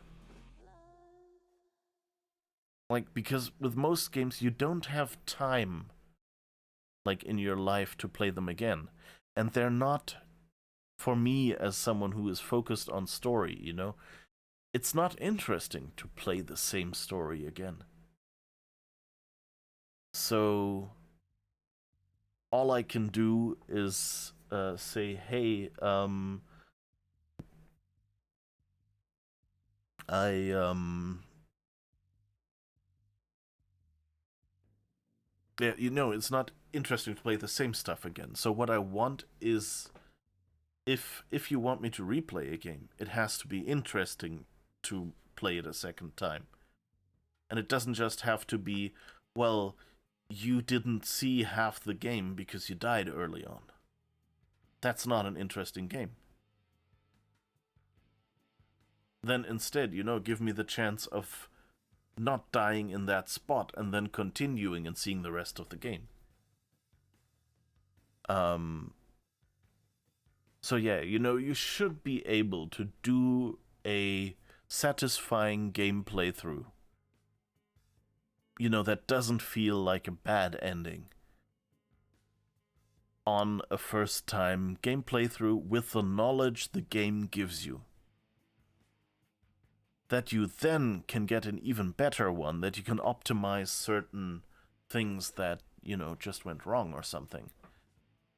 Like, because with most games you don't have time, like, in your life to play them again. And they're not... For me, as someone who is focused on story, it's not interesting to play the same story again. So, all I can do is say, hey, yeah, it's not interesting to play the same stuff again. So what I want is... If you want me to replay a game, it has to be interesting to play it a second time. And it doesn't just have to be, well, you didn't see half the game because you died early on. That's not an interesting game. Then instead, give me the chance of not dying in that spot and then continuing and seeing the rest of the game. So yeah, you should be able to do a satisfying game playthrough. That doesn't feel like a bad ending. On a first-time game playthrough with the knowledge the game gives you. That you then can get an even better one, that you can optimize certain things that, just went wrong or something.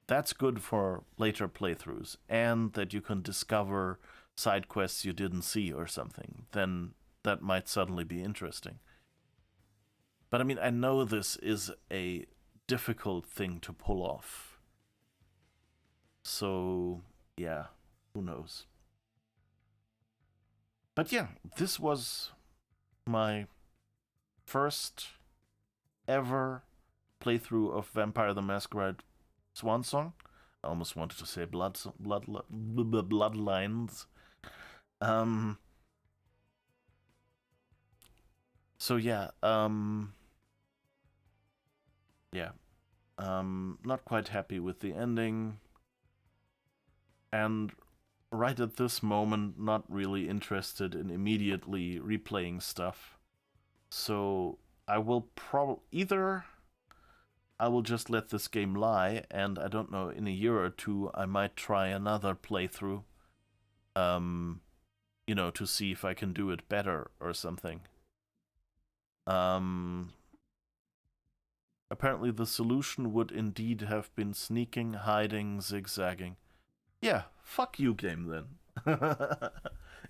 That's good for later playthroughs, and that you can discover side quests you didn't see or something. Then that might suddenly be interesting. But I mean, I know this is a difficult thing to pull off. So, yeah, who knows? But yeah, this was my first ever playthrough of Vampire the Masquerade Swansong. I almost wanted to say Bloodlines. So yeah, not quite happy with the ending, and right at this moment, not really interested in immediately replaying stuff. So I will either I will just let this game lie, and I don't know, in a year or two, I might try another playthrough, to see if I can do it better or something. Apparently the solution would indeed have been sneaking, hiding, zigzagging. Yeah, fuck you, game then.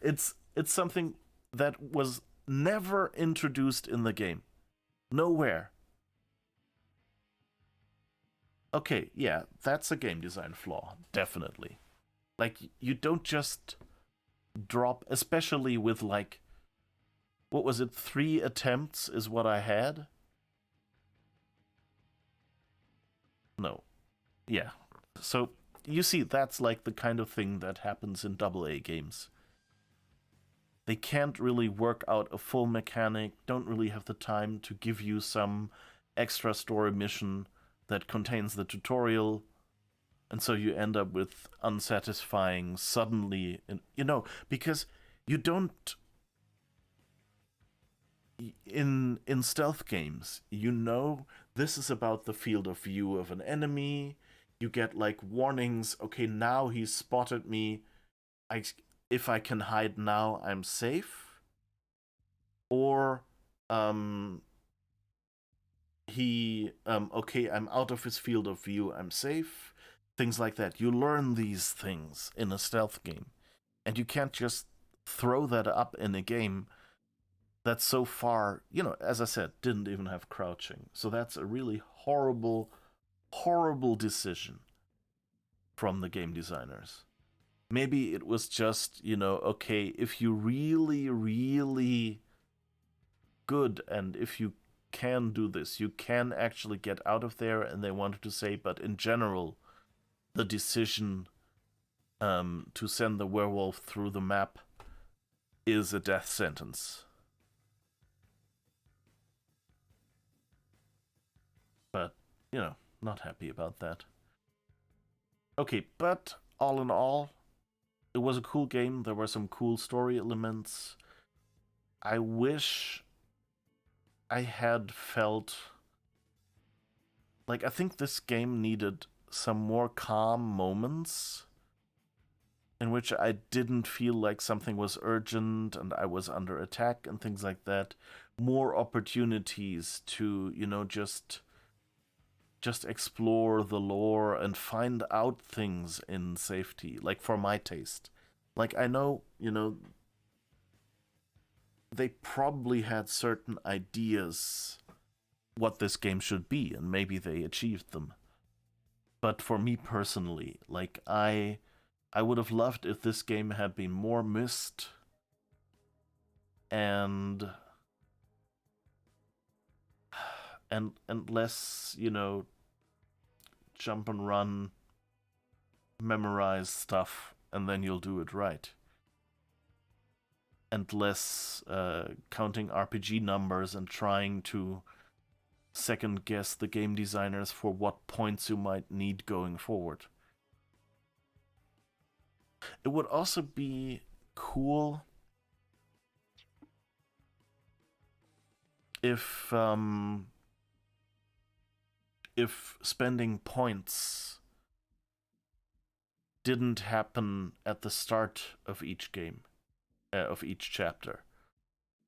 It's something that was never introduced in the game. Nowhere. Okay, yeah, that's a game design flaw, definitely. Like, you don't just drop, especially with, like, what was it, 3 attempts is what I had? No. Yeah. So, you see, that's like the kind of thing that happens in AA games. They can't really work out a full mechanic, don't really have the time to give you some extra story mission that contains the tutorial, and so you end up with unsatisfying, suddenly, because you don't... In stealth games, this is about the field of view of an enemy. You get like warnings, okay, now he's spotted me. If I can hide now, I'm safe. Or okay, I'm out of his field of view, I'm safe. Things like that. You learn these things in a stealth game. And you can't just throw that up in a game that so far, as I said, didn't even have crouching. So that's a really horrible, horrible decision from the game designers. Maybe it was just, okay, if you really, really good and if you can do this, you can actually get out of there, and they wanted to say, but in general, the decision to send the werewolf through the map is a death sentence. But, not happy about that. Okay, but all in all, it was a cool game. There were some cool story elements. I wish I had felt like I think this game needed some more calm moments in which I didn't feel like something was urgent and I was under attack and things like that. More opportunities to, just explore the lore and find out things in safety, like for my taste. Like, I know, they probably had certain ideas what this game should be, and maybe they achieved them. But for me personally, like, I would have loved if this game had been more missed and less, jump and run, memorize stuff, and then you'll do it right. And less counting RPG numbers and trying to second guess the game designers for what points you might need going forward. It would also be cool if spending points didn't happen at the start of each game, of each chapter.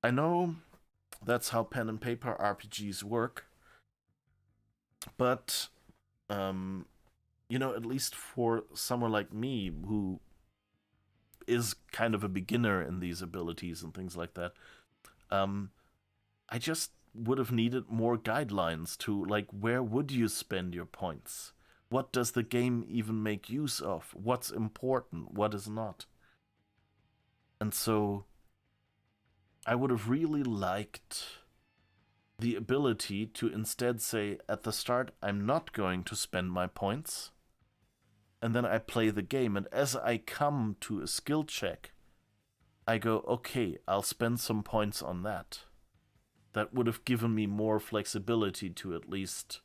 I know that's how pen and paper RPGs work, but at least for someone like me who is kind of a beginner in these abilities and things like that, I just would have needed more guidelines to, like, where would you spend your points? What does the game even make use of? What's important? What is not? And so I would have really liked the ability to instead say, at the start, I'm not going to spend my points. And then I play the game, and as I come to a skill check, I go, okay, I'll spend some points on that. That would have given me more flexibility to at least,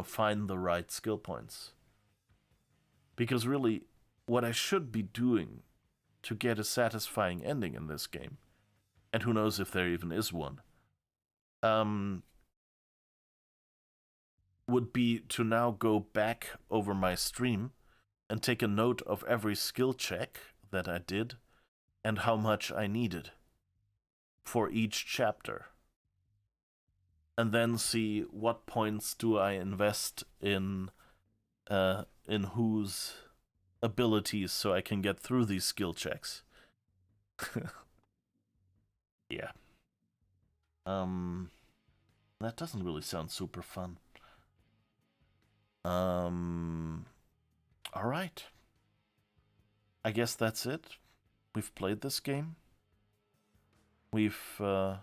find the right skill points. Because really, what I should be doing to get a satisfying ending in this game, and who knows if there even is one, would be to now go back over my stream and take a note of every skill check that I did and how much I needed for each chapter. and then see what points do I invest in whose abilities so I can get through these skill checks. Yeah. That doesn't really sound super fun. Alright. I guess that's it. We've played this game. We've had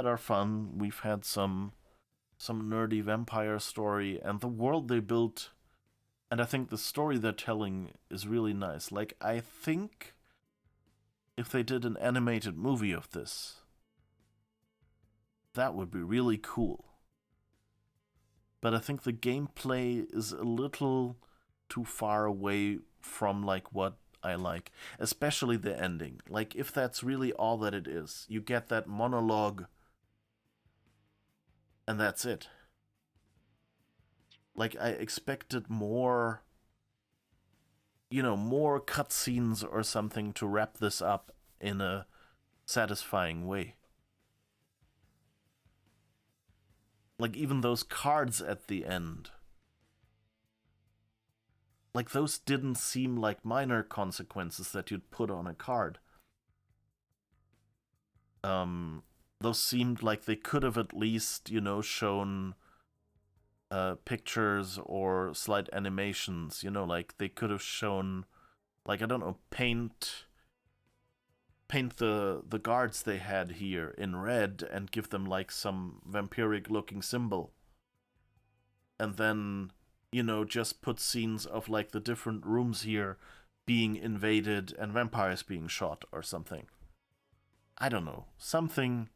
our fun. We've had some nerdy vampire story, and the world they built, and I think the story they're telling is really nice. Like, I think if they did an animated movie of this, that would be really cool. But I think the gameplay is a little too far away from like what I like, especially the ending. Like, if that's really all that it is, you get that monologue and that's it. Like, I expected more, more cutscenes or something to wrap this up in a satisfying way. Like, even those cards at the end. Like, those didn't seem like minor consequences that you'd put on a card. Those seemed like they could have at least, shown pictures or slight animations, like they could have shown, like, I don't know, paint the guards they had here in red and give them like some vampiric looking symbol. And then, just put scenes of like the different rooms here being invaded and vampires being shot or something. I don't know. Something,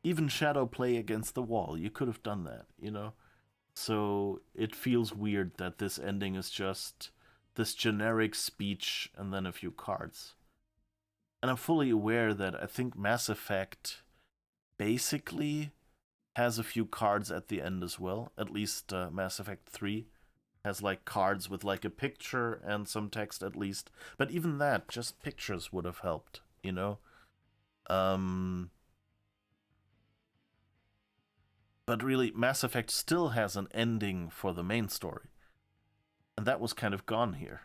even shadow play against the wall. You could have done that, So it feels weird that this ending is just this generic speech and then a few cards. And I'm fully aware that I think Mass Effect basically has a few cards at the end as well. At least Mass Effect 3 has like cards with like a picture and some text at least. But even that, just pictures would have helped, But really, Mass Effect still has an ending for the main story. And that was kind of gone here.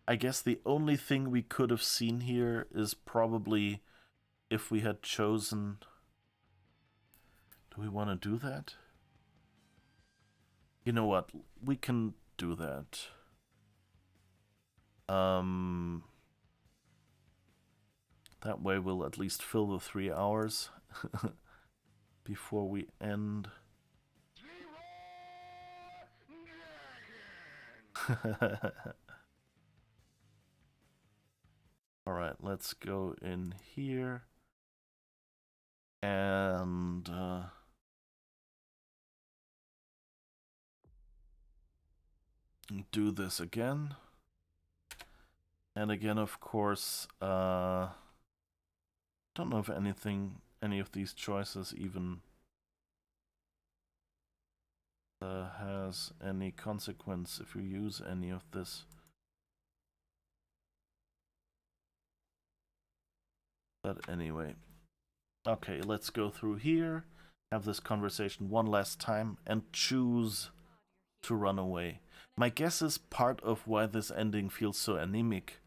I guess the only thing we could have seen here is probably if we had chosen... Do we want to do that? You know what? We can do that. That way we'll at least fill the 3 hours before we end. Alright, let's go in here and do this again. And again, of course, don't know if any of these choices even has any consequence if you use any of this. But anyway, okay, let's go through here, have this conversation one last time, and choose to run away. My guess is part of why this ending feels so anemic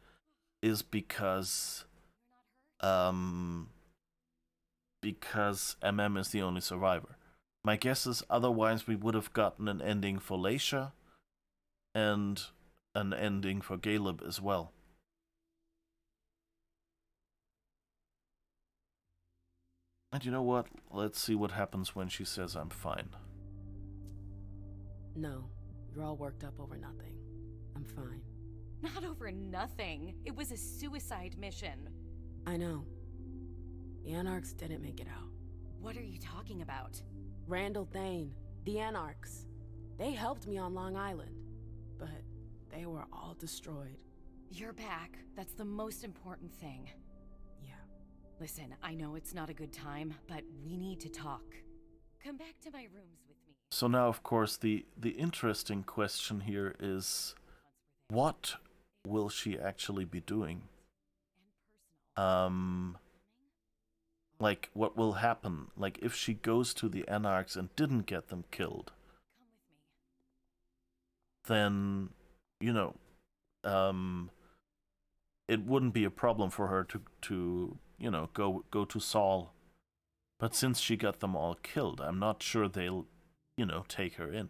is because MM is the only survivor. My guess is otherwise we would have gotten an ending for Leisha and an ending for Caleb as well. And you know what? Let's see what happens when she says I'm fine. No, you're all worked up over nothing. I'm fine. Not over nothing. It was a suicide mission. I know. The Anarchs didn't make it out. What are you talking about? Randall Thane, the Anarchs. They helped me on Long Island, but they were all destroyed. You're back. That's the most important thing. Yeah. Listen, I know it's not a good time, but we need to talk. Come back to my rooms with me. So now, of course, the interesting question here is, what will she actually be doing? Like, what will happen? Like, if she goes to the Anarchs and didn't get them killed, then, you know, it wouldn't be a problem for her to you know, go to Saul. But since she got them all killed, I'm not sure they'll, you know, take her in.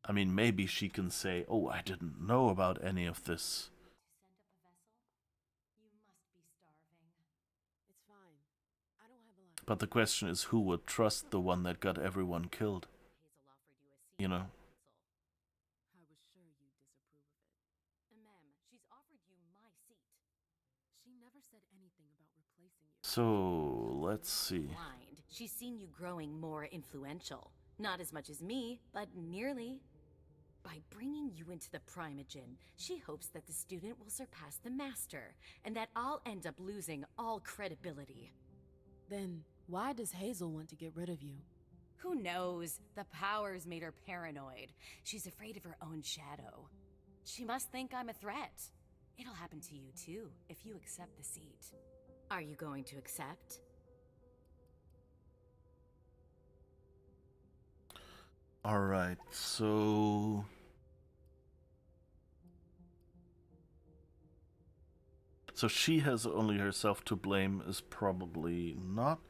I mean, maybe she can say, oh, I didn't know about any of this. It's fine. I don't have a lot. But the question is, who would trust the one that got everyone killed? You know? I was sure you'd disapprove of it. Ma'am, she's offered you my seat. She never said anything about replacing you. So, let's see. Blind. She's seen you growing more influential. Not as much as me, but nearly. By bringing you into the Primogen, she hopes that the student will surpass the master, and that I'll end up losing all credibility. Then why does Hazel want to get rid of you? Who knows? The powers made her paranoid. She's afraid of her own shadow. She must think I'm a threat. It'll happen to you too, if you accept the seat. Are you going to accept? Alright, so... So she has only herself to blame is probably not.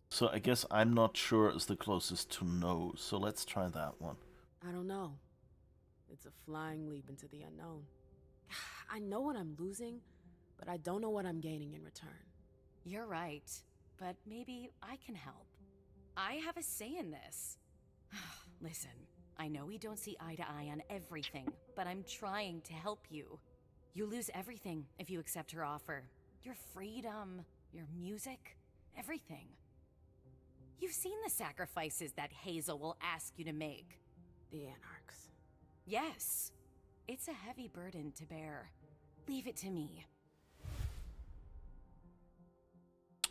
So I guess I'm not sure is the closest to no. So let's try that one. I don't know. It's a flying leap into the unknown. I know what I'm losing, but I don't know what I'm gaining in return. You're right, but maybe I can help. I have a say in this. Listen, I know we don't see eye to eye on everything, but I'm trying to help you. You lose everything if you accept her offer. Your freedom, your music, everything. You've seen the sacrifices that Hazel will ask you to make. The Anarchs. Yes. It's a heavy burden to bear. Leave it to me.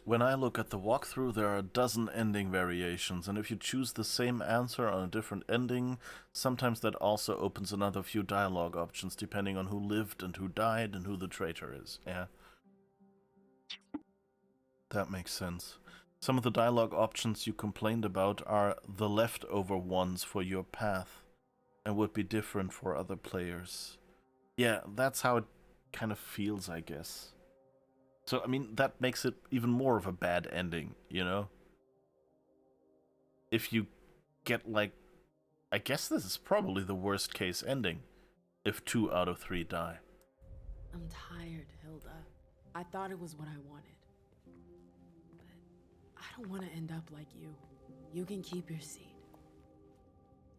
When I look at the walkthrough, there are a dozen ending variations, and if you choose the same answer on a different ending, sometimes that also opens another few dialogue options, depending on who lived and who died and who the traitor is. Yeah. That makes sense. Some of the dialogue options you complained about are the leftover ones for your path, and would be different for other players. Yeah, that's how it kind of feels, I guess. So, I mean, that makes it even more of a bad ending, you know? If you get, like... I guess this is probably the worst case ending, if 2 out of 3 die. I'm tired, Hilda. I thought it was what I wanted. But I don't want to end up like you. You can keep your seat.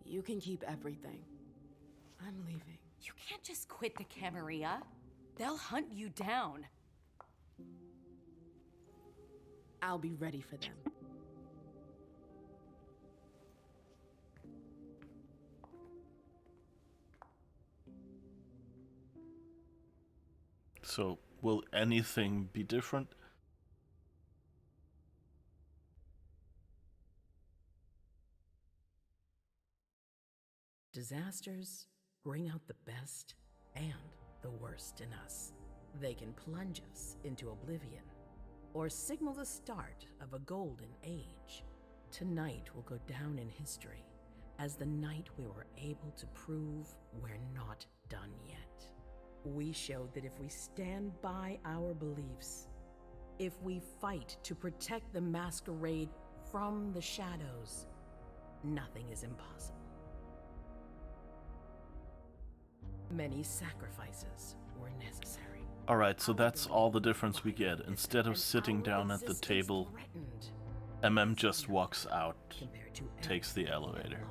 You can keep everything. I'm leaving. You can't just quit the Camarilla. They'll hunt you down. I'll be ready for them. So, will anything be different? Disasters bring out the best and the worst in us. They can plunge us into oblivion, or signal the start of a golden age. Tonight will go down in history as the night we were able to prove we're not done yet. We showed that if we stand by our beliefs, if we fight to protect the masquerade from the shadows, nothing is impossible. Many sacrifices were necessary. Alright, so that's all the difference we get. Instead of sitting down at the table, MM just walks out, takes the elevator.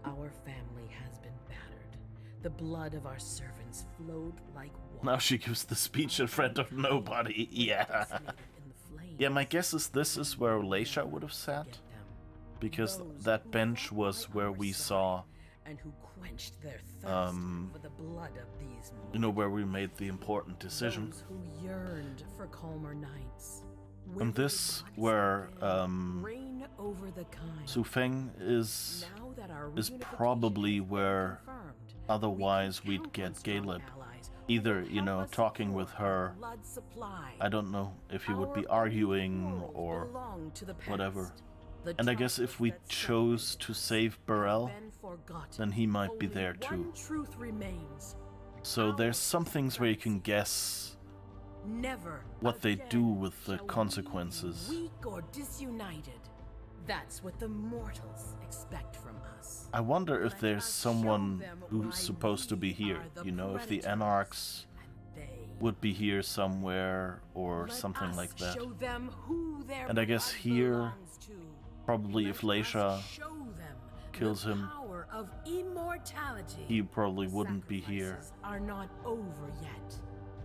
Our family has been battered. The blood of our servants flowed like water. Now she gives the speech in front of nobody. Yeah. Yeah, my guess is this is where Leisha would have sat. Because that bench was where we saw... and who quenched their thirst for the blood of these mortals. You know, where we made the important decision. Those who yearned for calmer nights. And this where reign over the kind. Su Feng is that our is reunification probably has been where confirmed. otherwise We can we'd count on get strong Caleb. allies Either, who will you know, help us talking with secure our her. blood supply. I don't know if he would be Our arguing old quarrels or belong to the past. whatever. The And I guess if traumas we that chose separated to us save have Burrell, been forgotten. then he might be Only there too. one truth remains. So there's some things where you can guess Never what they do again with the shall we consequences. be weak or disunited. That's what the mortals expect from us. I wonder if Let there's us show someone them why who's supposed to be we here. are the You know, if the predators, Anarchs and they would be here somewhere or Let something us like that. show them who their And I guess blood here, belongs to. probably if Let us Leisha show them kills the him, power of immortality. he probably wouldn't be here. Sacrifices are not over yet.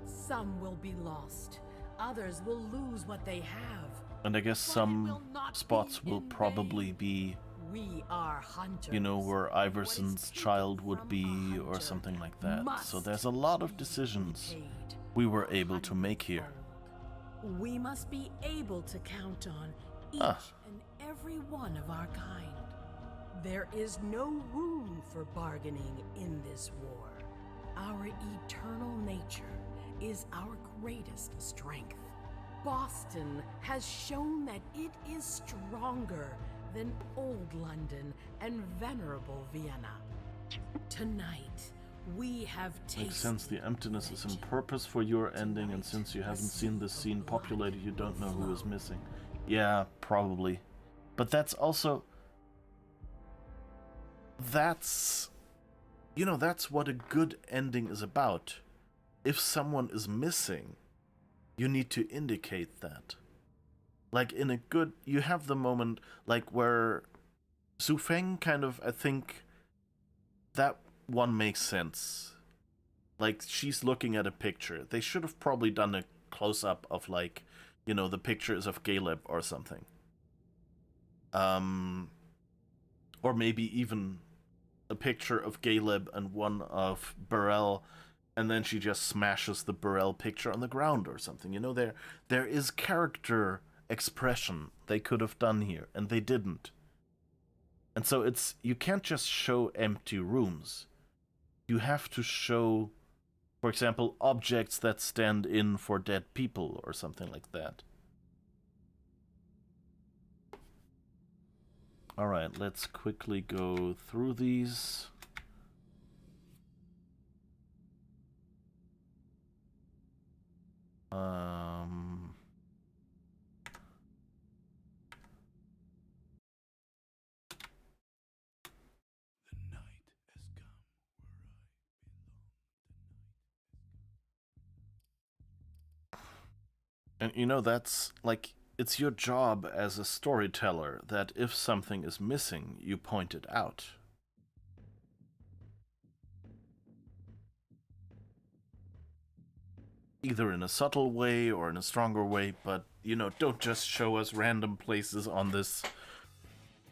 Some will be lost. Others will lose what they have. And I guess But it some will not spots be will in probably vain. be, We are hunters. you know, where and what is Iverson's taken child would from be a or hunter something like that. So must there's a lot of be decisions repaid we were able to make here. hundredfold. We must be able to count on each Ah. and every one of our kind. There is no room for bargaining in this war. Our eternal nature is our greatest strength. Boston has shown that it is stronger than old London and venerable Vienna. Tonight, we have tasted. Makes sense, the emptiness is in purpose for your ending, and since you haven't seen this scene populated, you don't know who is missing. Yeah, probably. But that's also... That's... You know, that's what a good ending is about. If someone is missing, you need to indicate that. Like, in a good... You have the moment, like, where Su Feng kind of, I think... That one makes sense. Like, she's looking at a picture. They should have probably done a close-up of, like, you know, the pictures of Caleb or something. Or maybe even a picture of Caleb and one of Burrell, and then she just smashes the Burrell picture on the ground or something. You know, there is character expression they could have done here, and they didn't. And so it's, you can't just show empty rooms. You have to show, for example, objects that stand in for dead people or something like that. Alright, let's quickly go through these. The night has come where I belong. And you know, that's like, it's your job as a storyteller that if something is missing, you point it out. Either in a subtle way or in a stronger way, but, you know, don't just show us random places on this.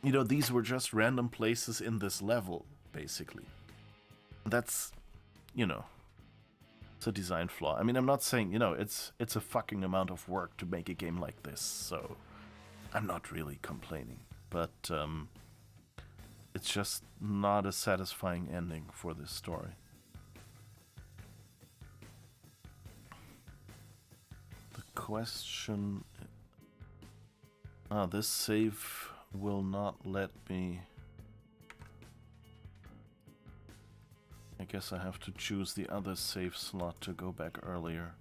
You know, these were just random places in this level, basically. That's, you know, it's a design flaw. I mean, I'm not saying, you know, it's a fucking amount of work to make a game like this, so I'm not really complaining. But it's just not a satisfying ending for this story. The question... this save will not let me... I guess I have to choose the other save slot to go back earlier.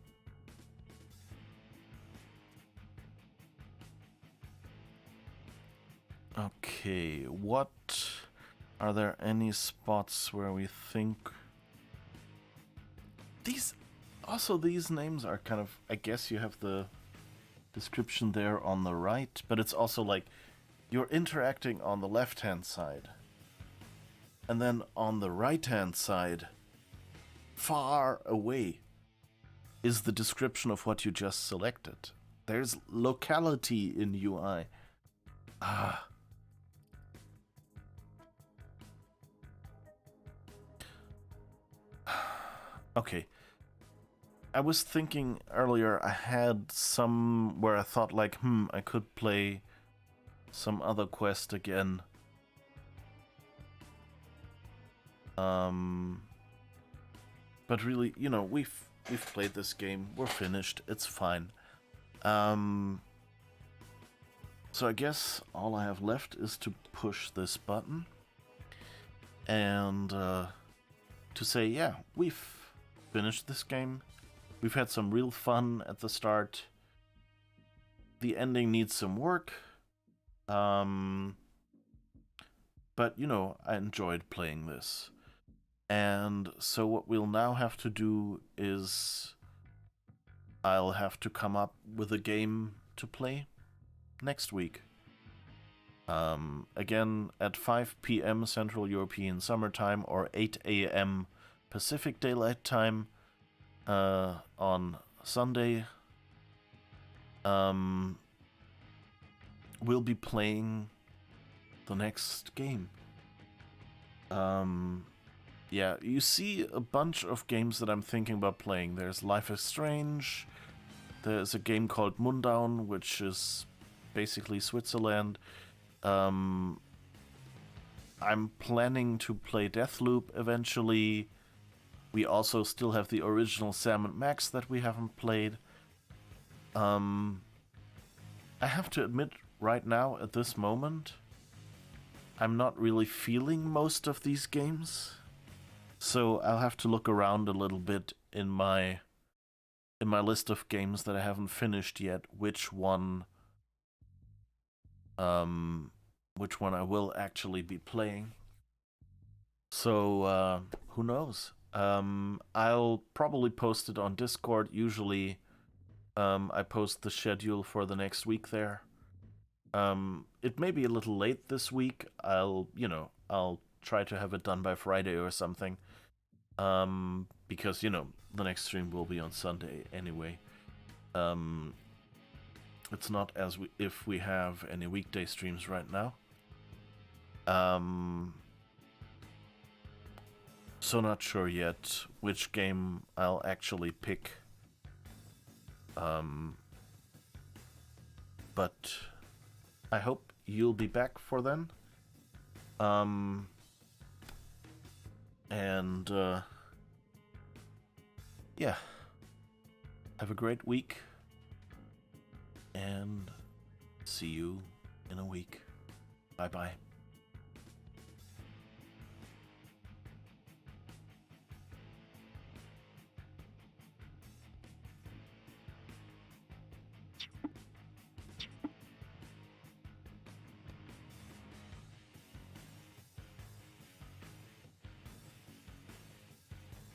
Okay, what... Are there any spots where we think... These... Also, these names are kind of... I guess you have the description there on the right, but it's also like... You're interacting on the left-hand side. And then on the right-hand side, far away, is the description of what you just selected. There's locality in UI. Okay. I was thinking earlier I had some where I thought like, I could play some other quest again. But really, you know, we've played this game. We're finished. It's fine. So I guess all I have left is to push this button and to say, yeah, we've finished this game. We've had some real fun at the start. The ending needs some work. But, you know, I enjoyed playing this. And so what we'll now have to do is I'll have to come up with a game to play next week. Again, at 5 p.m. Central European Summer Time or 8 a.m. Pacific Daylight Time on Sunday, we'll be playing the next game. Yeah, you see a bunch of games that I'm thinking about playing. There's Life is Strange. There's a game called Mundown, which is basically Switzerland. I'm planning to play Deathloop eventually. We also still have the original Sam & Max that we haven't played. I have to admit, right now, at this moment, I'm not really feeling most of these games. So I'll have to look around a little bit in my list of games that I haven't finished yet, which one I will actually be playing. So who knows? I'll probably post it on Discord. Usually I post the schedule for the next week there. It may be a little late this week. I'll try to have it done by Friday or something. Because, you know, the next stream will be on Sunday anyway. It's not as if we have any weekday streams right now. So not sure yet which game I'll actually pick. But I hope you'll be back for then. Yeah. Have a great week. And see you in a week. Bye-bye.